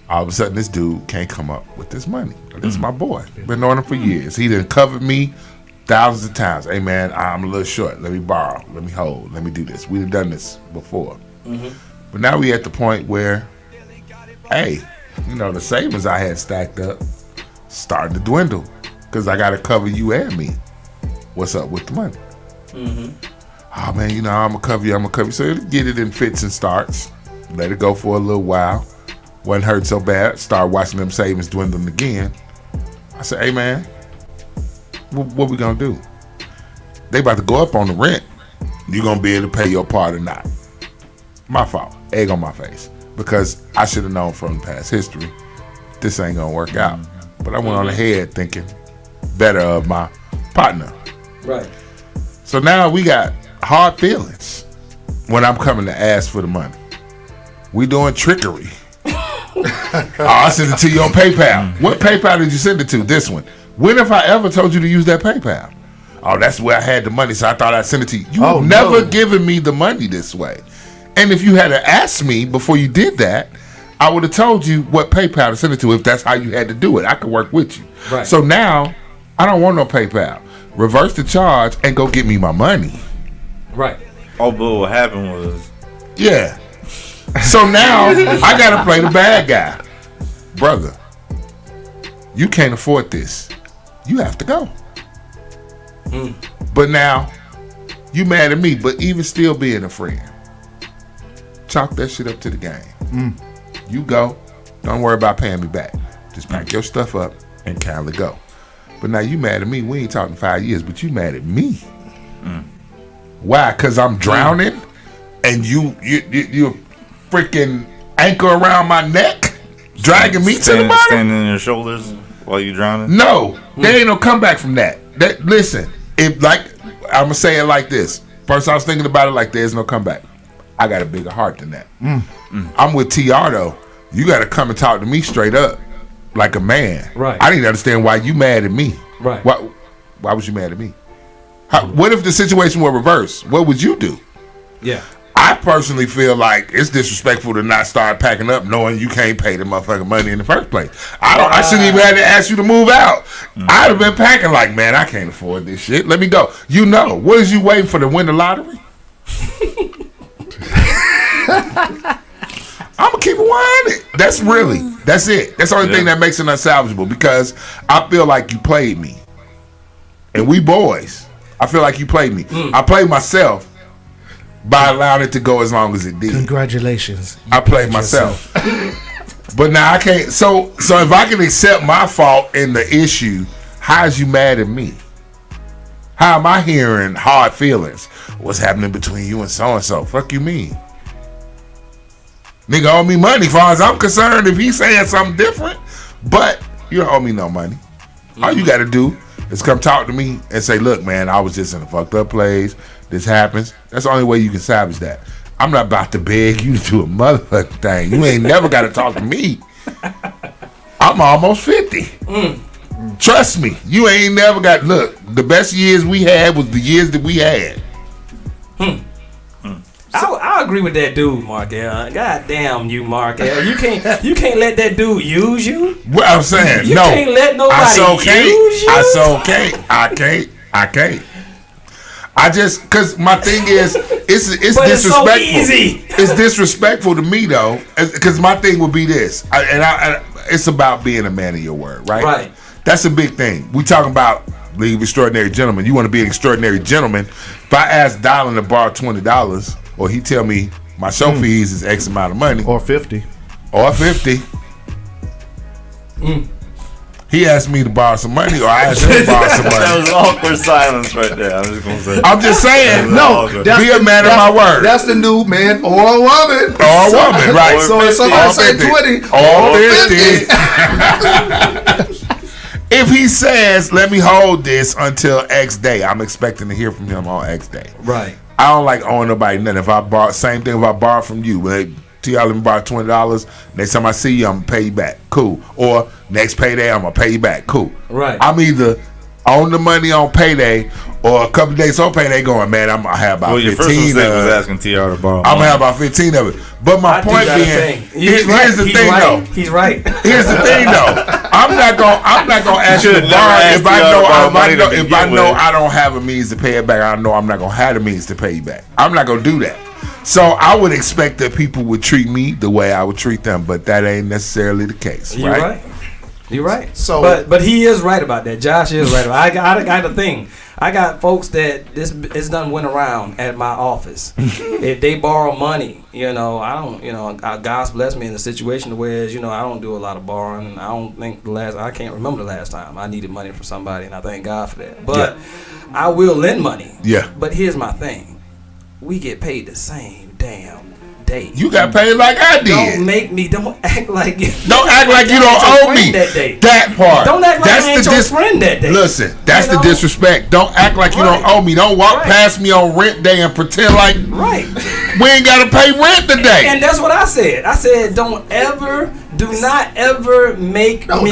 All of a sudden, this dude can't come up with this money. This is my boy. Been knowing him for years. He done covered me thousands of times. Hey, man, I'm a little short. Let me borrow. Let me hold. Let me do this. We've done this before. Mm-hmm. But now we at the point where, hey, the savings I had stacked up starting to dwindle because I got to cover you and me. What's up with the money? Mm-hmm. Oh, man, I'm going to cover you. So it'll get it in fits and starts. Let it go for a little while. Wasn't hurt so bad. Start watching them savings dwindling again. I said, hey, man, what we going to do? They about to go up on the rent. You going to be able to pay your part or not? My fault. Egg on my face. Because I should have known from the past history this ain't going to work out. But I went on ahead thinking better of my partner. Right. So now we got hard feelings when I'm coming to ask for the money. We doing trickery. I sent it to you on PayPal. What PayPal did you send it to? This one. When have I ever told you to use that PayPal? Oh, that's where I had the money, so I thought I'd send it to you. You've never given me the money this way. And if you had asked me before you did that, I would have told you what PayPal to send it to if that's how you had to do it. I could work with you. Right. So now, I don't want no PayPal. Reverse the charge and go get me my money. Right. Oh, but what happened was... Yeah. So now, I got to play the bad guy. Brother, you can't afford this. You have to go. But now, you mad at me, but even still being a friend, chalk that shit up to the game. You go. Don't worry about paying me back. Just pack your stuff up and kindly go. But now you mad at me. We ain't talking 5 years, but you mad at me. Why? Because I'm drowning and you freaking anchor around my neck, dragging me to the bottom? Standing on your shoulders while you drowning? No. There ain't no comeback from that. Listen, I'm going to say it like this. First I was thinking about it like there's no comeback. I got a bigger heart than that. I'm with TR though. You got to come and talk to me straight up like a man. Right. I didn't understand why you mad at me. Right. Why was you mad at me? What if the situation were reversed? What would you do? Yeah. I personally feel like it's disrespectful to not start packing up knowing you can't pay the motherfucking money in the first place. I shouldn't even have to ask you to move out. I'd have been packing like, man, I can't afford this shit. Let me go. What is you waiting for to win the lottery? I'm gonna keep it 100. That's it. That's the only thing that makes it unsalvageable because I feel like you played me. And we boys. I feel like you played me. I played myself by allowing it to go as long as it did. Congratulations. I played myself. But now I can't. So if I can accept my fault in the issue, how is you mad at me? How am I hearing hard feelings? What's happening between you and so-and-so? Fuck you mean? Nigga owe me money as far as I'm concerned if he's saying something different. But you don't owe me no money. All you got to do is come talk to me and say, look, man, I was just in a fucked up place. This happens. That's the only way you can salvage that. I'm not about to beg you to do a motherfucking thing. You ain't never got to talk to me. I'm almost 50. Trust me. You ain't never got... Look, the best years we had was the years that we had. I agree with that dude, Marc. God damn you, Marc. You can't let that dude use you. What I'm saying, you can't let nobody use you. I can't. I just, cause my thing is, it's disrespectful. It's so easy. It's disrespectful to me though, cause my thing would be this, it's about being a man of your word, right? Right. That's a big thing. We talking about League of Extraordinary Gentlemen. You want to be an extraordinary gentleman. If I ask Dylan to borrow $20, or he tell me my show fees is X amount of money, or 50. He asked me to borrow some money, or I asked him to borrow some money. That was awkward silence right there. I'm just gonna say. I'm just saying. No, be a man of my word. That's the new man or a woman. Or a woman, right? So if somebody say 20 or 50. If he says, let me hold this until X day, I'm expecting to hear from him on X day. Right. I don't like owing nobody nothing. If I borrow, same thing if I borrow from you. Tell y'all let me borrow $20. Next time I see you, I'm gonna pay you back. Cool. Or next payday, I'm gonna pay you back. Cool. Right. I'm either on the money on payday or a couple days on payday going, man, I'm gonna have about 15 your first mistake was asking TR to borrow. I'm gonna have about 15 of it. But my point being, here's the thing though. He's right. Here's the thing though. I'm not gonna ask you to borrow if I know I don't have a means to pay it back. I know I'm not gonna have the means to pay you back. I'm not gonna do that. So I would expect that people would treat me the way I would treat them, but that ain't necessarily the case, right? You're right. So, but he is right about that. Josh is right about it. I got the thing. I got folks that this done went around at my office. If they borrow money, I don't, God's blessed me in a situation where, I don't do a lot of borrowing, and I can't remember the last time I needed money from somebody, and I thank God for that. But I will lend money. Yeah. But here's my thing. We get paid the same damn day. You got paid like I did. Don't act like you don't owe me that part. Don't act like I ain't your friend that day. Listen, that's the disrespect. Don't act like you don't owe me. Don't walk past me on rent day and pretend like we ain't gotta pay rent today. And that's what I said. I said, do not ever make me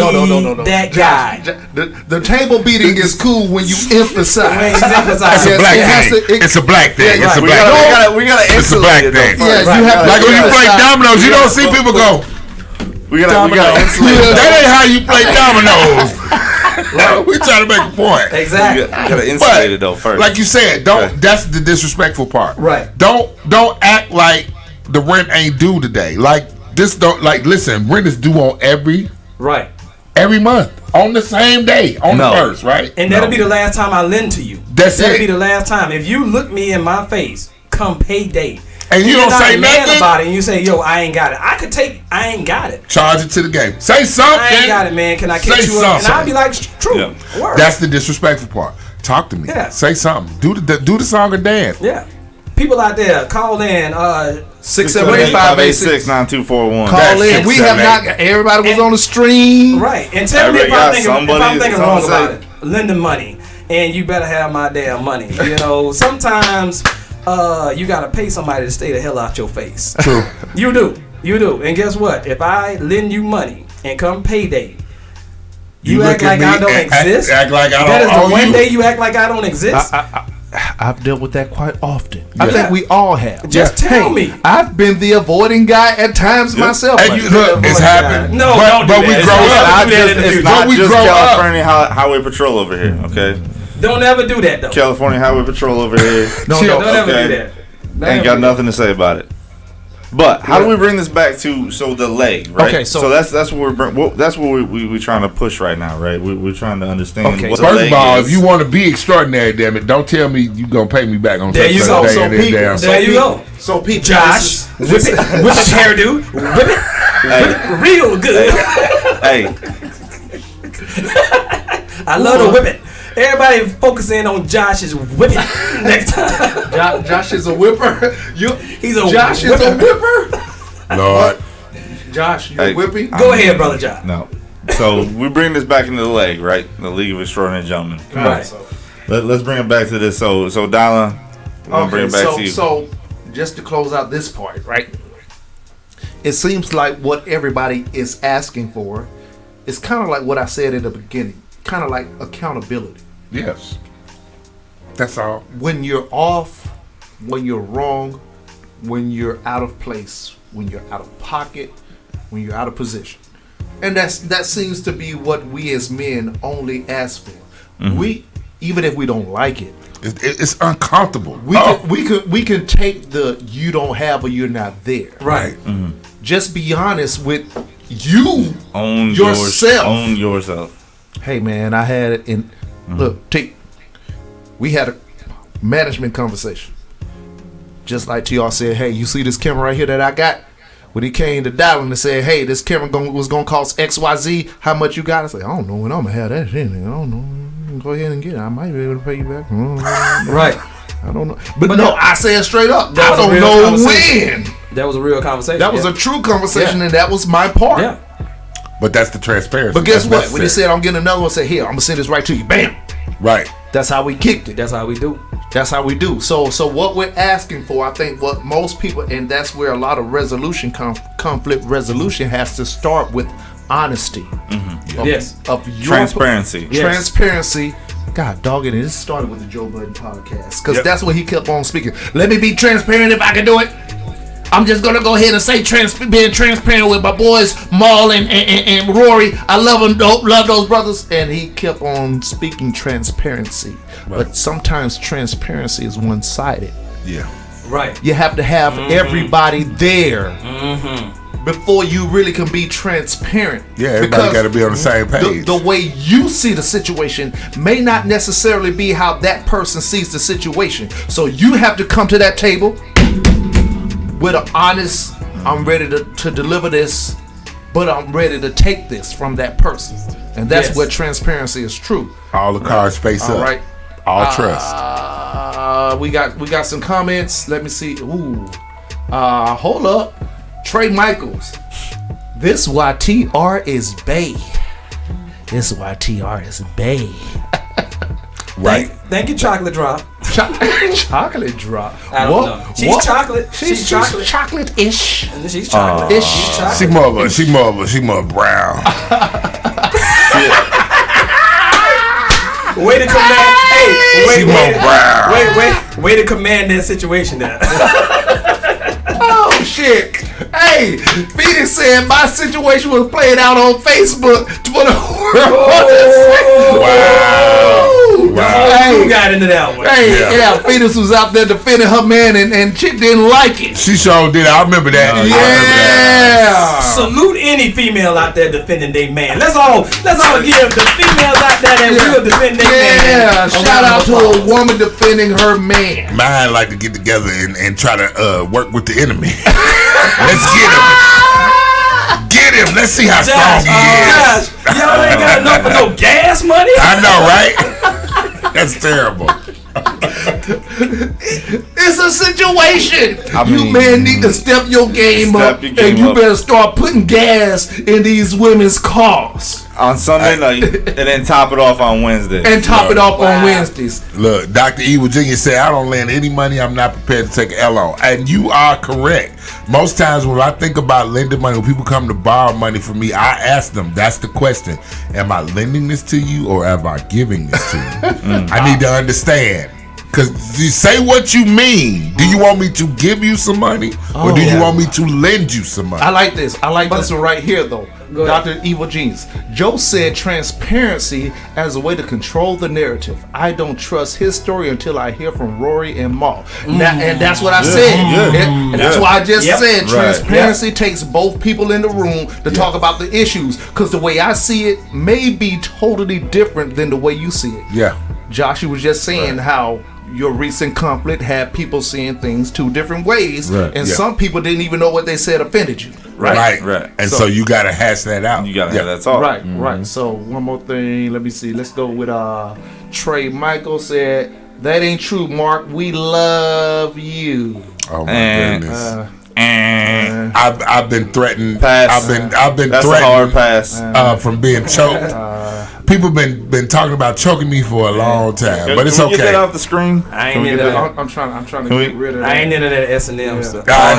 that guy. The table beating is cool when you emphasize. It's a black thing. It's a black thing. It's a black thing. We gotta It's a black thing. Yeah, you have like when you play dominoes, you don't see people go. We gotta insulate. That ain't how you play dominoes. We trying to make a point. Exactly. You gotta insulate it though first. Like you said, that's the disrespectful part. Right. Don't act like the rent ain't due today. Listen, rent is due on every month on the same day on the first, right? And that'll be the last time I lend to you. That'll be the last time. If you look me in my face come payday, and you don't say nothing about it, and you say, "Yo, I ain't got it." I ain't got it. Charge it to the game. Say something. I ain't got it, man. Can I catch you up? And I'll be like, "True." Yeah. That's the disrespectful part. Talk to me. Yeah. Say something. Do the song or dance. Yeah. People out there, call in 678-586-9241. Call in. We have not. Everybody was on the stream. Right. And tell me if I'm thinking wrong about it. Lending money, and you better have my damn money. Sometimes you gotta pay somebody to stay the hell out your face. True. You do. And guess what? If I lend you money and come payday, you act like I don't exist. Act like I don't. That is the one day you act like I don't exist. I've dealt with that quite often. Yeah. I think we all have. Just tell me. I've been the avoiding guy at times myself. And look, it's happened. No, but we grow up. It's not just California Highway Patrol over here, okay? Don't ever do that though. California Highway Patrol over here. Don't ever do that. Ain't got nothing to say about it. But how do we bring this back to the leg, right? Okay, so that's what we're trying to push right now, right? We're trying to understand. Okay, what first of all, if you want to be extraordinary, damn it, don't tell me you gonna pay me back on there you go. There you go. So people, Josh, whip it hairdo, whip it real good. Hey, I love to whip it. Everybody focusing on Josh's whipping next time. Josh is a whipper. Josh is a whipper. Lord. Josh, you're whipping? Go ahead, brother Josh. No. So we bring this back into the leg, right? The League of Extraordinary Gentlemen. Right. Let's bring it back to this. So Dylan, we're gonna bring it back to you. So just to close out this part, right? It seems like what everybody is asking for is kind of like what I said in the beginning, kind of like accountability. Yes. That's all. When you're off, when you're wrong, when you're out of place, when you're out of pocket, when you're out of position. And that seems to be what we as men only ask for. We, even if we don't like it, it's uncomfortable. We can take the you don't have or you're not there. Right. Just be honest with you. Own yourself. Own yourself. Hey man, I had it in. Look, we had a management conversation. Just like TR said, hey, you see this camera right here that I got? When he came to dialing and said, hey, this camera was going to cost XYZ, how much you got? I said, I don't know when I'm going to have that shit. I don't know. Go ahead and get it. I might be able to pay you back. Right. I don't know. But no, I said straight up, I don't know when. That was a real conversation. That was a true conversation, and that was my part. Yeah. But that's the transparency. But guess what? When he said, I'm getting another one, I said, here, I'm going to send this right to you. Bam. Right. That's how we kicked it. That's how we do. That's how we do. So what we're asking for, I think what most people, and that's where a lot of resolution, conflict resolution has to start with honesty. Of your transparency. Transparency. God dog it, this started with the Joe Budden podcast. Because that's what he kept on speaking. Let me be transparent if I can do it. I'm just going to go ahead and say being transparent with my boys, Maul and Rory. I love them, love those brothers. And he kept on speaking transparency. Right. But sometimes transparency is one-sided. Yeah. Right. You have to have everybody there before you really can be transparent. Yeah, everybody got to be on the same page. The way you see the situation may not necessarily be how that person sees the situation. So you have to come to that table with an honest, I'm ready to deliver this, but I'm ready to take this from that person. And that's where transparency is true. All the cards face up. All right. All trust. We got some comments. Let me see. Hold up. Trey Michaels. This why TR is bae. This why TR is bae. Right. Thank you, Chocolate Drop. Chocolate Drop. I don't know. She's chocolate. She's chocolate. Chocolate-ish. And she's chocolate-ish. She more brown. Way to command. Hey, way to command that situation now. Oh shit. Hey, Phoenix said my situation was played out on Facebook for the world. Wow. Hey, who got into that one? Hey, yeah, Phoenix was out there defending her man and chick didn't like it. She sure did. I remember that. Yeah. Salute any female out there defending their man. Let's all give the females out there that will defend their man. Yeah, shout out to a woman defending her man. Mine like to get together and try to work with the enemy. Let's get him. Get him. Let's see how strong he is. Y'all ain't got enough for no gas money. I know, right? That's terrible. It's a situation. You men need to step your game up, and you better start putting gas in these women's cars. On Sunday night, and then top it off on Wednesday. And top it off on Wednesdays. Look, Dr. E. Virginia said, I don't lend any money I'm not prepared to take an L on. And you are correct. Most times when I think about lending money, when people come to borrow money from me, I ask them, that's the question. Am I lending this to you or am I giving this to you? I need to understand. Because you say what you mean. Do you want me to give you some money or do you want me to lend you some money? I like this. This one right here, though. Dr. Evil Genius. Joe said transparency as a way to control the narrative. I don't trust his story until I hear from Rory and Marc. And that's what I said. And that's why I just said transparency takes both people in the room to talk about the issues. Because the way I see it may be totally different than the way you see it. Yeah. Josh, you was just saying how your recent conflict had people seeing things two different ways, and some people didn't even know what they said offended you. Right. And so you gotta hash that out. You gotta have that talk. Right. So one more thing. Let me see. Let's go with Trey Michael said, that ain't true, Marc. We love you. Oh my goodness. I've been threatened. Pass. I've been That's threatened. A hard pass. From being choked. People been talking about choking me for a long time, but it's okay. Get that off the screen. I ain't into that. I'm trying to get rid of that. I ain't into that S&M stuff. I'm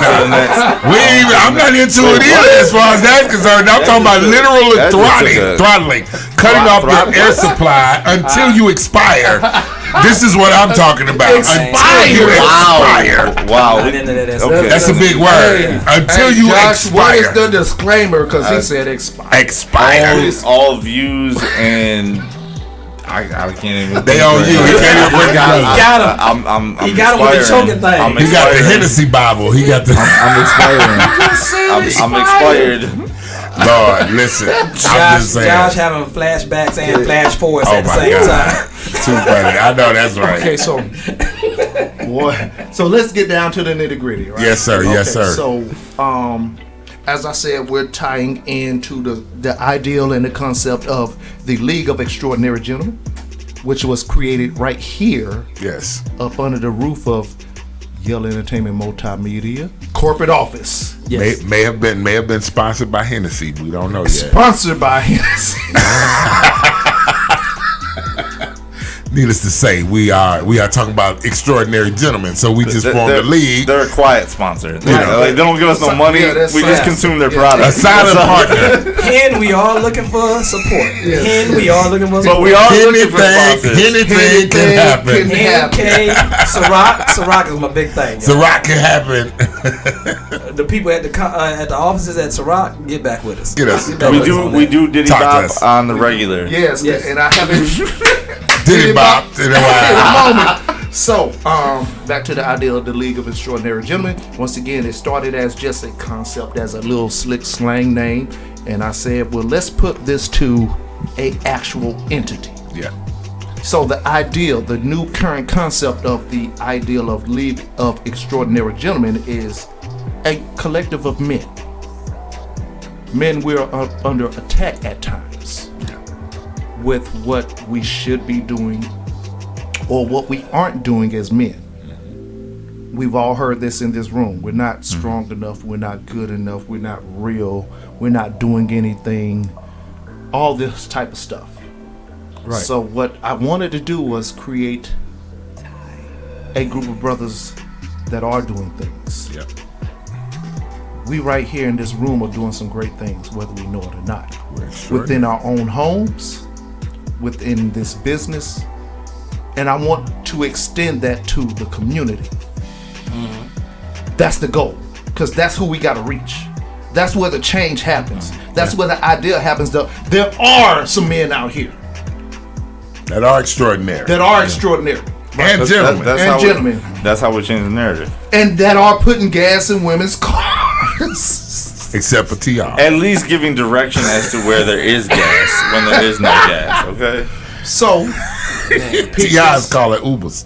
not into it either as far as that's concerned. I'm talking about literal throttling, cutting off your air supply until you expire. This is what I'm talking about. Until you expire. Wow. Okay. That's a big word. Until you Josh, what is expire. the disclaimer? Because he said expire. Expire. All views and I can't even. They on you. He can't even bring it up. He got him. I'm He got him with the choking thing. He got the Hennessy Bible. He got the. I'm expiring. I'm expired. Lord, listen. I'm just saying. Josh having flashbacks and flash forwards at the same time. Too funny. I know that's right. Okay, so so let's get down to the nitty gritty, right? Yes, sir. Yes, sir. So, as I said, we're tying into the ideal and the concept of the League of Extraordinary Gentlemen, which was created right here. Yes. Up under the roof of YALE Entertainment Multimedia corporate office. Yes. May have been sponsored by Hennessy. We don't know yet. Sponsored by Hennessy. Needless to say, we are talking about extraordinary gentlemen. So we just formed a league. They're a quiet sponsor. They don't give us no money. We just consume their product. A silent partner. And we are looking for support. And we are looking for support. But we are looking for sponsors. Anything can happen. Ciroc is my big thing. Ciroc can happen. The people at the offices at Ciroc, get back with us. Get us. We do Diddy Bop on the regular. Yes, and I haven't. Diddy Bop in a moment. So, back to the idea of the League of Extraordinary Gentlemen. Once again, it started as just a concept, as a little slick slang name, and I said, well, let's put this to a actual entity. Yeah. So the ideal, the new current concept of the ideal of League of Extraordinary Gentlemen is a collective of men. Men, we are under attack at times with what we should be doing or what we aren't doing as men. We've all heard this in this room. We're not strong enough. We're not good enough. We're not real. We're not doing anything. All this type of stuff. Right. So what I wanted to do was create a group of brothers that are doing things. Yep. We right here in this room are doing some great things, whether we know it or not. Within our own homes, within this business, and I want to extend that to the community. That's the goal, because that's who we got to reach. That's where the change happens. That's where the idea happens. There are some men out here that are extraordinary. Extraordinary. And gentlemen. That's how we change the narrative. And that are putting gas in women's cars. Except for TR. At least giving direction as to where there is gas when there is no gas, okay? So, TR's call it Ubers.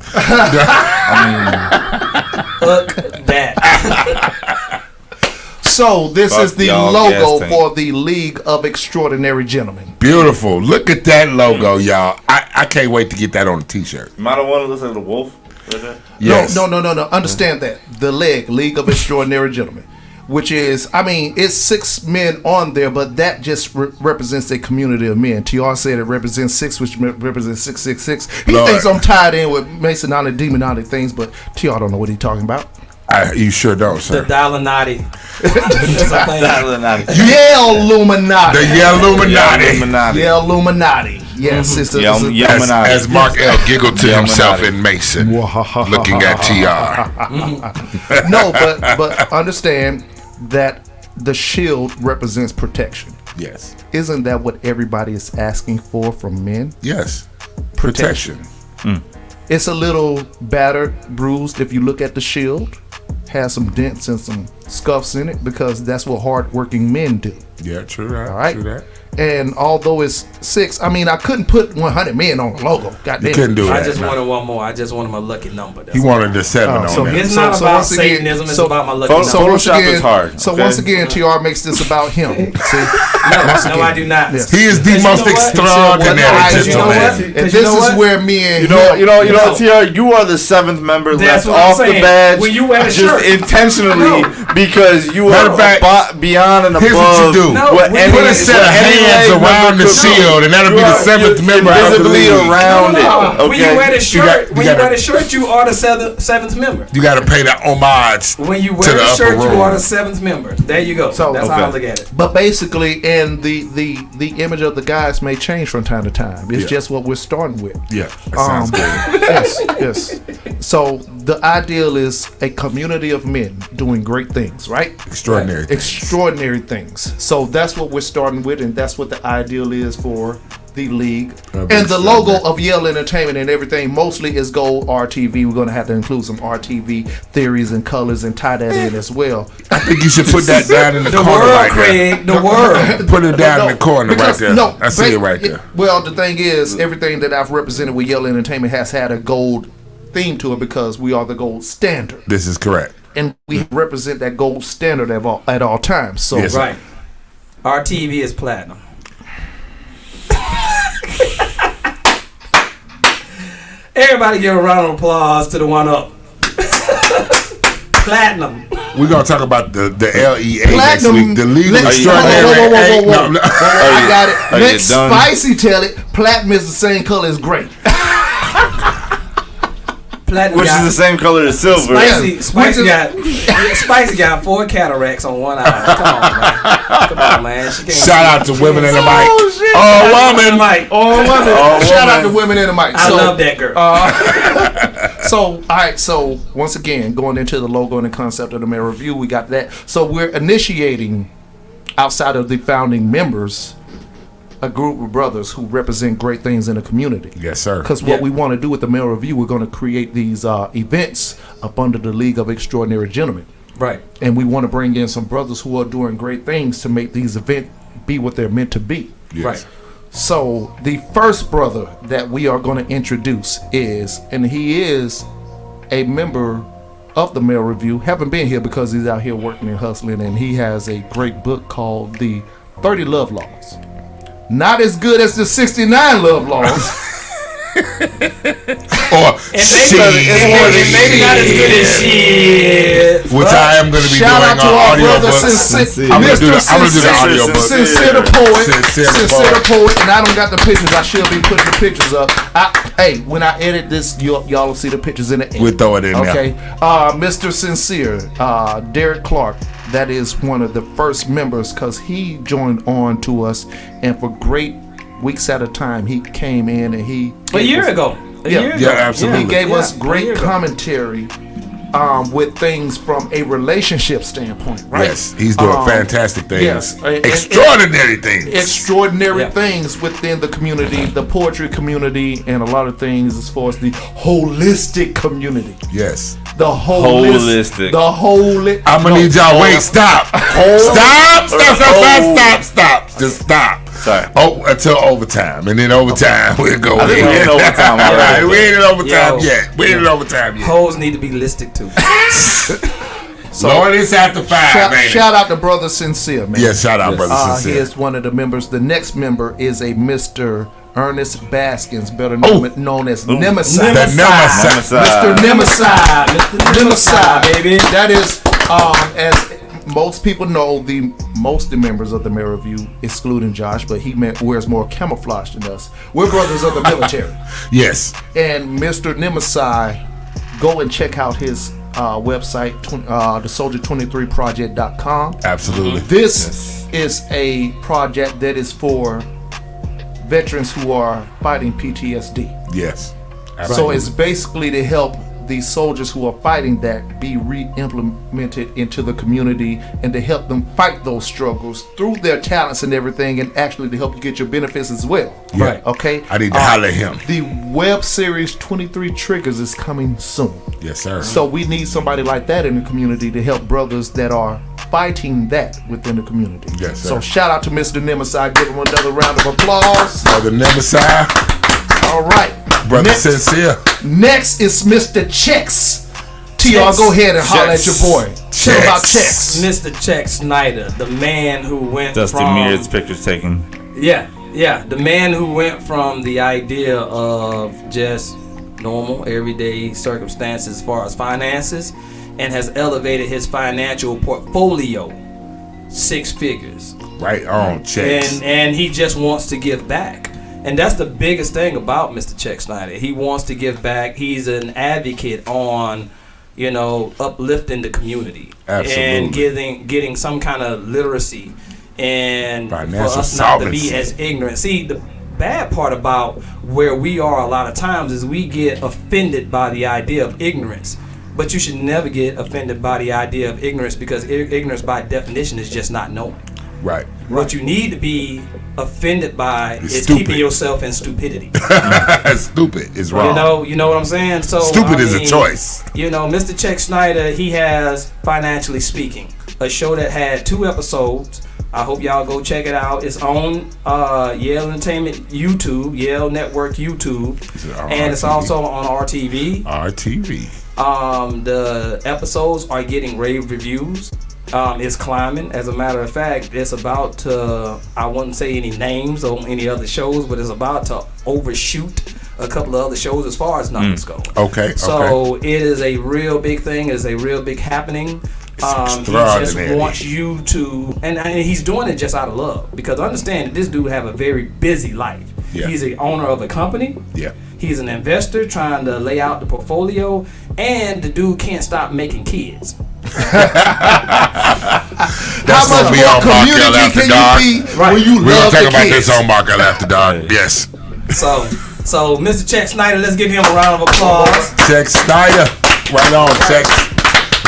Fuck that. So this is the logo for the League of Extraordinary Gentlemen. Beautiful. Look at that logo, y'all. I can't wait to get that on a t-shirt. You might have one that looks like a wolf right there. Yes. No. Understand that. The League of Extraordinary Gentlemen. Which is, it's 6 men on there, but that just represents a community of men. TR said it represents 6, which represents 666. He thinks I'm tied in with Masononic, demonic things, but TR don't know what he's talking about. You sure don't, sir. The Dalinati. YALE Illuminati. The YALE Illuminati. YALE Illuminati. Yes, it's as Marc L. giggled to himself in Mason, looking at TR. No, but understand that the shield represents protection. Yes. Isn't that what everybody is asking for from men? Yes. Protection. It's a little battered, bruised. If you look at the shield, has some dents and some scuffs in it, because that's what hardworking men do. Yeah, true that. All right. True that. And although it's 6, I couldn't put 100 men on the logo. Goddamn. You couldn't do that. I just wanted one more. I just wanted my lucky number. He wanted the 7 on there. It's not about Satanism. It's about my lucky number. Photoshop is hard. So once again, TR makes this about him. See? No, I do not. Yes. He is the most extraordinary gentleman. And this is where me and TR, you are the 7th member left off the badge. When you wear a shirt, intentionally because you are beyond and above. Here's what you do. Put a set of hands around the shield, and that'll be the seventh member of the league. Around it. Okay. When you wear the shirt, you are the seventh member. You got to pay that homage. When you wear the shirt, you are the seventh member. There you go. So, that's how I look at it. But basically, and the image of the guys may change from time to time. It's just what we're starting with. Yeah, that sounds good. Yes. So the ideal is a community of men doing great things, right? Extraordinary things. So that's what we're starting with, and that's what the ideal is for the league. And the logo of YALE Entertainment and everything mostly is gold RTV. We're going to have to include some RTV theories and colors and tie that in as well. I think you should put that down in the corner right there. The world. Put it down in the corner right there. No, I see it right there. Well, the thing is, everything that I've represented with YALE Entertainment has had a gold theme to it because we are the gold standard. This is correct. And we represent that gold standard at all times. So yes, right. Our TV is platinum. Everybody give a round of applause to the one up. Platinum. We're going to talk about the LEA Platinum, next week. The League of Extraordinary. Whoa. I got it. Let Spicy tell it. Platinum is the same color as gray. Which is the same color as silver. Spicy got 4 cataracts on one eye. Come on, man. Shout out to women in the mic. Shout out to women in the mic. I love that girl. So, all right. So, once again, going into the logo and the concept of the Mayor Review, we got that. So, we're initiating, outside of the founding members, a group of brothers who represent great things in the community. Yes, sir. Because what we want to do with the Mayor Review, we're going to create these events up under the League of Extraordinary Gentlemen. Right. And we want to bring in some brothers who are doing great things to make these events be what they're meant to be. Yes. Right. So the first brother that we are going to introduce is, and he is a member of the Mail Review, haven't been here because he's out here working and hustling, and he has a great book called The 30 Love Laws. Not as good as the 69 Love Laws. Or maybe not as good as shit. Which I am going to be doing on audiobooks. I'm going to do the audiobook. Sincere the poet. And I don't got the pictures. I should be putting the pictures up. When I edit this, y'all will see the pictures in the end. We'll throw it in there. Okay. Mr. Sincere, Derek Clark. That is one of the first members because he joined on to us, and for great weeks at a time, he came in and he... A year ago. Yeah, absolutely. He gave us great commentary with things from a relationship standpoint, right? Yes, he's doing fantastic things. Yes. Extraordinary things. Extraordinary things within the community, the poetry community, and a lot of things as far as the holistic community. Yes. The holistic. I'm gonna need y'all. Wait, stop. Stop. Just stop. Sorry. Oh, until overtime, and then overtime we'll go. I think we're in overtime already. We ain't in overtime yet. We ain't in overtime yet. Hoes need to be listed too. So Lord, it's after 5. Shout out to Brother Sincere, man. Yes, shout out, Brother Sincere. He is one of the members. The next member is a Mr. Ernest Baskins, better known as Nemesis. Mr. Nemesis, baby. That is, as most people know, most of the members of the Mayor Review, excluding Josh, but he wears more camouflage than us. We're brothers of the military. Yes. And Mr. Nemesis, go and check out his website, thesoldier23project.com. Absolutely. This is a project that is for veterans who are fighting PTSD. Yes. Absolutely. So it's basically to help these soldiers who are fighting that be re-implemented into the community and to help them fight those struggles through their talents and everything, and actually to help you get your benefits as well. Yeah. Right. Okay. I need to holler at him. The web series 23 Triggers is coming soon. Yes, sir. So we need somebody like that in the community to help brothers that are fighting that within the community. Yes, sir. So shout out to Mr. Nemesis. Give him another round of applause. Brother Nemesis. All right. Brother Sincere. Next is Mr. Chex. TR, go ahead and holler at your boy. Tell about Chex. Mr. Chex Snyder, the man who went Dusty from... Mears pictures taken. Yeah. The man who went from the idea of just normal, everyday circumstances as far as finances, and has elevated his financial portfolio 6 figures. Right on, checks. And he just wants to give back. And that's the biggest thing about Mr. Check Snyder. He wants to give back. He's an advocate on, uplifting the community. Absolutely. And getting some kind of literacy, and financial for us not to be as ignorant. See, the bad part about where we are a lot of times is we get offended by the idea of ignorance. But you should never get offended by the idea of ignorance, because ignorance by definition is just not knowing. Right. What you need to be offended by is stupid. keeping yourself in stupidity. Stupid is wrong. You know what I'm saying? So stupid is a choice. Mr. Check Snyder, he has Financially Speaking, a show that had 2 episodes. I hope y'all go check it out. It's on YALE Entertainment YouTube, YALE Network YouTube, and it's also on RTV. The episodes are getting rave reviews. It's climbing. As a matter of fact, it's about to, I wouldn't say any names on any other shows, but it's about to overshoot a couple of other shows as far as numbers go. Okay. So it is a real big thing. It is a real big happening. He just wants you to, and he's doing it just out of love, because understand that this dude have a very busy life. Yeah. He's the owner of a company. Yeah. He's an investor trying to lay out the portfolio, and the dude can't stop making kids. That's gonna be on Marc L After Dark. When you We're love gonna talk the about kids? this on Marc L After Dark. Yes. So Mr. Check Snyder, let's give him a round of applause. Check Snyder, right on, Check.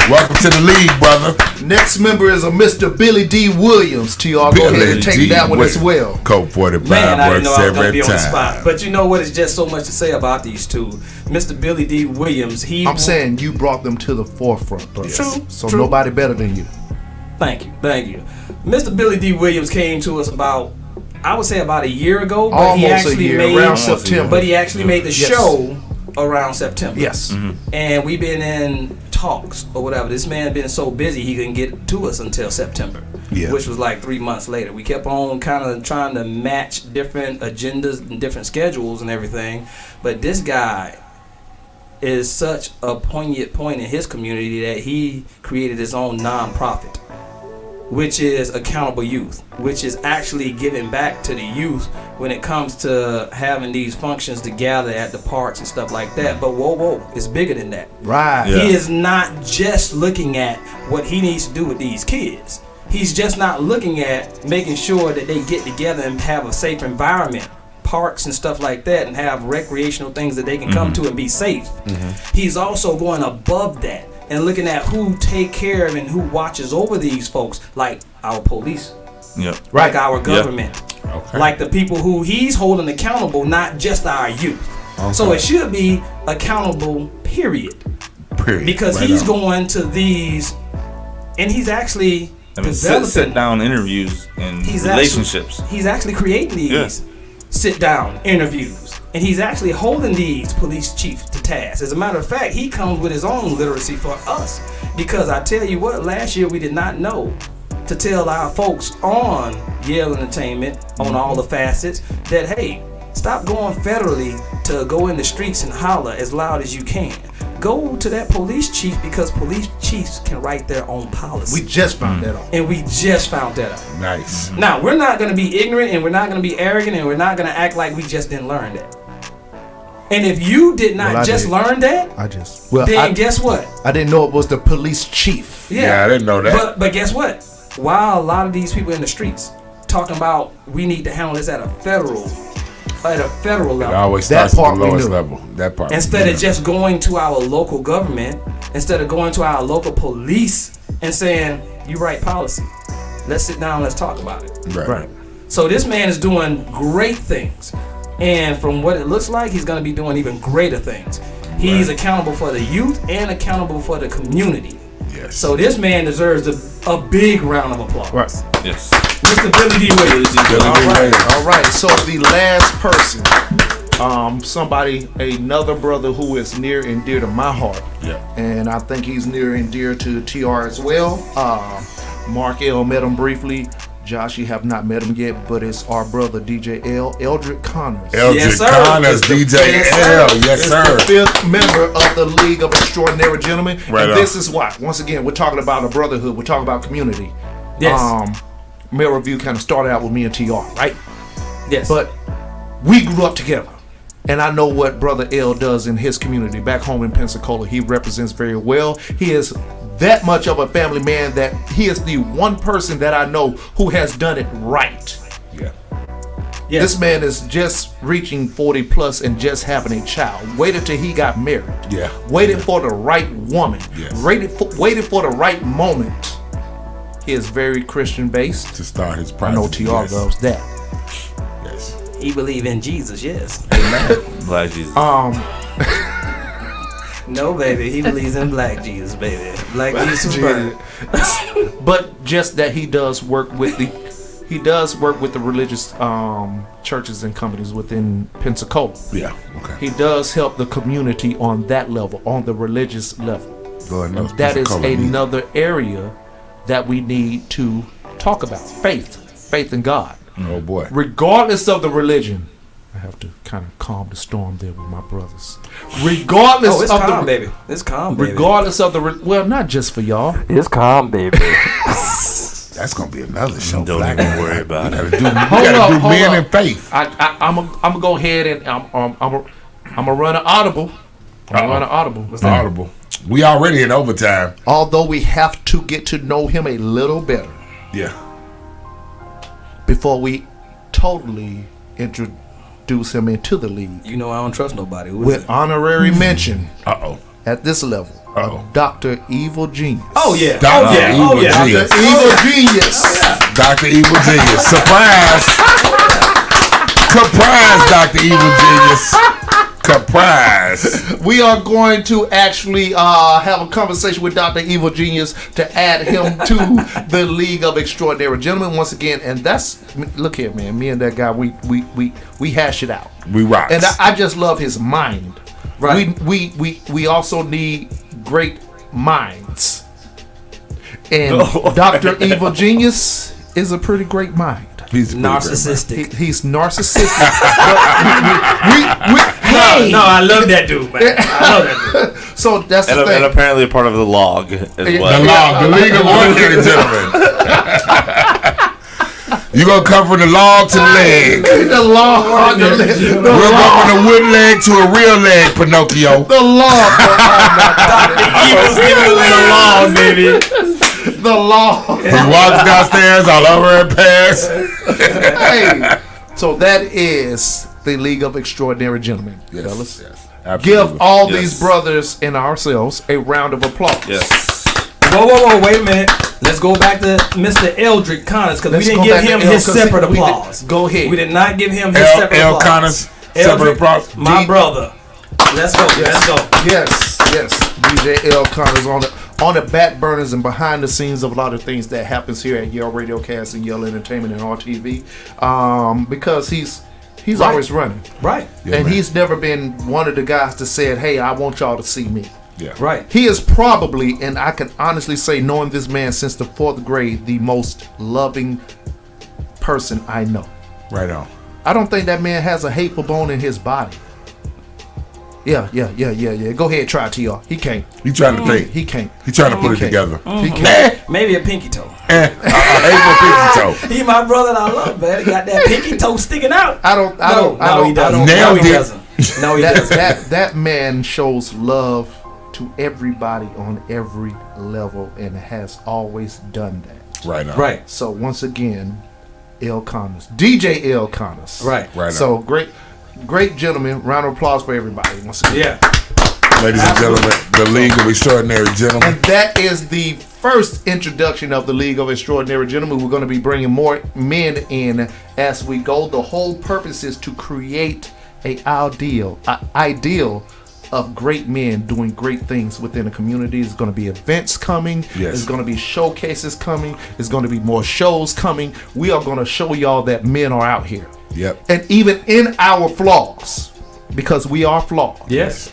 Welcome to the league, brother. Next member is a Mr. Billy D. Williams. TR, go ahead and take that one as well. Code 45 Man, I didn't know I was going to every be on the time. spot. But you know what? It's just so much to say about these two. Mr. Billy D. Williams, I'm saying you brought them to the forefront, bro. True. So nobody better than you. Thank you. Mr. Billy D. Williams came to us about a year ago. But Almost he actually a year, made, around September. But he actually made the Yes. show around September. Yes. And we've been in talks or whatever. This man been so busy he couldn't get to us until September, which was like 3 months later. We kept on kind of trying to match different agendas and different schedules and everything, but this guy is such a poignant point in his community that he created his own nonprofit, which is Accountable Youth, which is actually giving back to the youth when it comes to having these functions to gather at the parks and stuff like that. But whoa, it's bigger than that. Right. He is not just looking at what he needs to do with these kids. He's just not looking at making sure that they get together and have a safe environment, parks and stuff like that, and have recreational things that they can come to and be safe. He's also going above that and looking at who take care of and who watches over these folks, like our police, like our government, like the people who he's holding accountable, not just our youth. So it should be accountable, period. Because he's going to these, and he's actually developing sit down interviews and relationships. He's actually creating these sit down interviews. And he's actually holding these police chiefs to task. As a matter of fact, he comes with his own literacy for us. Because I tell you what, last year we did not know to tell our folks on YALE Entertainment, on all the facets, that hey, stop going federally to go in the streets and holler as loud as you can. Go to that police chief, because police chiefs can write their own policy. We just found that out. And we just found that out. Nice. Now, we're not going to be ignorant, and we're not going to be arrogant, and we're not going to act like we just didn't learn that. And if you did not learn that, then guess what? I didn't know it was the police chief. Yeah, I didn't know that. But guess what? While a lot of these people in the streets talking about we need to handle this at a federal level. It always starts at the lowest level. That part. Instead of just going to our local government, instead of going to our local police and saying, you write policy. Let's sit down, let's talk about it. Right. So this man is doing great things. And from what it looks like, he's going to be doing even greater things. He's accountable for the youth and accountable for the community. Yes. So this man deserves a big round of applause. Right. Yes. Mr. Billy D. Williams. All right. So the last person, another brother who is near and dear to my heart. Yeah. And I think he's near and dear to TR as well. Marc L met him briefly. Josh, you have not met him yet, but it's our brother DJ Eldrick Connors. Eldrick Connors, DJ L. Yes, sir. The fifth member of the League of Extraordinary Gentlemen. Right and this is why, once again, we're talking about a brotherhood. We're talking about community. Yes. Male Review kind of started out with me and TR, right? Yes. But we grew up together. And I know what Brother L does in his community. Back home in Pensacola, he represents very well. He is that much of a family man that he is the one person that I know who has done it right. Yeah. Yes. This man is just reaching 40 plus and just having a child. Waited till he got married. Yeah. Waited for the right woman. Yes. Waited for the right moment. He is very Christian based. To start his I project. know TR loves that. Yes. He believe in Jesus, yes. Black Jesus. No, baby, he believes in Black Jesus, baby. Black Jesus burn. But just that he does work with the religious churches and companies within Pensacola. Yeah. Okay. He does help the community on that level, on the religious level. Lord knows That is Pensacola another area that we need to talk about. Faith in God. Oh boy. Regardless of the religion. I have to kind of calm the storm there with my brothers. Regardless it's of calm, the baby. It's calm, baby. Regardless of the well, not just for y'all. It's calm, baby. That's gonna be another show. Don't even worry about it. You gotta do men and faith. I'm gonna go ahead and I'm gonna run an audible. What's that? Audible. We already in overtime. Although we have to get to know him a little better. Yeah. Before we totally introduce him into the league. You know I don't trust nobody. With honorary mention. Uh-oh. At this level. Dr. Evil Genius. Oh yeah. Dr. Evil Genius. Dr. Evil Genius. Dr. Evil Genius. Surprise. Surprise, Dr. Evil Genius. Surprise. We are going to actually have a conversation with Dr. Evil Genius to add him to the League of Extraordinary Gentlemen once again. And that's, look here, man. Me and that guy, we hash it out. We rock. And I just love his mind. Right. We also need great minds. And Dr. Evil Genius is a pretty great mind. He's narcissistic. He's narcissistic. Hey. No, I love that dude, man. I love that dude. So that's the thing. And apparently a part of the log as well. The log, the League of Ordinary Gentlemen. You gonna come from the log to the leg. The log. We'll go from the wooden leg to a real leg, Pinocchio. The log. Dr. Evil's giving a little log, baby. The law. He walks downstairs all over her pants. Hey, so that is the League of Extraordinary Gentlemen, fellas. Yes, give all these brothers and ourselves a round of applause. Yes. Whoa, wait a minute. Let's go back to Mr. Eldrick Connors because we didn't give him his separate applause. Go ahead. We did not give him his separate applause. Connors, separate applause. My brother. Let's go. Let's go. Yes. DJ L. Connors on the back burners and behind the scenes of a lot of things that happens here at YALE Radiocast and YALE Entertainment and RTV, because he's Right. always running. Right. Yeah, and man. he's never been one of the guys that said, hey, I want y'all to see me. Yeah. Right. He is probably, and I can honestly say, knowing this man since the 4th grade, the most loving person I know. Right on. I don't think that man has a hateful bone in his body. Yeah. Go ahead, try it, TR. He can't. He trying to think. He can't. He trying to put it together. He can't. Maybe a pinky toe. Hateful pinky toe. He my brother and I love, man. He got that pinky toe sticking out. No, he doesn't. Nailed No, he it. doesn't. No, he doesn't. That man shows love to everybody on every level and has always done that. Right on. Right. So once again, L. Connors, DJ L. Connors. Right. Right on. So great gentlemen. Round of applause for everybody once again. Yeah. Ladies and gentlemen, the League of Extraordinary Gentlemen. And that is the first introduction of the League of Extraordinary Gentlemen. We're going to be bringing more men in as we go. The whole purpose is to create an ideal of great men doing great things within a community. There's going to be events coming. Yes. There's going to be showcases coming. There's going to be more shows coming. We are going to show y'all that men are out here. Yep. And even in our flaws, because we are flawed. Yes.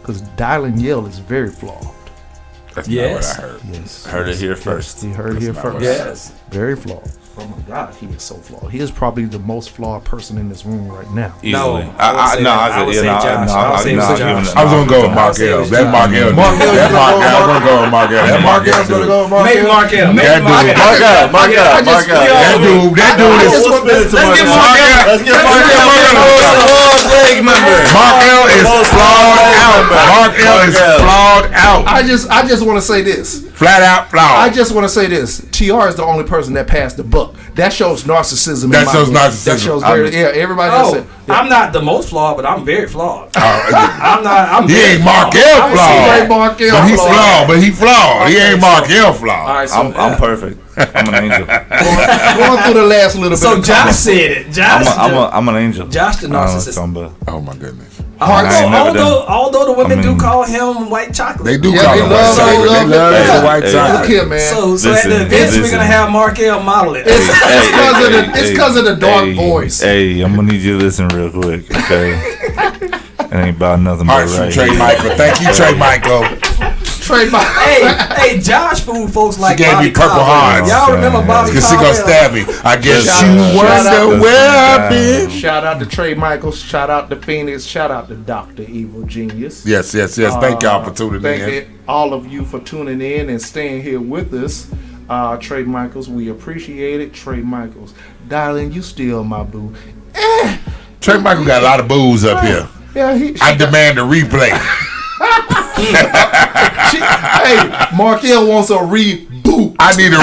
Because Dylan Yale is very flawed. That's Yes. not what I heard. Yes. Heard it here first. He heard it here That's not first. what I Yes. Very flawed. Oh my God, he is so flawed. He is probably the most flawed person in this room right now. Easily. I would say Josh. I would say Josh. I was gonna go with Marc L. That Marc L. Marc L. That Marc L. I'm gonna go with Marc L. That Marc L's gonna go with Marc L. Maybe Marc L. That dude. That dude is. Let's get Marc L. Let's get Marc L. Big member. Marc L is flawed out. Marc L is flawed out. I just want to say this. Flat out flawed. I just want to say this. TR is the only person that passed the buck. That shows narcissism. That shows narcissism. That shows everybody else said. I'm not the most flawed, but I'm very flawed. He ain't Marc L flawed. Marc L But he's flawed. But he flawed. He ain't Marc L All flawed. right, so I'm perfect. I'm an angel. Going through the last little bit. So Josh said it. Josh. I'm an angel. Josh the narcissist. Oh my goodness. Although the women do call him white chocolate. They do call him white chocolate. They love the white chocolate. Look here, man. So at the events, we're gonna have Marc L model it. It's because of the dark voice. Hey, I'm gonna need you to listen real quick, okay? It ain't about nothing All but right, right. Trey Michael. Thank you, Trey Michael. Hey, Josh food folks like She gave Bobby me purple Caldwell. hearts. Y'all remember Bobby Because she gonna Caldwell? stab me. I guess Shout you out wonder to- where I've been. Shout out to Trey Michaels. Shout out to Phoenix. Shout out to Dr. Evil Genius. Yes. Thank y'all for tuning Thank in. all of you for tuning in and staying here with us. Trey Michaels, we appreciate it. Trey Michaels, darling, you still my boo. Trey Michael got a lot of booze up here. Yeah, I demand a replay. Hey, Marc L wants a reboot. I need a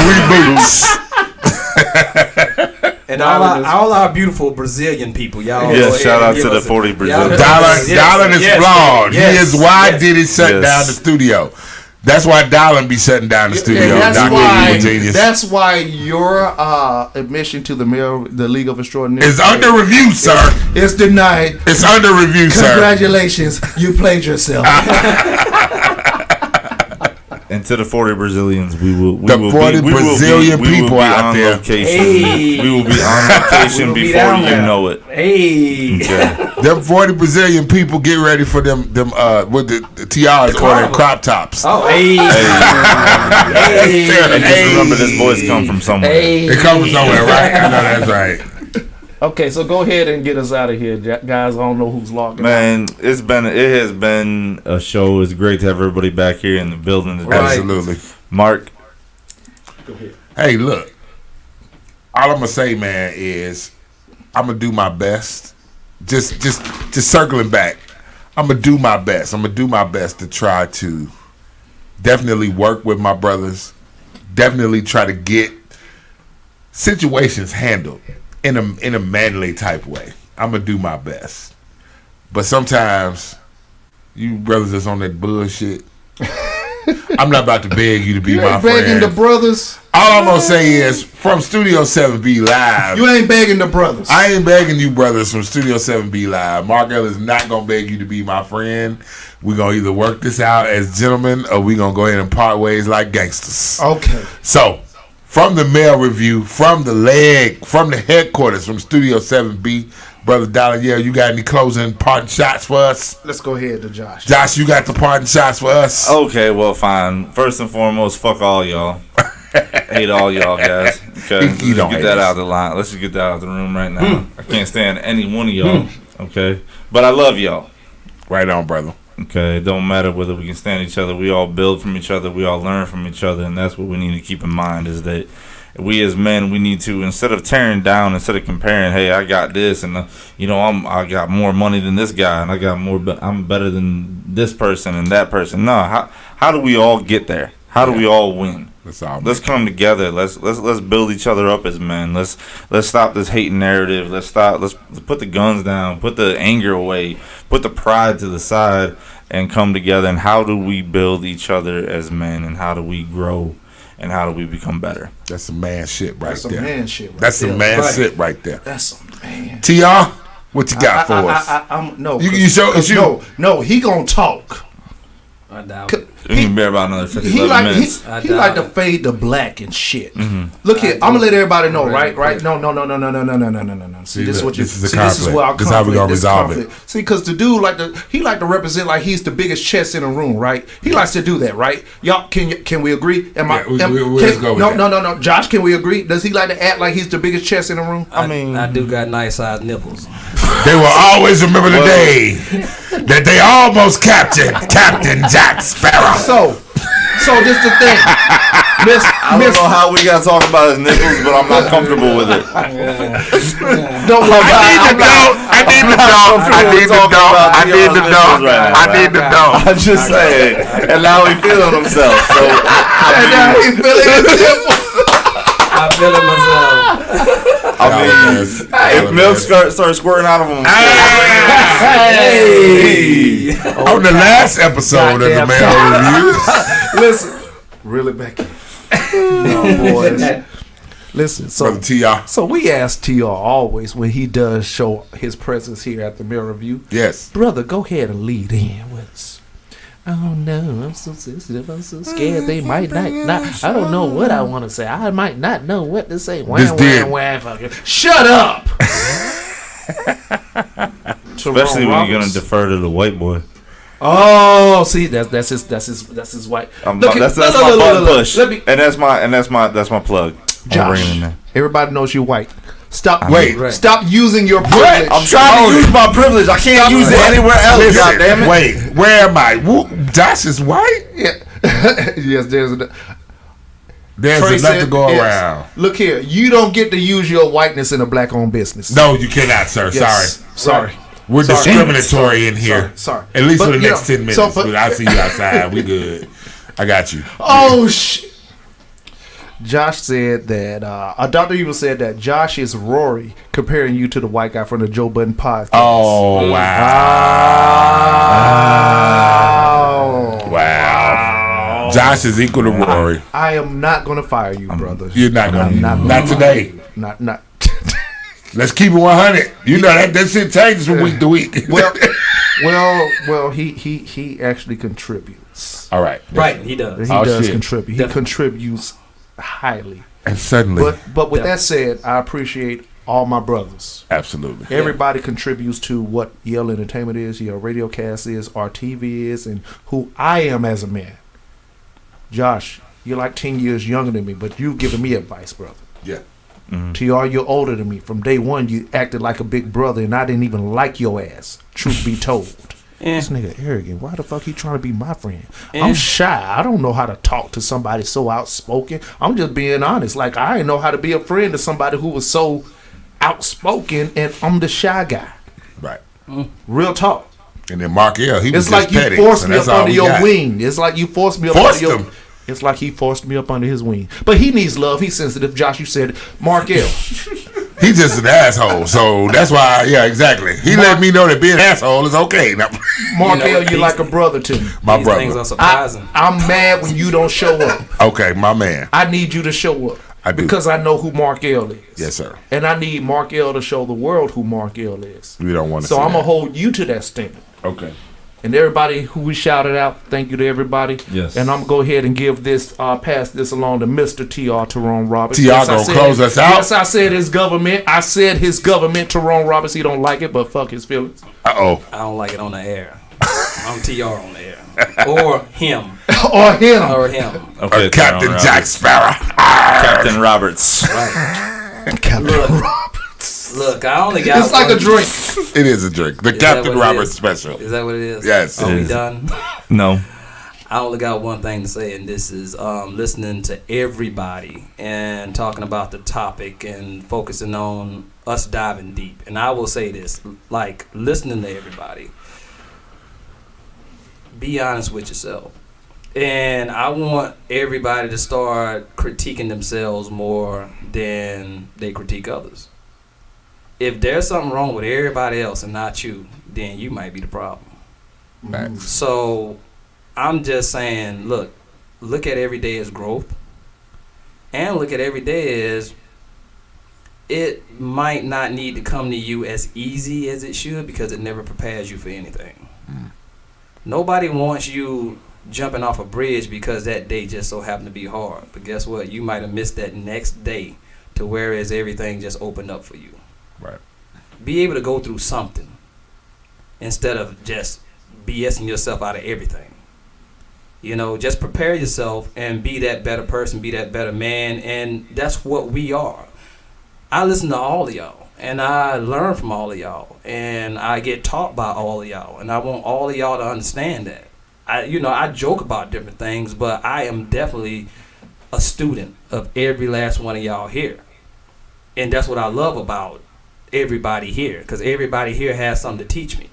reboot. And all our beautiful Brazilian people, y'all. Yes, shout out to the 40 Brazilians. Darlin is flawed. Yes, He is why yes, did he shut down the studio? That's why Darlin be shutting down the studio. That's why your admission to the League of Extraordinary It's under review, sir. It's denied. It's under review, sir. Congratulations, you played yourself. And to the 40 Brazilians, we will people out there. Location. Hey. We will be on location before you know it. Hey. Okay. Them 40 Brazilian people get ready for them with the tiaras or them crop tops. Oh, hey. And just remember this voice come from somewhere. It comes from somewhere, right? I know that's right. Okay, so go ahead and get us out of here, guys. I don't know who's logging. Man, it has been a show. It's great to have everybody back here in the building today. Absolutely. Mark. Go ahead. Hey, look. All I'm gonna say, man, is I'm gonna do my best. Just circling back. I'm gonna do my best. I'm gonna do my best to try to definitely work with my brothers. Definitely try to get situations handled in a manly type way. I'm gonna do my best. But sometimes you brothers that's on that bullshit. I'm not about to beg you to be my friend. Begging the brothers. All I'm gonna say is from Studio 7B Live. You ain't begging the brothers. I ain't begging you brothers from Studio 7B Live. Marc L is not gonna beg you to be my friend. We're gonna either work this out as gentlemen or we're gonna go ahead and part ways like gangsters. Okay. So from the mail review, from the headquarters, from Studio 7B, Brother Dollar, you got any closing parting shots for us? Let's go ahead to Josh. Josh, you got the parting shots for us? Okay, well, fine. First and foremost, fuck all y'all. Hate all y'all guys. Okay, let's just get that out of the line. Let's just get that out of the room right now. I can't stand any one of y'all. Okay, but I love y'all. Right on, brother. Okay, it don't matter whether we can stand each other. We all build from each other. We all learn from each other, and that's what we need to keep in mind is that we as men, we need to, instead of tearing down, instead of comparing, hey, I got this, and I got more money than this guy, and I'm better than this person and that person. No, how do we all get there? How do we all win? Let's come together. Let's build each other up as men. Let's stop this hating narrative. Let's put the guns down, put the anger away, put the pride to the side, and come together. And how do we build each other as men? And how do we grow? And how do we become better? That's some man shit right That's some there. man shit right That's some there. man Right. shit right there. That's some man. TR, what you got for us? No, You show- no, he gonna talk. I doubt it. We can bear about another 50 He like minutes. he like to fade the black and shit. Look here, I'm gonna let everybody know, right? No. See, this is what you. This is a See, this is conflict. where our This is how we gonna conflict- this resolve conflict. See, because the dude like to represent like he's the biggest chest in the room, right? He likes to do that, right? Y'all, can we agree? We'll just go with that. No. Josh, can we agree? Does he like to act like he's the biggest chest in the room? I do got nice sized nipples. They will always remember the day that they almost captured Captain Jack Sparrow. So this the thing. I don't know how we got to talk about his nipples, but I'm not comfortable with it. I need to know. I'm just saying. And now he feeling himself. So I'm feeling myself. I mean, if milk starts squirting out of him. Hey! On the last episode of the Male Review. Listen, really, Becky. No, boys. Listen, so we ask TR always when he does show his presence here at the Mirror Review. Yes. Brother, go ahead and lead in with us. Oh no, I'm so sensitive. I'm so scared. They might not. I don't know what I want to say. I might not know what to say. Wham, shut up. Especially when you're gonna defer to the white boy. Oh, see, that's his white. That's my button push, and that's my plug. Josh, everybody knows you're white. Stop using your privilege. Right. I'm trying to use my privilege. I can't use it anywhere else. Listen, goddammit. Wait, where am I? Josh is white? Yeah. Yes, there's enough to go around. Look here, you don't get to use your whiteness in a black-owned business. No, you cannot, sir. Yes. Sorry. We're discriminatory in here. Sorry. At least for the next 10 minutes. I'll see you outside. We good. I got you. Oh, shit. Josh said that, Dr. Evil said that Josh is Rory, comparing you to the white guy from the Joe Budden podcast. Oh, wow. Josh is equal to Rory. I am not going to fire you, brother. You're not going to. Not today. Not. Let's keep it 100. You know that shit changes from week to week. Well, he actually contributes. All right. Right, he does. He does contribute. He contributes highly. And suddenly. But with that said, I appreciate all my brothers. Absolutely. Everybody contributes to what YALE Entertainment is, YALE Radiocast is, RTV is, and who I am as a man. Josh, you're like 10 years younger than me, but you've given me advice, brother. Yeah. Mm-hmm. TR, you're older than me. From day one, you acted like a big brother, and I didn't even like your ass, truth be told. This nigga arrogant. Why the fuck he trying to be my friend? I'm shy. I don't know how to talk to somebody so outspoken. I'm just being honest. Like, I didn't know how to be a friend to somebody who was so outspoken, and I'm the shy guy. Right. Real talk. And then Marc, he was it's like you petty, forced me up under your wing. It's like you forced me up under your wing. It's like he forced me up under his wing. But he needs love. He's sensitive. Josh, you said Marc L. He's just an asshole. So that's why, exactly. He let me know that being an asshole is okay. Now, Marc L, you're like a brother to me. My brother. Things are surprising. I'm mad when you don't show up. Okay, my man. I need you to show up. I do. Because I know who Marc L is. Yes, sir. And I need Marc L to show the world who Marc L is. We don't want to So I'm going to hold you to that standard. Okay. And everybody who we shouted out, thank you to everybody. Yes. And I'm going to go ahead and give this, pass this along to Mr. T.R. Tyrone Roberts. T.R. going to close us out? Yes, I said his government. Tyrone Roberts. He don't like it, but fuck his feelings. Uh-oh. I don't like it on the air. I'm TR on the air. Or him. Or him. Okay, Captain Jack Sparrow. Captain Roberts. Right. Captain Roberts. Look, I only got It's like a drink. It is a drink. The Captain Roberts special. Is that what it is? Yes. Are we done? No. I only got one thing to say, and this is listening to everybody and talking about the topic and focusing on us diving deep. And I will say this, like, listening to everybody, be honest with yourself. And I want everybody to start critiquing themselves more than they critique others. If there's something wrong with everybody else and not you, then you might be the problem. Right. So I'm just saying, look at every day as growth, and look at every day as it might not need to come to you as easy as it should, because it never prepares you for anything. Nobody wants you jumping off a bridge because that day just so happened to be hard. But guess what? You might have missed that next day to whereas everything just opened up for you. Right. Be able to go through something instead of just BSing yourself out of everything. You know, just prepare yourself and be that better person, be that better man, and that's what we are. I listen to all of y'all, and I learn from all of y'all, and I get taught by all of y'all, and I want all of y'all to understand that. I joke about different things, but I am definitely a student of every last one of y'all here. And that's what I love about everybody here, because everybody here has something to teach me.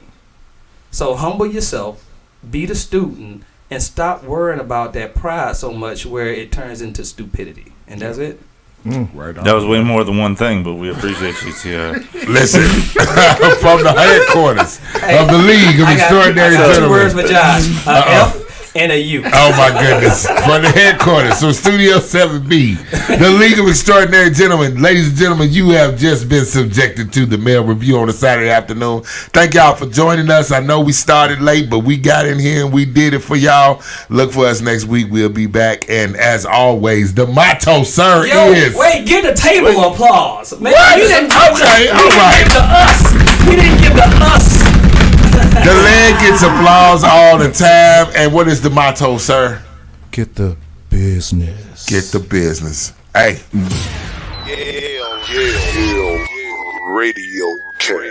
So humble yourself, be the student, and stop worrying about that pride so much where it turns into stupidity. And that's it. Right on. That was way more than one thing, but we appreciate you, Sierra. Listen, from the headquarters of the League of Extraordinary Gentlemen. 2 words for Josh. F and a U. Oh my goodness. From the headquarters, from Studio 7B, the League of Extraordinary Gentlemen. Ladies and gentlemen, you have just been subjected to the Male Review on a Saturday afternoon. Thank y'all for joining us. I know we started late, but we got in here and we did it for y'all. Look for us next week. We'll be back. And as always, the motto, sir, is... Wait, get the table applause. Man, what? You didn't, okay, all right. Give to us. You didn't give to us. The leg gets applause all the time. And what is the motto, sir? Get the business. Get the business. Hey. YALE Radiocast.